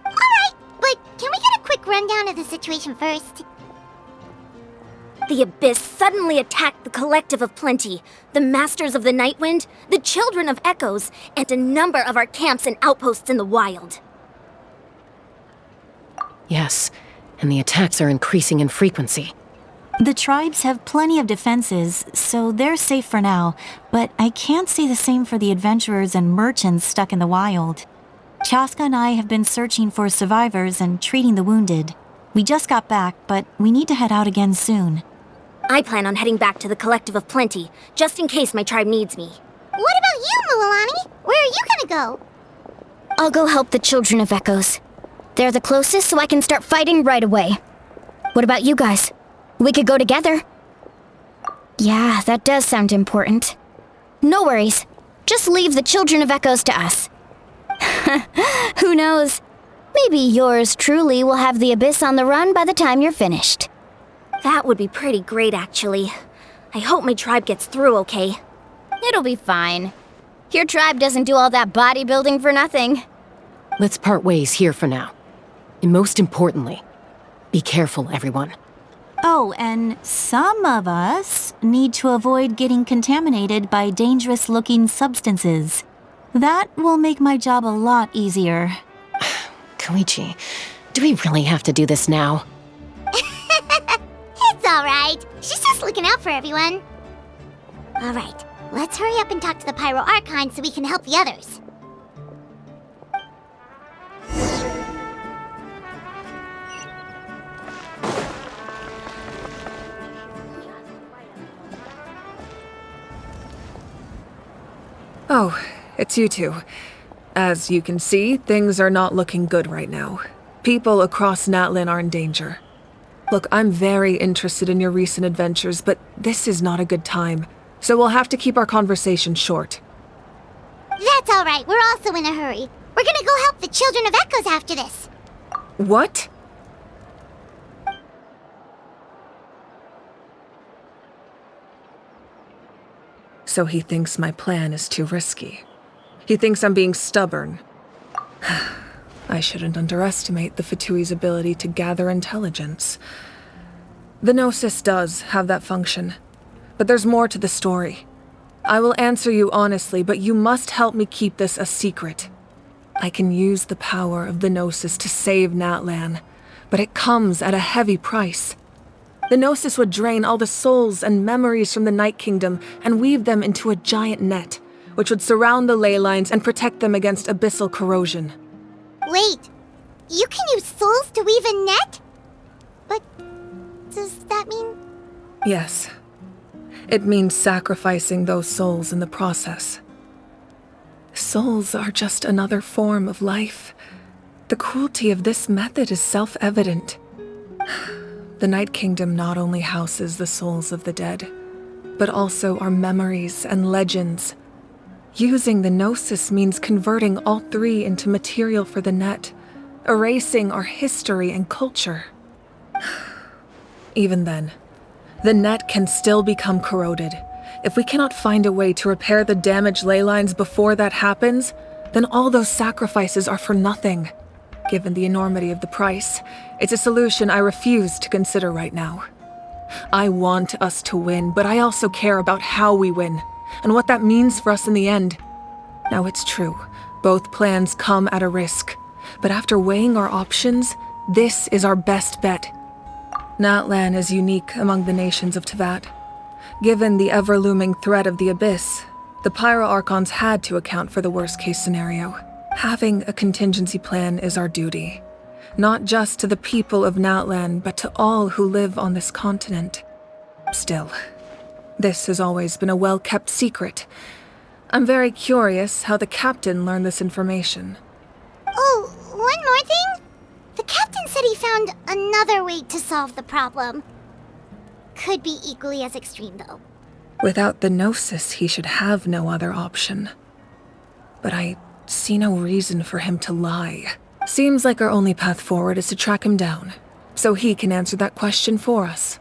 Alright, but can we get a quick rundown of the situation first? The Abyss suddenly attacked the Collective of Plenty, the Masters of the Nightwind, the Children of Echoes, and a number of our camps and outposts in the wild. Yes, and the attacks are increasing in frequency. The tribes have plenty of defenses, so they're safe for now, but I can't say the same for the adventurers and merchants stuck in the wild. Chaska and I have been searching for survivors and treating the wounded. We just got back, but we need to head out again soon. I plan on heading back to the Collective of Plenty, just in case my tribe needs me. What about you, Mualani? Where are you gonna go? I'll go help the Children of Echoes. They're the closest, so I can start fighting right away. What about you guys? We could go together. Yeah, that does sound important. No worries. Just leave the Children of Echoes to us. Who knows? Maybe yours truly will have the Abyss on the run by the time you're finished. That would be pretty great, actually. I hope my tribe gets through okay. It'll be fine. Your tribe doesn't do all that bodybuilding for nothing. Let's part ways here for now. And most importantly, be careful, everyone. Oh, and some of us need to avoid getting contaminated by dangerous-looking substances. That will make my job a lot easier. Koichi, do we really have to do this now? It's alright. She's just looking out for everyone. Alright, let's hurry up and talk to the Pyro Archon so we can help the others. Oh, it's you two. As you can see, things are not looking good right now. People across Natlan are in danger. Look, I'm very interested in your recent adventures, but this is not a good time, so we'll have to keep our conversation short. That's alright, we're also in a hurry. We're gonna go help the Children of Echoes after this. What? So he thinks my plan is too risky. He thinks I'm being stubborn. I shouldn't underestimate the Fatui's ability to gather intelligence. The Gnosis does have that function, but there's more to the story. I will answer you honestly, but you must help me keep this a secret. I can use the power of the Gnosis to save Natlan, but it comes at a heavy price. The Gnosis would drain all the souls and memories from the Night Kingdom and weave them into a giant net, which would surround the ley lines and protect them against abyssal corrosion. Wait, you can use souls to weave a net? But does that mean... Yes. It means sacrificing those souls in the process. Souls are just another form of life. The cruelty of this method is self-evident. The Night Kingdom not only houses the souls of the dead, but also our memories and legends. Using the Gnosis means converting all three into material for the net, erasing our history and culture. Even then, the net can still become corroded. If we cannot find a way to repair the damaged ley lines before that happens, then all those sacrifices are for nothing. Given the enormity of the price, it's a solution I refuse to consider right now. I want us to win, but I also care about how we win, and what that means for us in the end. Now it's true, both plans come at a risk, but after weighing our options, this is our best bet. Natlan is unique among the nations of Teyvat. Given the ever-looming threat of the Abyss, the Pyro Archons had to account for the worst-case scenario. Having a contingency plan is our duty, not just to the people of Natlan, but to all who live on this continent. Still, this has always been a well-kept secret. I'm very curious how the captain learned this information. Oh, one more thing? The captain said he found another way to solve the problem. Could be equally as extreme, though. Without the Gnosis, he should have no other option. But I see no reason for him to lie. Seems like our only path forward is to track him down, so he can answer that question for us.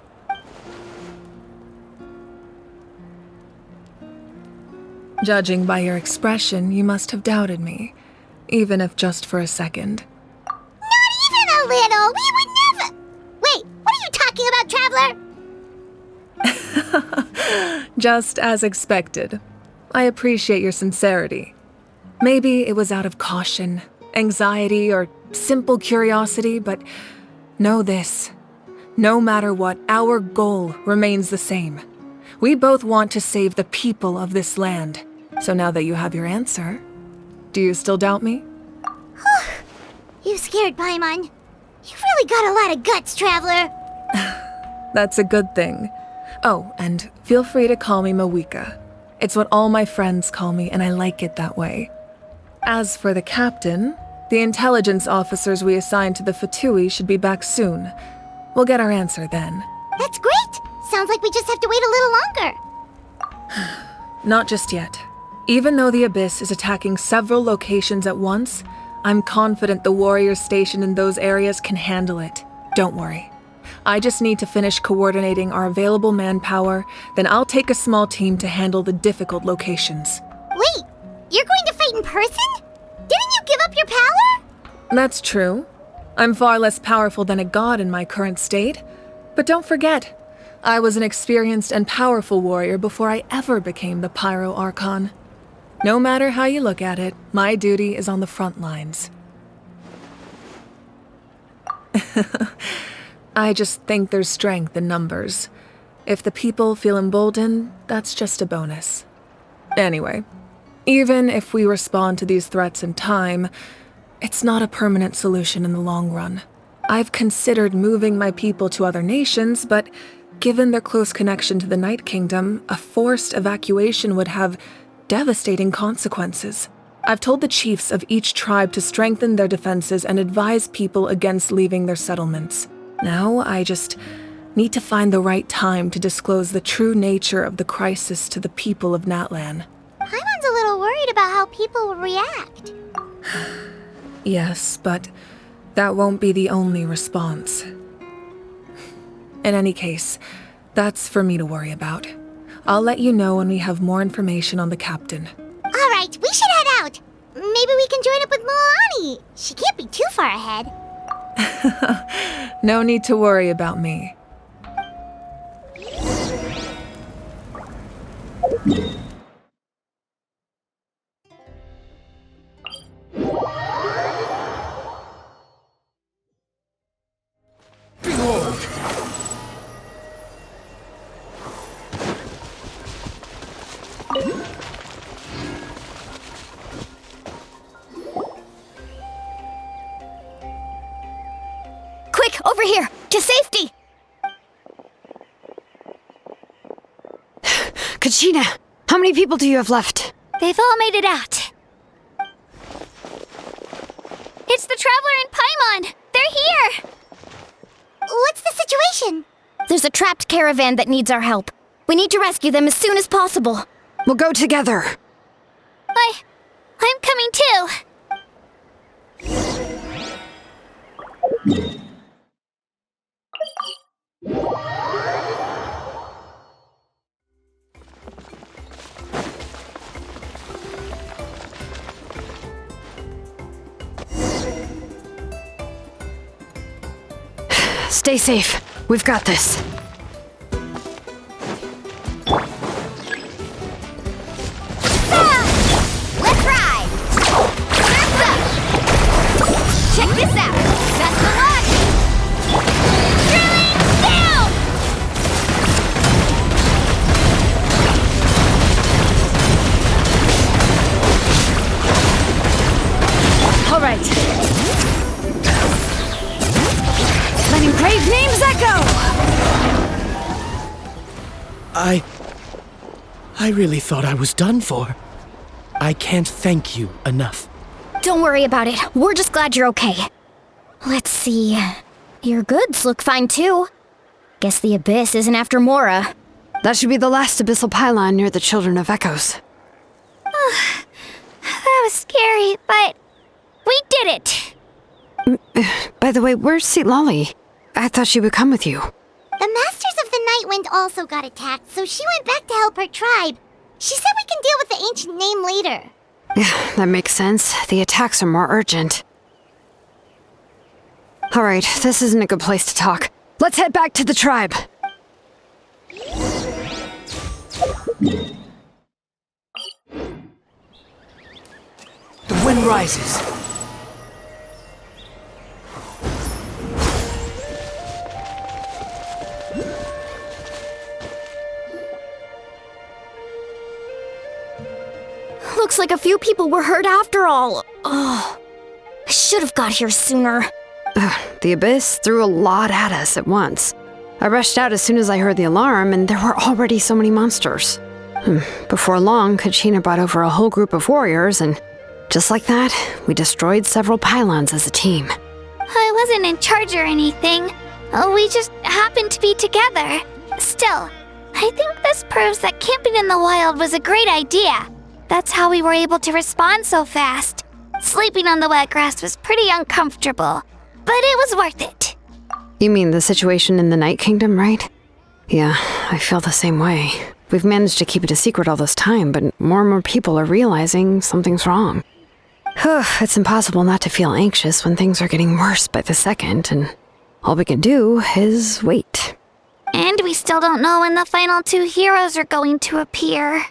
Judging by your expression, you must have doubted me, even if just for a second. Not even a little! We would never— Wait, what are you talking about, Traveler? Just as expected. I appreciate your sincerity. Maybe it was out of caution, anxiety, or simple curiosity, but know this. No matter what, our goal remains the same. We both want to save the people of this land. So now that you have your answer, do you still doubt me? You scared Paimon. You've really got a lot of guts, Traveler. That's a good thing. Oh, and feel free to call me Mawika. It's what all my friends call me, and I like it that way. As for the captain, the intelligence officers we assigned to the Fatui should be back soon. We'll get our answer then. That's great! Sounds like we just have to wait a little longer. Not just yet. Even though the Abyss is attacking several locations at once, I'm confident the warriors stationed in those areas can handle it. Don't worry. I just need to finish coordinating our available manpower, then I'll take a small team to handle the difficult locations. Wait, you're going to fight in person? Didn't you give up your power? That's true. I'm far less powerful than a god in my current state. But don't forget, I was an experienced and powerful warrior before I ever became the Pyro Archon. No matter how you look at it, my duty is on the front lines. I just think there's strength in numbers. If the people feel emboldened, that's just a bonus. Anyway, even if we respond to these threats in time, it's not a permanent solution in the long run. I've considered moving my people to other nations, but given their close connection to the Night Kingdom, a forced evacuation would have devastating consequences. I've told the chiefs of each tribe to strengthen their defenses and advise people against leaving their settlements. Now, I just need to find the right time to disclose the true nature of the crisis to the people of Natlan. Paimon's a little worried about how people will react. Yes, but that won't be the only response. In any case, that's for me to worry about. I'll let you know when we have more information on the captain. All right, we should head out. Maybe we can join up with Moani. She can't be too far ahead. No need to worry about me. Quick, over here! To safety! Kachina, how many people do you have left? They've all made it out. It's the Traveler and Paimon! They're here! What's the situation? There's a trapped caravan that needs our help. We need to rescue them as soon as possible. We'll go together. I'm coming too. Stay safe. We've got this. Let's ride! Straps up! Check this out! Best of luck! Drilling down! Brave name's Echo! I really thought I was done for. I can't thank you enough. Don't worry about it. We're just glad you're okay. Let's see. Your goods look fine too. Guess the Abyss isn't after Mora. That should be the last abyssal pylon near the Children of Echoes. That was scary, but we did it. By the way, where's Lolly? I thought she would come with you. The Masters of the Nightwind also got attacked, so she went back to help her tribe. She said we can deal with the ancient name later. Yeah, that makes sense. The attacks are more urgent. Alright, this isn't a good place to talk. Let's head back to the tribe. The wind rises. Looks like a few people were hurt after all. Oh, I should have got here sooner. The Abyss threw a lot at us at once. I rushed out as soon as I heard the alarm, and there were already so many monsters. Before long, Kachina brought over a whole group of warriors, and just like that, we destroyed several pylons as a team. I wasn't in charge or anything. We just happened to be together. Still, I think this proves that camping in the wild was a great idea. That's how we were able to respond so fast. Sleeping on the wet grass was pretty uncomfortable, but it was worth it. You mean the situation in the Night Kingdom, right? Yeah, I feel the same way. We've managed to keep it a secret all this time, but more and more people are realizing something's wrong. It's impossible not to feel anxious when things are getting worse by the second, and all we can do is wait. And we still don't know when the final two heroes are going to appear.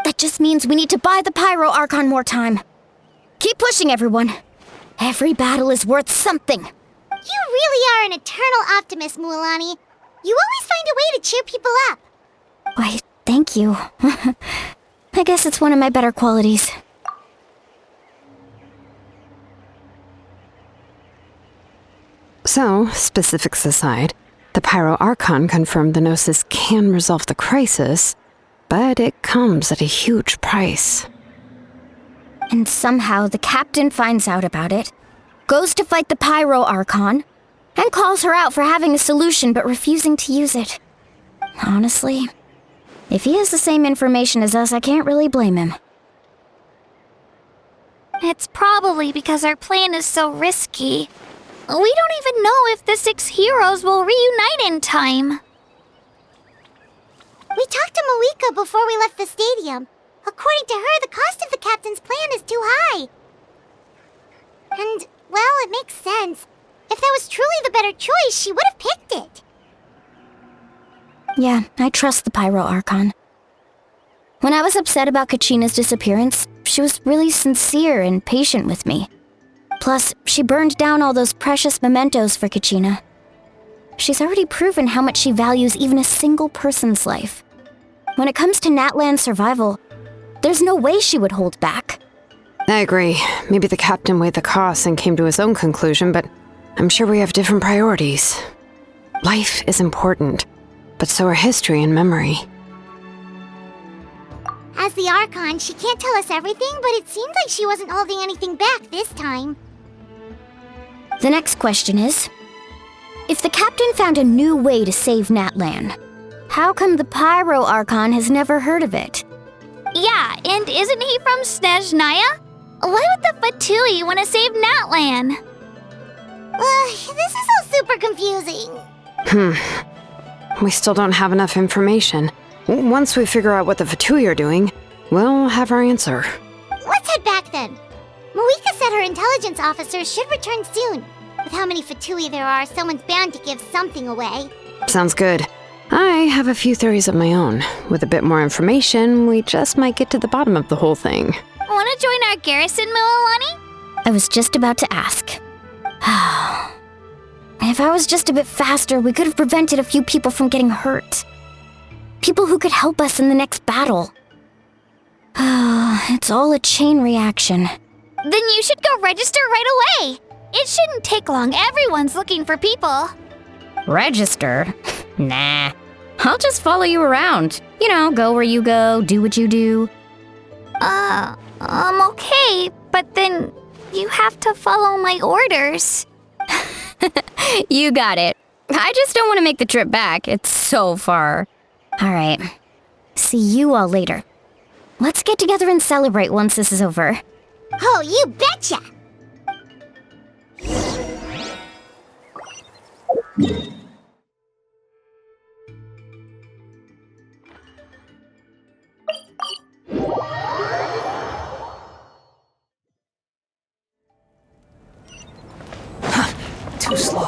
That just means we need to buy the Pyro Archon more time. Keep pushing, everyone. Every battle is worth something. You really are an eternal optimist, Mualani. You always find a way to cheer people up. Why, thank you. I guess it's one of my better qualities. So, specifics aside, the Pyro Archon confirmed the Gnosis can resolve the crisis, but it comes at a huge price. And somehow the captain finds out about it, goes to fight the Pyro Archon, and calls her out for having a solution but refusing to use it. Honestly, if he has the same information as us, I can't really blame him. It's probably because our plan is so risky. We don't even know if the 6 heroes will reunite in time. We talked to Malika before we left the stadium. According to her, the cost of the captain's plan is too high. And, well, it makes sense. If that was truly the better choice, she would have picked it. Yeah, I trust the Pyro Archon. When I was upset about Kachina's disappearance, she was really sincere and patient with me. Plus, she burned down all those precious mementos for Kachina. She's already proven how much she values even a single person's life. When it comes to Natlan's survival, there's no way she would hold back. I agree. Maybe the captain weighed the costs and came to his own conclusion, but I'm sure we have different priorities. Life is important, but so are history and memory. As the Archon, she can't tell us everything, but it seems like she wasn't holding anything back this time. The next question is, if the captain found a new way to save Natlan, how come the Pyro Archon has never heard of it? Yeah, and isn't he from Snezhnaya? Why would the Fatui want to save Natlan? This is all super confusing. We still don't have enough information. Once we figure out what the Fatui are doing, we'll have our answer. Let's head back then. Malika said her intelligence officers should return soon. With how many Fatui there are, someone's bound to give something away. Sounds good. I have a few theories of my own. With a bit more information, we just might get to the bottom of the whole thing. Want to join our garrison, Mualani? I was just about to ask. If I was just a bit faster, we could have prevented a few people from getting hurt. People who could help us in the next battle. It's all a chain reaction. Then you should go register right away. It shouldn't take long. Everyone's looking for people. Register? Nah. I'll just follow you around. You know, go where you go, do what you do. Okay, but then you have to follow my orders. You got it. I just don't want to make the trip back. It's so far. All right. See you all later. Let's get together and celebrate once this is over. Oh, you betcha! Too slow.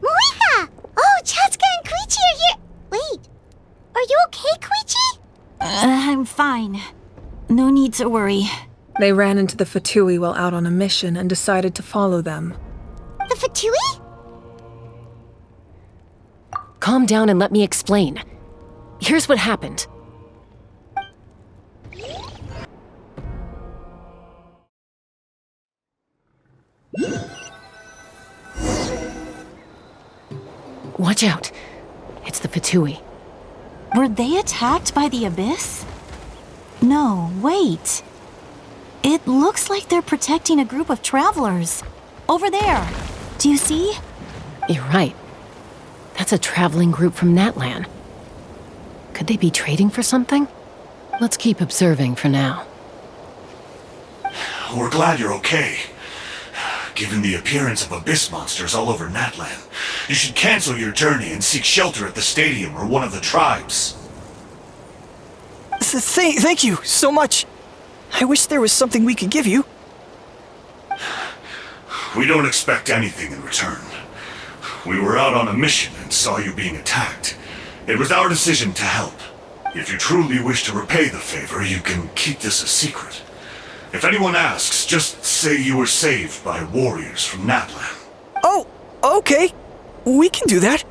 Moika! Oh, Chaska and Koichi are here! Wait, are you okay, Koichi? I'm fine. No need to worry. They ran into the Fatui while out on a mission and decided to follow them. The Fatui? Calm down and let me explain. Here's what happened. Watch out. It's the Fatui. Were they attacked by the Abyss? No, wait. It looks like they're protecting a group of travelers. Over there. Do you see? You're right. That's a traveling group from Natlan. Could they be trading for something? Let's keep observing for now. We're glad you're okay. Given the appearance of abyss monsters all over Natlan, you should cancel your journey and seek shelter at the stadium or one of the tribes. Thank you so much. I wish there was something we could give you. We don't expect anything in return. We were out on a mission and saw you being attacked. It was our decision to help. If you truly wish to repay the favor, you can keep this a secret. If anyone asks, just say you were saved by warriors from Natlan. Oh, okay. We can do that.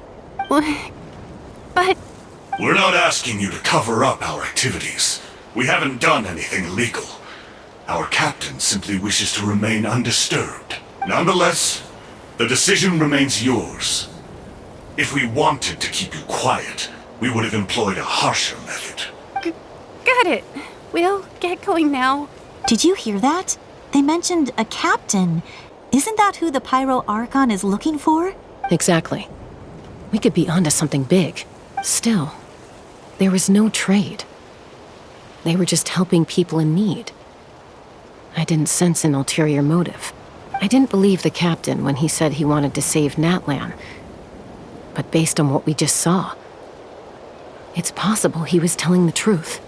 But... We're not asking you to cover up our activities. We haven't done anything illegal. Our captain simply wishes to remain undisturbed. Nonetheless, the decision remains yours. If we wanted to keep you quiet, we would have employed a harsher method. Got it. We'll get going now. Did you hear that? They mentioned a captain. Isn't that who the Pyro Archon is looking for? Exactly. We could be onto something big. Still, there was no trade. They were just helping people in need. I didn't sense an ulterior motive. I didn't believe the captain when he said he wanted to save Natlan. But based on what we just saw, it's possible he was telling the truth.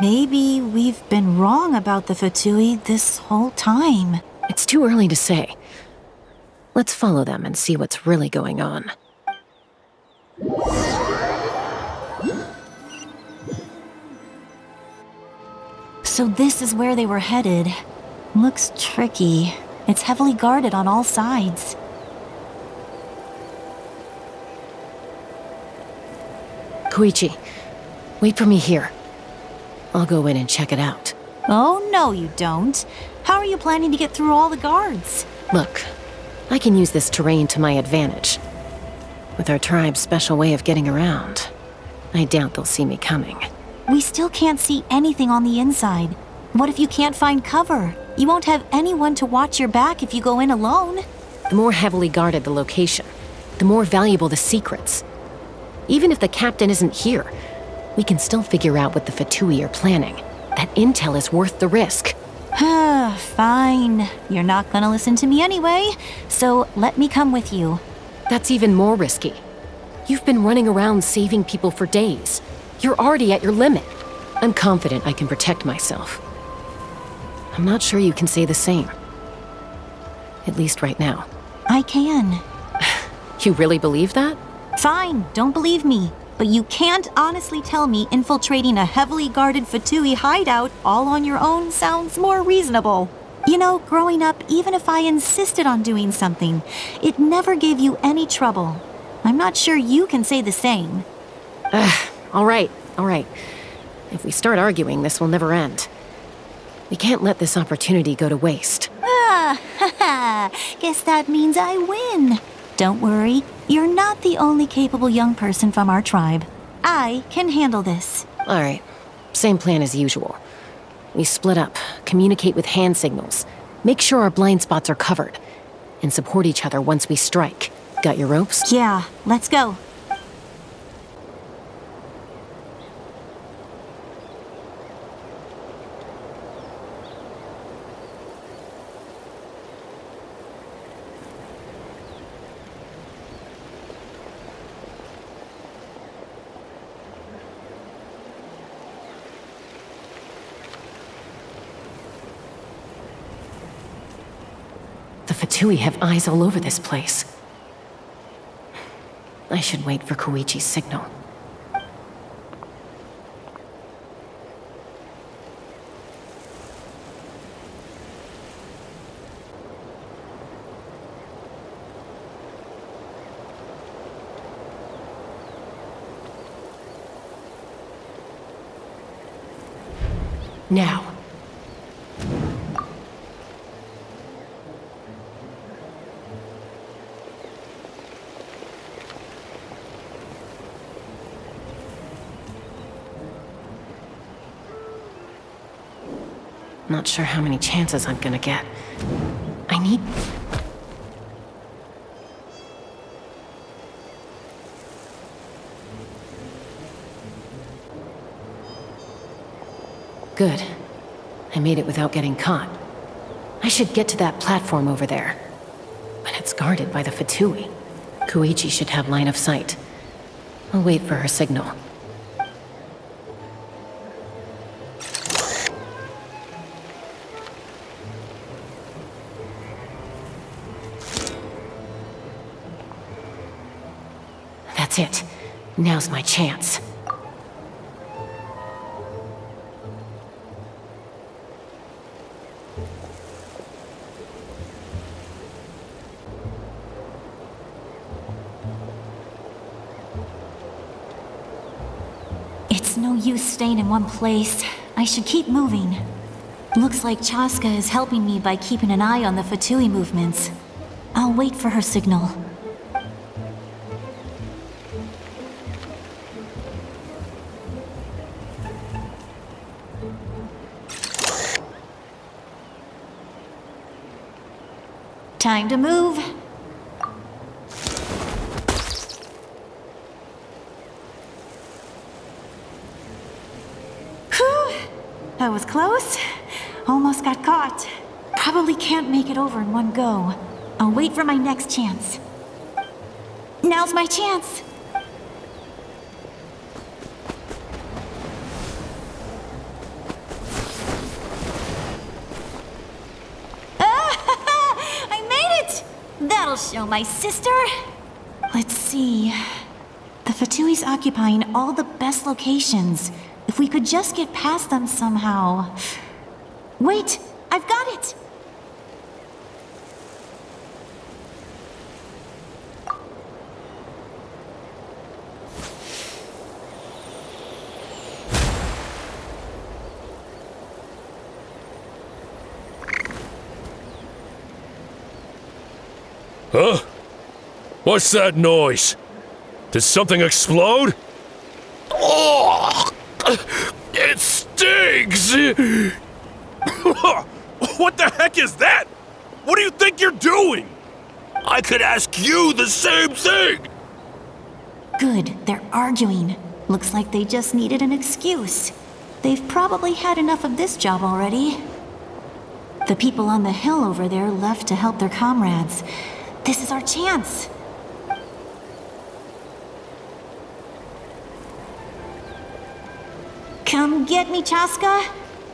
Maybe we've been wrong about the Fatui this whole time. It's too early to say. Let's follow them and see what's really going on. So this is where they were headed. Looks tricky. It's heavily guarded on all sides. Koichi, wait for me here. I'll go in and check it out. Oh, no you don't. How are you planning to get through all the guards? Look, I can use this terrain to my advantage. With our tribe's special way of getting around, I doubt they'll see me coming. We still can't see anything on the inside. What if you can't find cover? You won't have anyone to watch your back if you go in alone. The more heavily guarded the location, the more valuable the secrets. Even if the captain isn't here, we can still figure out what the Fatui are planning. That intel is worth the risk. Fine. You're not gonna listen to me anyway, so let me come with you. That's even more risky. You've been running around saving people for days. You're already at your limit. I'm confident I can protect myself. I'm not sure you can say the same. At least right now. I can. You really believe that? Fine, don't believe me. But you can't honestly tell me infiltrating a heavily guarded Fatui hideout all on your own sounds more reasonable. You know, growing up, even if I insisted on doing something, it never gave you any trouble. I'm not sure you can say the same. All right. If we start arguing, this will never end. We can't let this opportunity go to waste. Guess that means I win. Don't worry, you're not the only capable young person from our tribe. I can handle this. Alright, same plan as usual. We split up, communicate with hand signals, make sure our blind spots are covered, and support each other once we strike. Got your ropes? Yeah, let's go. The Fatui have eyes all over this place. I should wait for Koichi's signal. Now. Not sure how many chances I'm gonna get. I need... Good. I made it without getting caught. I should get to that platform over there. But it's guarded by the Fatui. Koichi should have line of sight. I'll wait for her signal. That's it. Now's my chance. It's no use staying in one place. I should keep moving. Looks like Chaska is helping me by keeping an eye on the Fatui movements. I'll wait for her signal. Time to move. Whew! That was close. Almost got caught. Probably can't make it over in one go. I'll wait for my next chance. Now's my chance. That'll show my sister. Let's see. The Fatui's occupying all the best locations. If we could just get past them somehow. Wait, I've got it! Huh? What's that noise? Did something explode? Oh! It stings! What the heck is that? What do you think you're doing? I could ask you the same thing! Good, they're arguing. Looks like they just needed an excuse. They've probably had enough of this job already. The people on the hill over there left to help their comrades. This is our chance. Come get me, Chaska.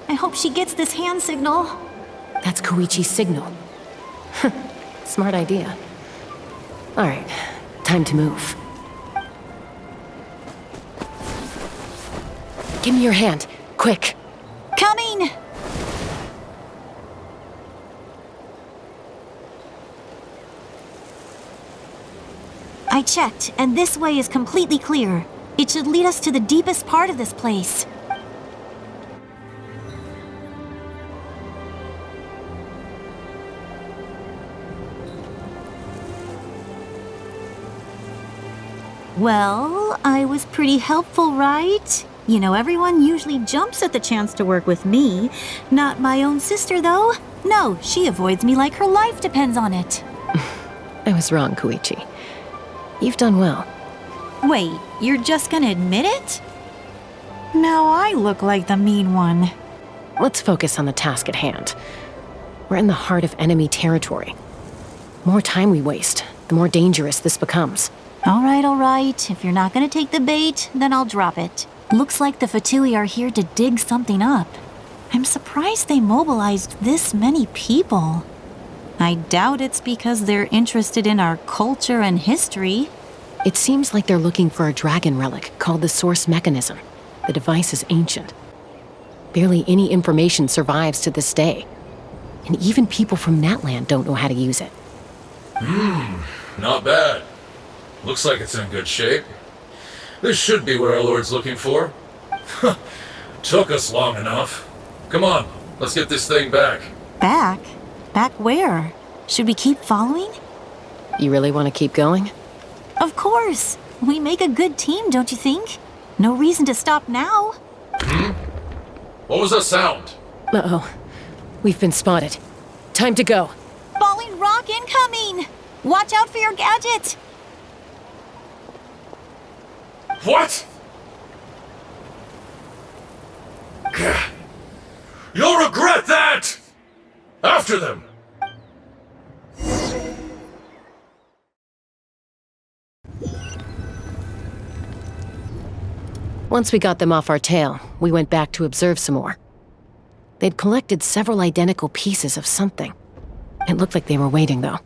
I hope she gets this hand signal. That's Koichi's signal. Smart idea. Alright, time to move. Give me your hand, quick. Coming! I checked, and this way is completely clear. It should lead us to the deepest part of this place. Well, I was pretty helpful, right? You know, everyone usually jumps at the chance to work with me. Not my own sister, though. No, she avoids me like her life depends on it. I was wrong, Koichi. You've done well. Wait, you're just gonna admit it? Now I look like the mean one. Let's focus on the task at hand. We're in the heart of enemy territory. The more time we waste, the more dangerous this becomes. All right. If you're not gonna take the bait, then I'll drop it. Looks like the Fatui are here to dig something up. I'm surprised they mobilized this many people. I doubt it's because they're interested in our culture and history. It seems like they're looking for a dragon relic called the Source Mechanism. The device is ancient. Barely any information survives to this day. And even people from Natlan don't know how to use it. Not bad. Looks like it's in good shape. This should be what our Lord's looking for. Took us long enough. Come on, let's get this thing back. Back? Back where? Should we keep following? You really want to keep going? Of course. We make a good team, don't you think? No reason to stop now. What was that sound? Uh-oh. We've been spotted. Time to go. Falling rock incoming! Watch out for your gadget! What? You'll regret that! After them! Once we got them off our tail, we went back to observe some more. They'd collected several identical pieces of something. It looked like they were waiting, though.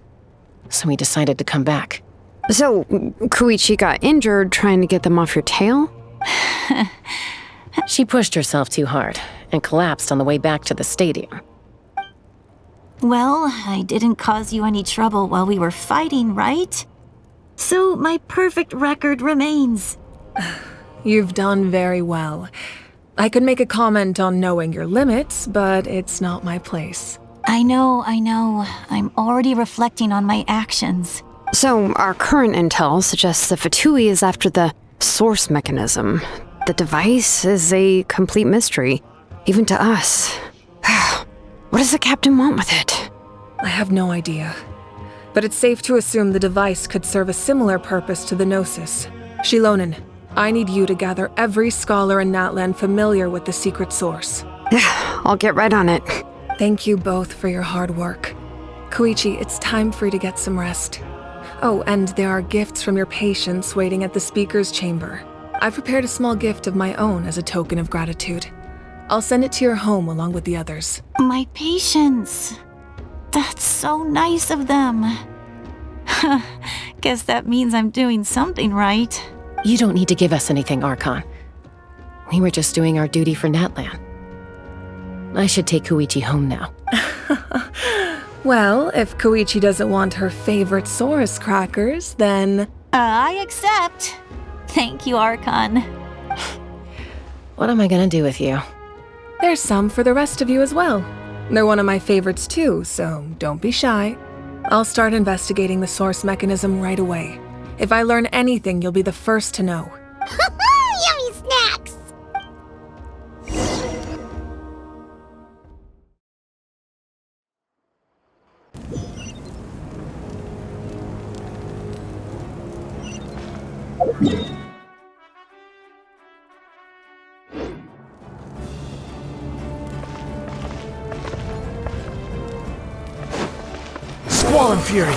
So we decided to come back. So, Koichi got injured trying to get them off your tail? She pushed herself too hard and collapsed on the way back to the stadium. Well, I didn't cause you any trouble while we were fighting, right? So my perfect record remains. You've done very well. I could make a comment on knowing your limits, but it's not my place. I know. I'm already reflecting on my actions. So, our current intel suggests the Fatui is after the source mechanism. The device is a complete mystery, even to us. What does the captain want with it? I have no idea. But it's safe to assume the device could serve a similar purpose to the Gnosis. Shilonen, I need you to gather every scholar in Natlan familiar with the secret source. I'll get right on it. Thank you both for your hard work. Koichi, it's time for you to get some rest. Oh, and there are gifts from your patients waiting at the speaker's chamber. I've prepared a small gift of my own as a token of gratitude. I'll send it to your home along with the others. My patients. That's so nice of them. Guess that means I'm doing something right. You don't need to give us anything, Archon. We were just doing our duty for Natlan. I should take Koichi home now. Well, if Koichi doesn't want her favorite Saurus crackers, then... I accept. Thank you, Archon. What am I gonna do with you? There's some for the rest of you as well. They're one of my favorites too, so don't be shy. I'll start investigating the source mechanism right away. If I learn anything, you'll be the first to know. Yummy snacks! Squall and Fury!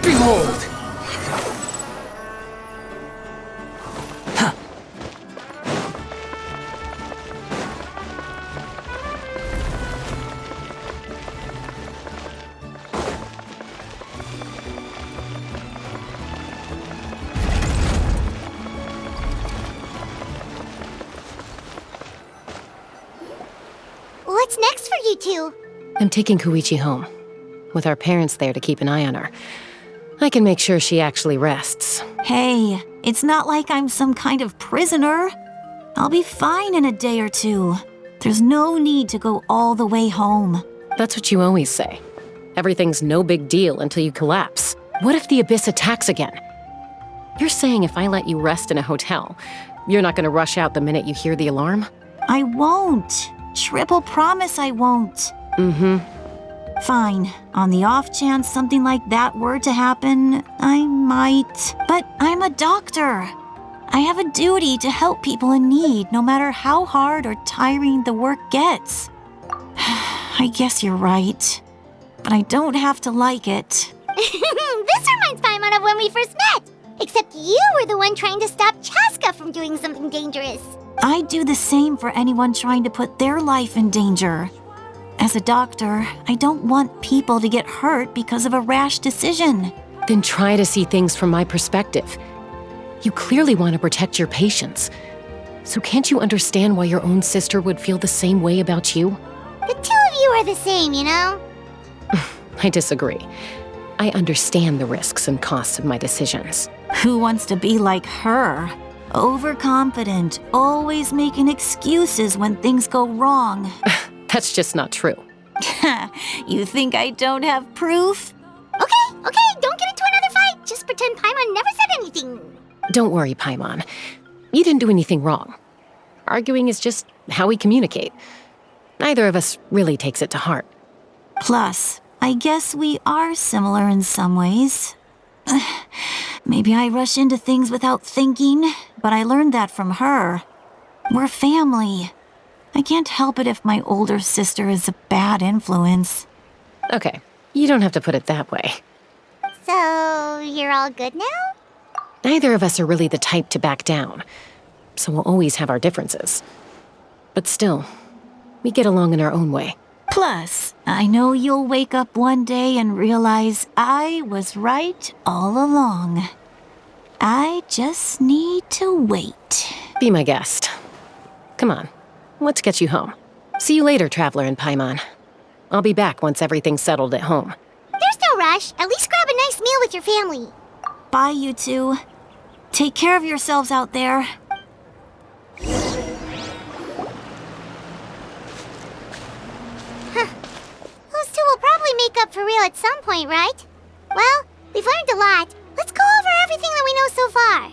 Behold! What's next for you two? I'm taking Koichi home. With our parents there to keep an eye on her, I can make sure she actually rests. Hey, it's not like I'm some kind of prisoner. I'll be fine in a day or two. There's no need to go all the way home. That's what you always say. Everything's no big deal until you collapse. What if the Abyss attacks again? You're saying if I let you rest in a hotel, you're not gonna rush out the minute you hear the alarm? I won't. Triple promise I won't. Mm-hmm. Fine. On the off chance something like that were to happen, I might. But I'm a doctor. I have a duty to help people in need, no matter how hard or tiring the work gets. I guess you're right. But I don't have to like it. This reminds Paimon of when we first met. Except you were the one trying to stop Chaska from doing something dangerous. I'd do the same for anyone trying to put their life in danger. As a doctor, I don't want people to get hurt because of a rash decision. Then try to see things from my perspective. You clearly want to protect your patients. So can't you understand why your own sister would feel the same way about you? The two of you are the same, you know? I disagree. I understand the risks and costs of my decisions. Who wants to be like her? Overconfident, always making excuses when things go wrong. That's just not true. You think I don't have proof? Okay, don't get into another fight. Just pretend Paimon never said anything. Don't worry, Paimon. You didn't do anything wrong. Arguing is just how we communicate. Neither of us really takes it to heart. Plus, I guess we are similar in some ways. Maybe I rush into things without thinking, but I learned that from her. We're family. I can't help it if my older sister is a bad influence. Okay, you don't have to put it that way. So, you're all good now? Neither of us are really the type to back down, so we'll always have our differences. But still, we get along in our own way. Plus, I know you'll wake up one day and realize I was right all along. I just need to wait. Be my guest. Come on, let's get you home. See you later, Traveler and Paimon. I'll be back once everything's settled at home. There's no rush. At least grab a nice meal with your family. Bye, you two. Take care of yourselves out there. Those two will probably make up for real at some point, right? Well, we've learned a lot. Let's go over everything that we know so far.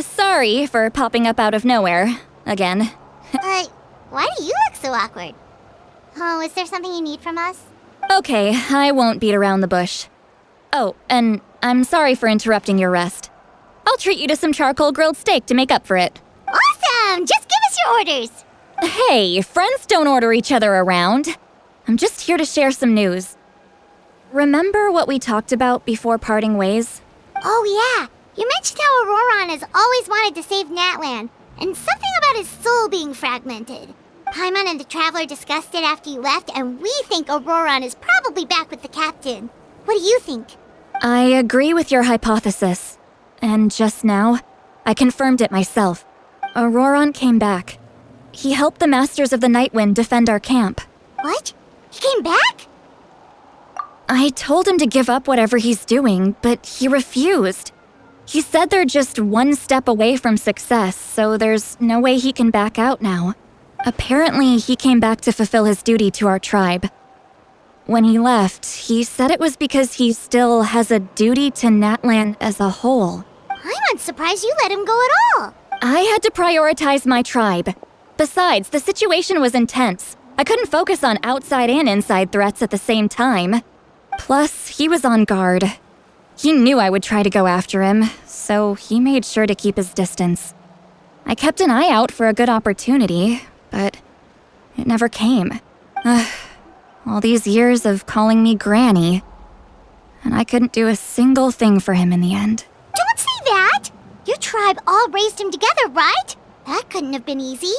Sorry for popping up out of nowhere. Again. Why do you look so awkward? Oh, is there something you need from us? Okay, I won't beat around the bush. Oh, and I'm sorry for interrupting your rest. I'll treat you to some charcoal grilled steak to make up for it. Awesome! Just give us your orders! Hey, friends don't order each other around. I'm just here to share some news. Remember what we talked about before parting ways? Oh yeah, you mentioned how Auroron has always wanted to save Natlan, and something about his soul being fragmented. Paimon and the Traveler discussed it after you left, and we think Auroron is probably back with the captain. What do you think? I agree with your hypothesis. And just now, I confirmed it myself. Auroron came back. He helped the Masters of the Nightwind defend our camp. What? He came back? I told him to give up whatever he's doing, but he refused. He said they're just one step away from success, so there's no way he can back out now. Apparently, he came back to fulfill his duty to our tribe. When he left, he said it was because he still has a duty to Natlan as a whole. I'm surprised you let him go at all. I had to prioritize my tribe. Besides, the situation was intense. I couldn't focus on outside and inside threats at the same time. Plus, he was on guard. He knew I would try to go after him, so he made sure to keep his distance. I kept an eye out for a good opportunity, but it never came. All these years of calling me Granny, and I couldn't do a single thing for him in the end. Don't say that! Your tribe all raised him together, right? That couldn't have been easy.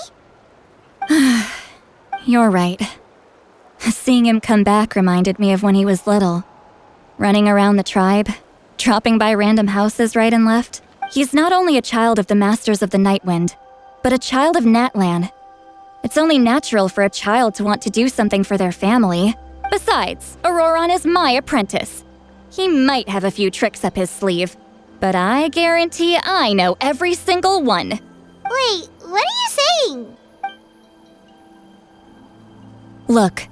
You're right. Seeing him come back reminded me of when he was little. Running around the tribe, dropping by random houses right and left. He's not only a child of the Masters of the Nightwind, but a child of Natlan. It's only natural for a child to want to do something for their family. Besides, Auroron is my apprentice. He might have a few tricks up his sleeve, but I guarantee I know every single one. Wait, what are you saying? Look.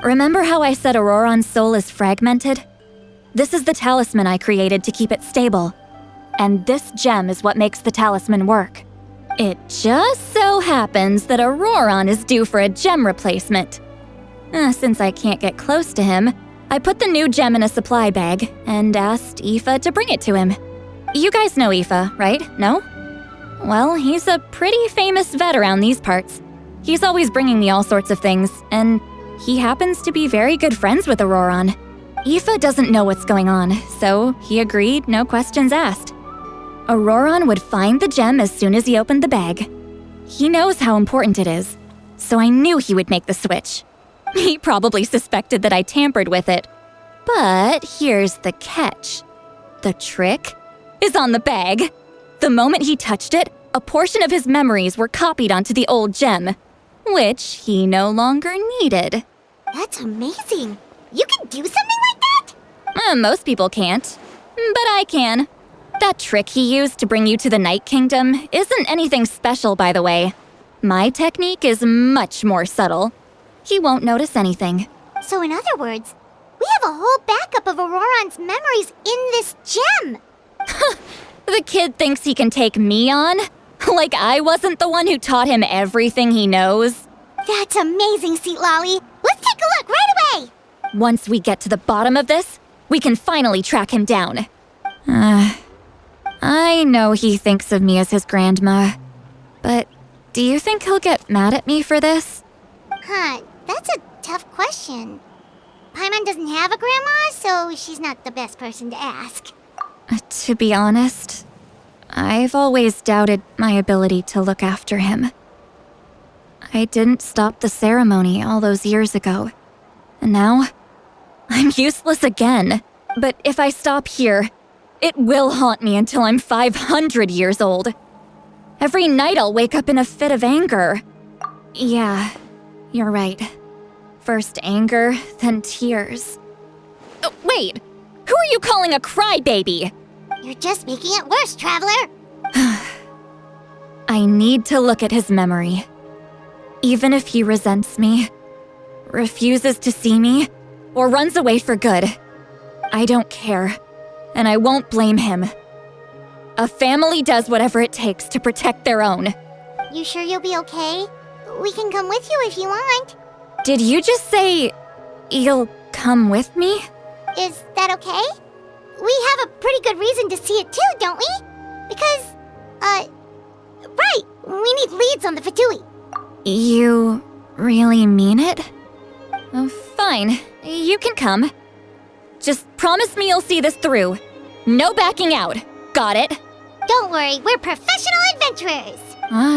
Remember how I said Auroron's soul is fragmented? This is the talisman I created to keep it stable. And this gem is what makes the talisman work. It just so happens that Auroron is due for a gem replacement. Since I can't get close to him, I put the new gem in a supply bag and asked Aoife to bring it to him. You guys know Aoife, right? No? Well, he's a pretty famous vet around these parts. He's always bringing me all sorts of things, and he happens to be very good friends with Auroron. Aoife doesn't know what's going on, so he agreed, no questions asked. Auroron would find the gem as soon as he opened the bag. He knows how important it is, so I knew he would make the switch. He probably suspected that I tampered with it. But here's the catch. The trick is on the bag. The moment he touched it, a portion of his memories were copied onto the old gem, which he no longer needed. That's amazing. You can do something like that? Most people can't, but I can. That trick he used to bring you to the Night Kingdom isn't anything special, by the way. My technique is much more subtle. He won't notice anything. So in other words, we have a whole backup of Auroron's memories in this gem. The kid thinks he can take me on? Like I wasn't the one who taught him everything he knows? That's amazing, Seat Lolly. Let's take a look right away. Once we get to the bottom of this, we can finally track him down. I know he thinks of me as his grandma, but do you think he'll get mad at me for this? That's a tough question. Paimon doesn't have a grandma, so she's not the best person to ask. To be honest, I've always doubted my ability to look after him. I didn't stop the ceremony all those years ago, and now I'm useless again. But if I stop here, it will haunt me until I'm 500 years old. Every night I'll wake up in a fit of anger. Yeah, you're right. First anger, then tears. Oh, wait! Who are you calling a crybaby? You're just making it worse, Traveler! I need to look at his memory. Even if he resents me, refuses to see me, or runs away for good, I don't care, and I won't blame him. A family does whatever it takes to protect their own. You sure you'll be okay? We can come with you if you want. Did you just say you'll come with me? Is that okay? We have a pretty good reason to see it too, don't we? Because, right, we need leads on the Fatui. You really mean it? Oh, fine, you can come. Just promise me you'll see this through. No backing out. Got it? Don't worry, we're professional adventurers.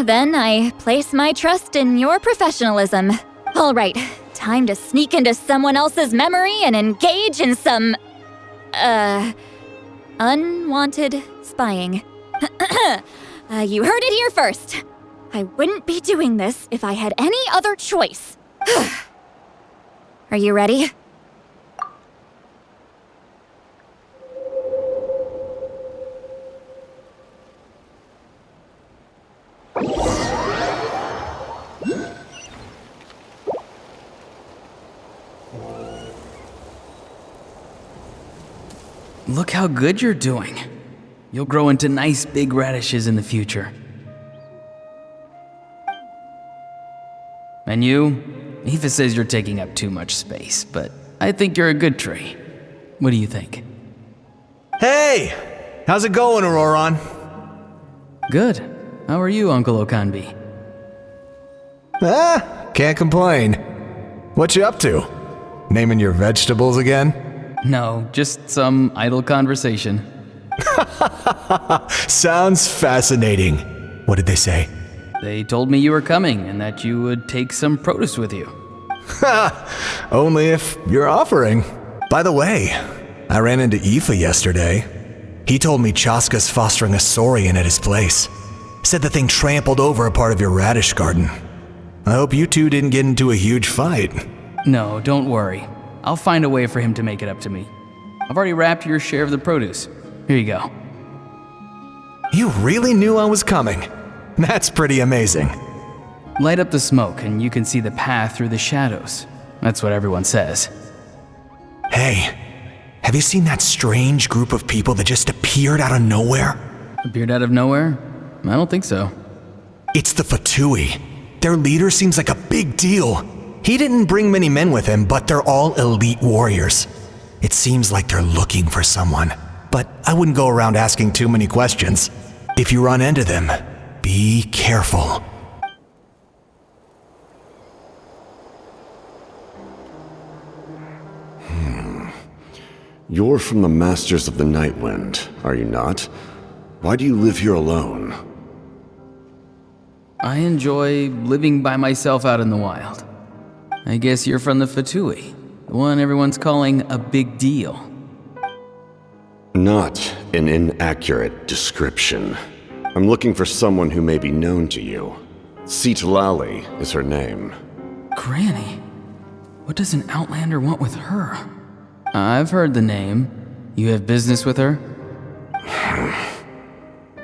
Then I place my trust in your professionalism. All right, time to sneak into someone else's memory and engage in some, unwanted spying. You heard it here first. I wouldn't be doing this if I had any other choice. Are you ready? Look how good you're doing. You'll grow into nice big radishes in the future. And you? Aoife says you're taking up too much space, but I think you're a good tree. What do you think? Hey! How's it going, Auroron? Good. How are you, Uncle Okanbi? Can't complain. What you up to? Naming your vegetables again? No, just some idle conversation. Sounds fascinating. What did they say? They told me you were coming and that you would take some produce with you. Only if you're offering. By the way, I ran into Aoife yesterday. He told me Chaska's fostering a saurian at his place. Said the thing trampled over a part of your radish garden. I hope you two didn't get into a huge fight. No, don't worry. I'll find a way for him to make it up to me. I've already wrapped your share of the produce. Here you go. You really knew I was coming. That's pretty amazing. Light up the smoke and you can see the path through the shadows. That's what everyone says. Hey, have you seen that strange group of people that just appeared out of nowhere? Appeared out of nowhere? I don't think so. It's the Fatui. Their leader seems like a big deal. He didn't bring many men with him, but they're all elite warriors. It seems like they're looking for someone, but I wouldn't go around asking too many questions. If you run into them, be careful. You're from the Masters of the Nightwind, are you not? Why do you live here alone? I enjoy living by myself out in the wild. I guess you're from the Fatui, the one everyone's calling a big deal. Not an inaccurate description. I'm looking for someone who may be known to you. Citlali is her name. Granny? What does an Outlander want with her? I've heard the name. You have business with her?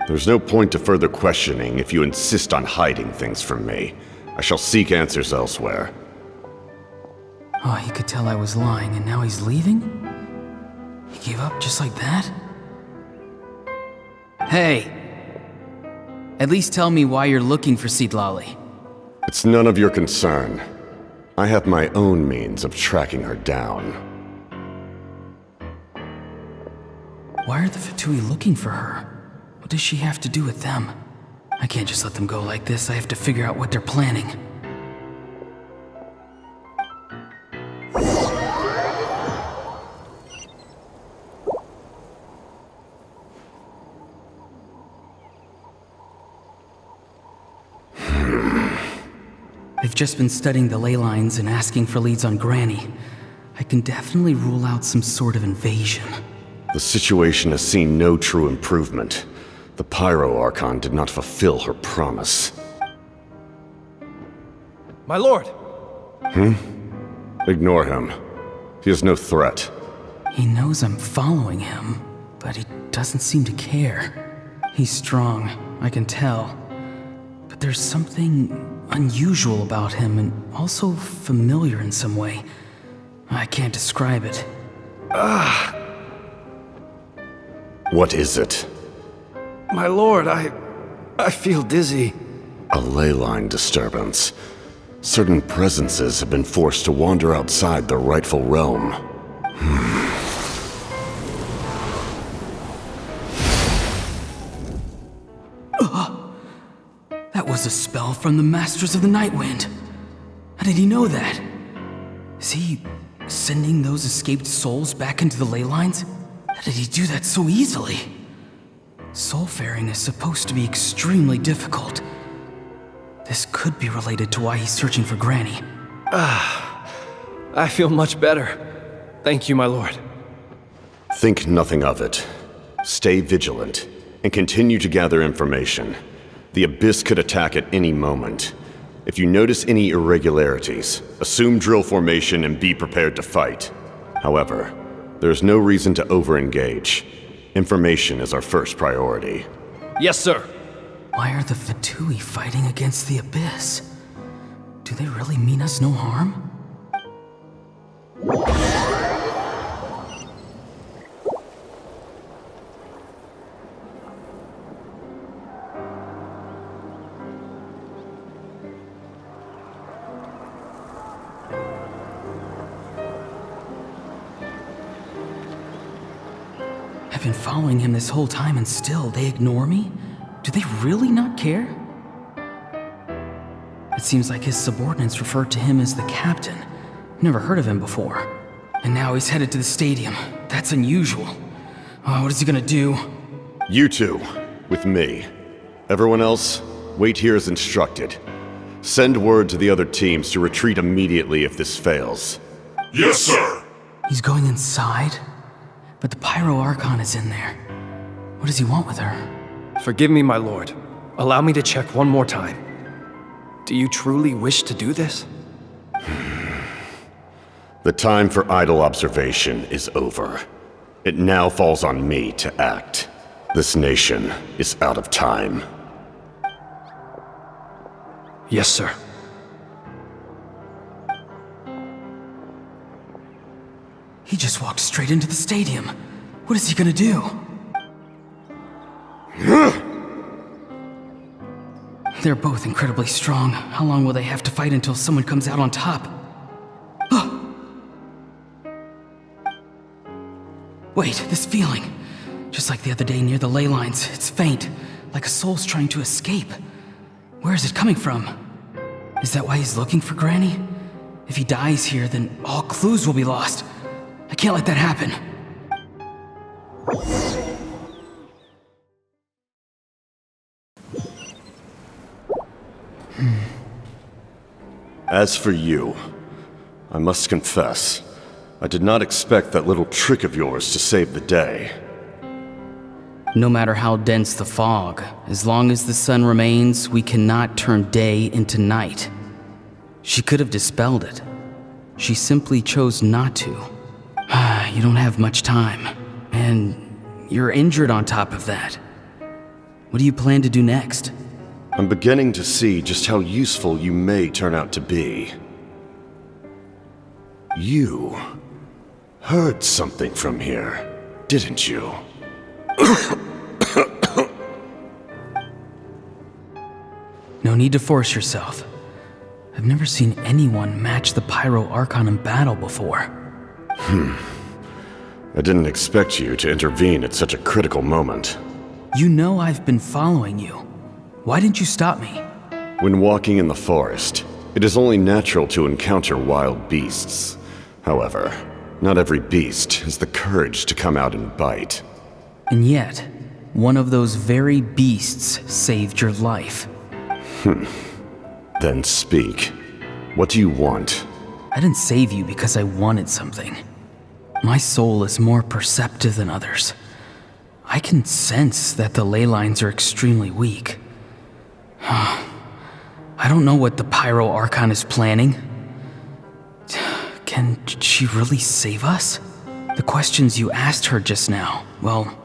There's no point to further questioning if you insist on hiding things from me. I shall seek answers elsewhere. Oh, he could tell I was lying and now he's leaving? He gave up just like that? Hey! At least tell me why you're looking for Citlali. It's none of your concern. I have my own means of tracking her down. Why are the Fatui looking for her? What does she have to do with them? I can't just let them go like this. I have to figure out what they're planning. They've just been studying the ley lines and asking for leads on Granny. I can definitely rule out some sort of invasion. The situation has seen no true improvement. The Pyro Archon did not fulfill her promise. My lord! Ignore him. He is no threat. He knows I'm following him, but he doesn't seem to care. He's strong, I can tell. But there's something unusual about him and also familiar in some way. I can't describe it. What is it? My lord, I feel dizzy. A ley line disturbance. Certain presences have been forced to wander outside their rightful realm. That was a spell from the Masters of the Nightwind. How did he know that? Is he sending those escaped souls back into the ley lines? How did he do that so easily? Soulfaring is supposed to be extremely difficult. This could be related to why he's searching for Granny. I feel much better. Thank you, my lord. Think nothing of it. Stay vigilant, and continue to gather information. The Abyss could attack at any moment. If you notice any irregularities, assume drill formation and be prepared to fight. However, there's no reason to over-engage. Information is our first priority. Yes, sir. Why are the Fatui fighting against the Abyss? Do they really mean us no harm? I've been following him this whole time and still they ignore me? Do they really not care? It seems like his subordinates referred to him as the captain. Never heard of him before. And now he's headed to the stadium. That's unusual. Oh, what is he gonna do? You two, with me. Everyone else, wait here as instructed. Send word to the other teams to retreat immediately if this fails. Yes, sir! He's going inside? But the Pyro Archon is in there. What does he want with her? Forgive me, my lord. Allow me to check one more time. Do you truly wish to do this? The time for idle observation is over. It now falls on me to act. This nation is out of time. Yes, sir. He just walked straight into the stadium. What is he gonna do? They're both incredibly strong. How long will they have to fight until someone comes out on top? Wait, this feeling. Just like the other day near the ley lines, it's faint, like a soul's trying to escape. Where is it coming from? Is that why he's looking for Granny? If he dies here, then all clues will be lost. I can't let that happen. As for you, I must confess, I did not expect that little trick of yours to save the day. No matter how dense the fog, as long as the sun remains, we cannot turn day into night. She could have dispelled it. She simply chose not to. You don't have much time, and you're injured on top of that. What do you plan to do next? I'm beginning to see just how useful you may turn out to be. You heard something from here, didn't you? No need to force yourself. I've never seen anyone match the Pyro Archon in battle before. I didn't expect you to intervene at such a critical moment. You know I've been following you. Why didn't you stop me? When walking in the forest, it is only natural to encounter wild beasts. However, not every beast has the courage to come out and bite. And yet, one of those very beasts saved your life. Then speak. What do you want? I didn't save you because I wanted something. My soul is more perceptive than others. I can sense that the ley lines are extremely weak. I don't know what the Pyro Archon is planning. Can she really save us? The questions you asked her just now, well,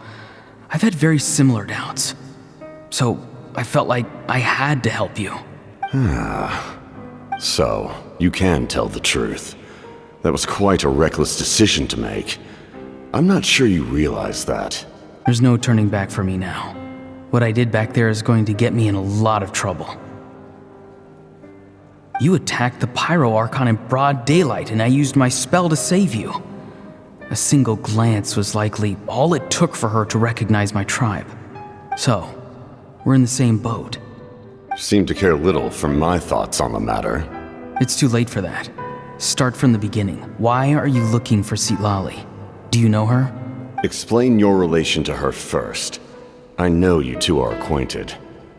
I've had very similar doubts. So I felt like I had to help you. So, you can tell the truth. That was quite a reckless decision to make. I'm not sure you realize that. There's no turning back for me now. What I did back there is going to get me in a lot of trouble. You attacked the Pyro Archon in broad daylight, and I used my spell to save you. A single glance was likely all it took for her to recognize my tribe. So, we're in the same boat. Seem to care little for my thoughts on the matter. It's too late for that. Start from the beginning. Why are you looking for Citlali? Do you know her? Explain your relation to her first. I know you two are acquainted.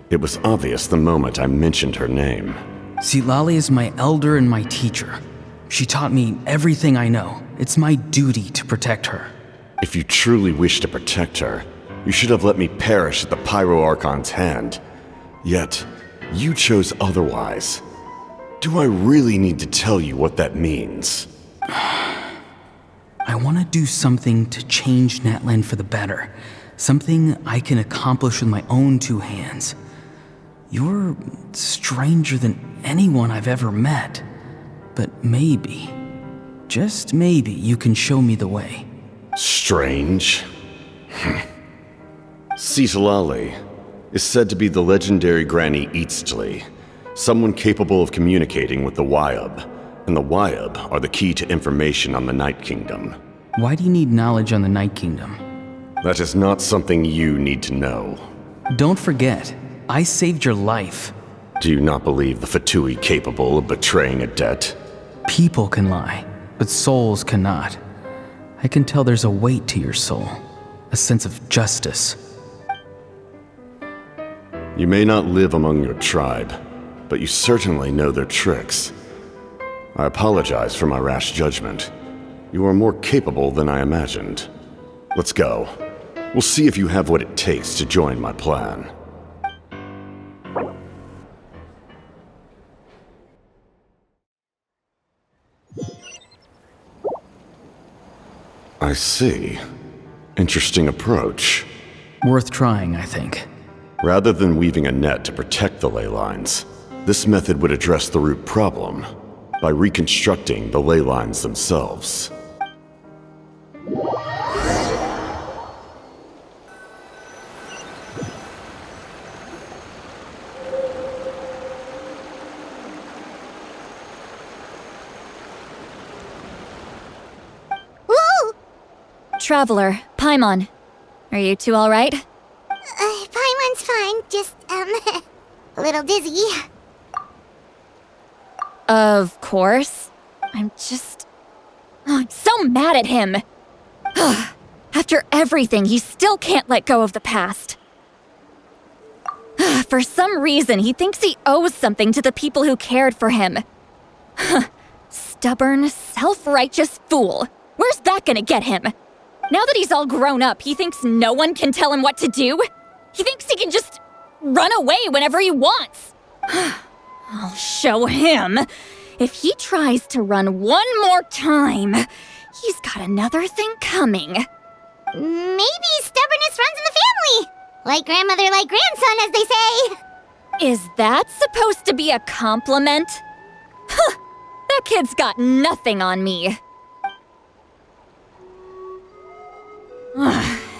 It was obvious the moment I mentioned her name. Citlali is my elder and my teacher. She taught me everything I know. It's my duty to protect her. If you truly wish to protect her, you should have let me perish at the Pyro Archon's hand. Yet, you chose otherwise. Do I really need to tell you what that means? I want to do something to change Natlan for the better. Something I can accomplish with my own two hands. You're stranger than anyone I've ever met. But maybe, just maybe, you can show me the way. Strange? Citlali is said to be the legendary Granny Eatstly, someone capable of communicating with the Wyab, and the Wyab are the key to information on the Night Kingdom. Why do you need knowledge on the Night Kingdom? That is not something you need to know. Don't forget, I saved your life. Do you not believe the Fatui capable of betraying a debt? People can lie, but souls cannot. I can tell there's a weight to your soul, a sense of justice. You may not live among your tribe, but you certainly know their tricks. I apologize for my rash judgment. You are more capable than I imagined. Let's go. We'll see if you have what it takes to join my plan. I see. Interesting approach. Worth trying, I think. Rather than weaving a net to protect the ley lines, this method would address the root problem by reconstructing the ley lines themselves. Traveler, Paimon. Are you two alright? Paimon's fine, just, a little dizzy. Of course. I'm so mad at him. After everything, he still can't let go of the past. For some reason, he thinks he owes something to the people who cared for him. Stubborn, self-righteous fool. Where's that gonna get him? Now that he's all grown up, he thinks no one can tell him what to do? He thinks he can just run away whenever he wants. I'll show him. If he tries to run one more time, he's got another thing coming. Maybe stubbornness runs in the family. Like grandmother, like grandson, as they say. Is that supposed to be a compliment? That kid's got nothing on me.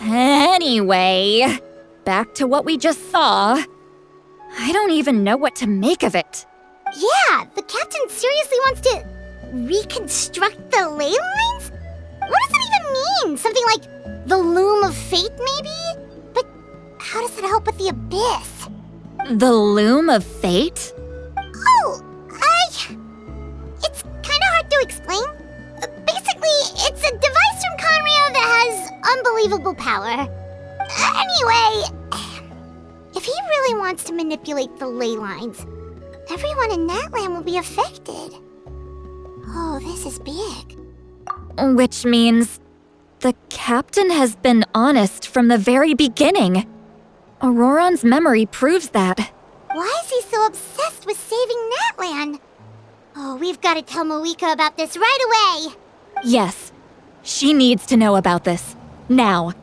Anyway, back to what we just saw. I don't even know what to make of it. Yeah, the captain seriously wants to reconstruct the ley lines? What does that even mean? Something like the loom of fate, maybe? But how does that help with the abyss? The loom of fate? Oh, it's kind of hard to explain. Basically, it's a device from Conrio that has unbelievable power. Anyway, if he really wants to manipulate the ley lines, everyone in Natlan will be affected. Oh, this is big. Which means the captain has been honest from the very beginning. Auroron's memory proves that. Why is he so obsessed with saving Natlan? Oh, we've got to tell Moeka about this right away. Yes, she needs to know about this. Now.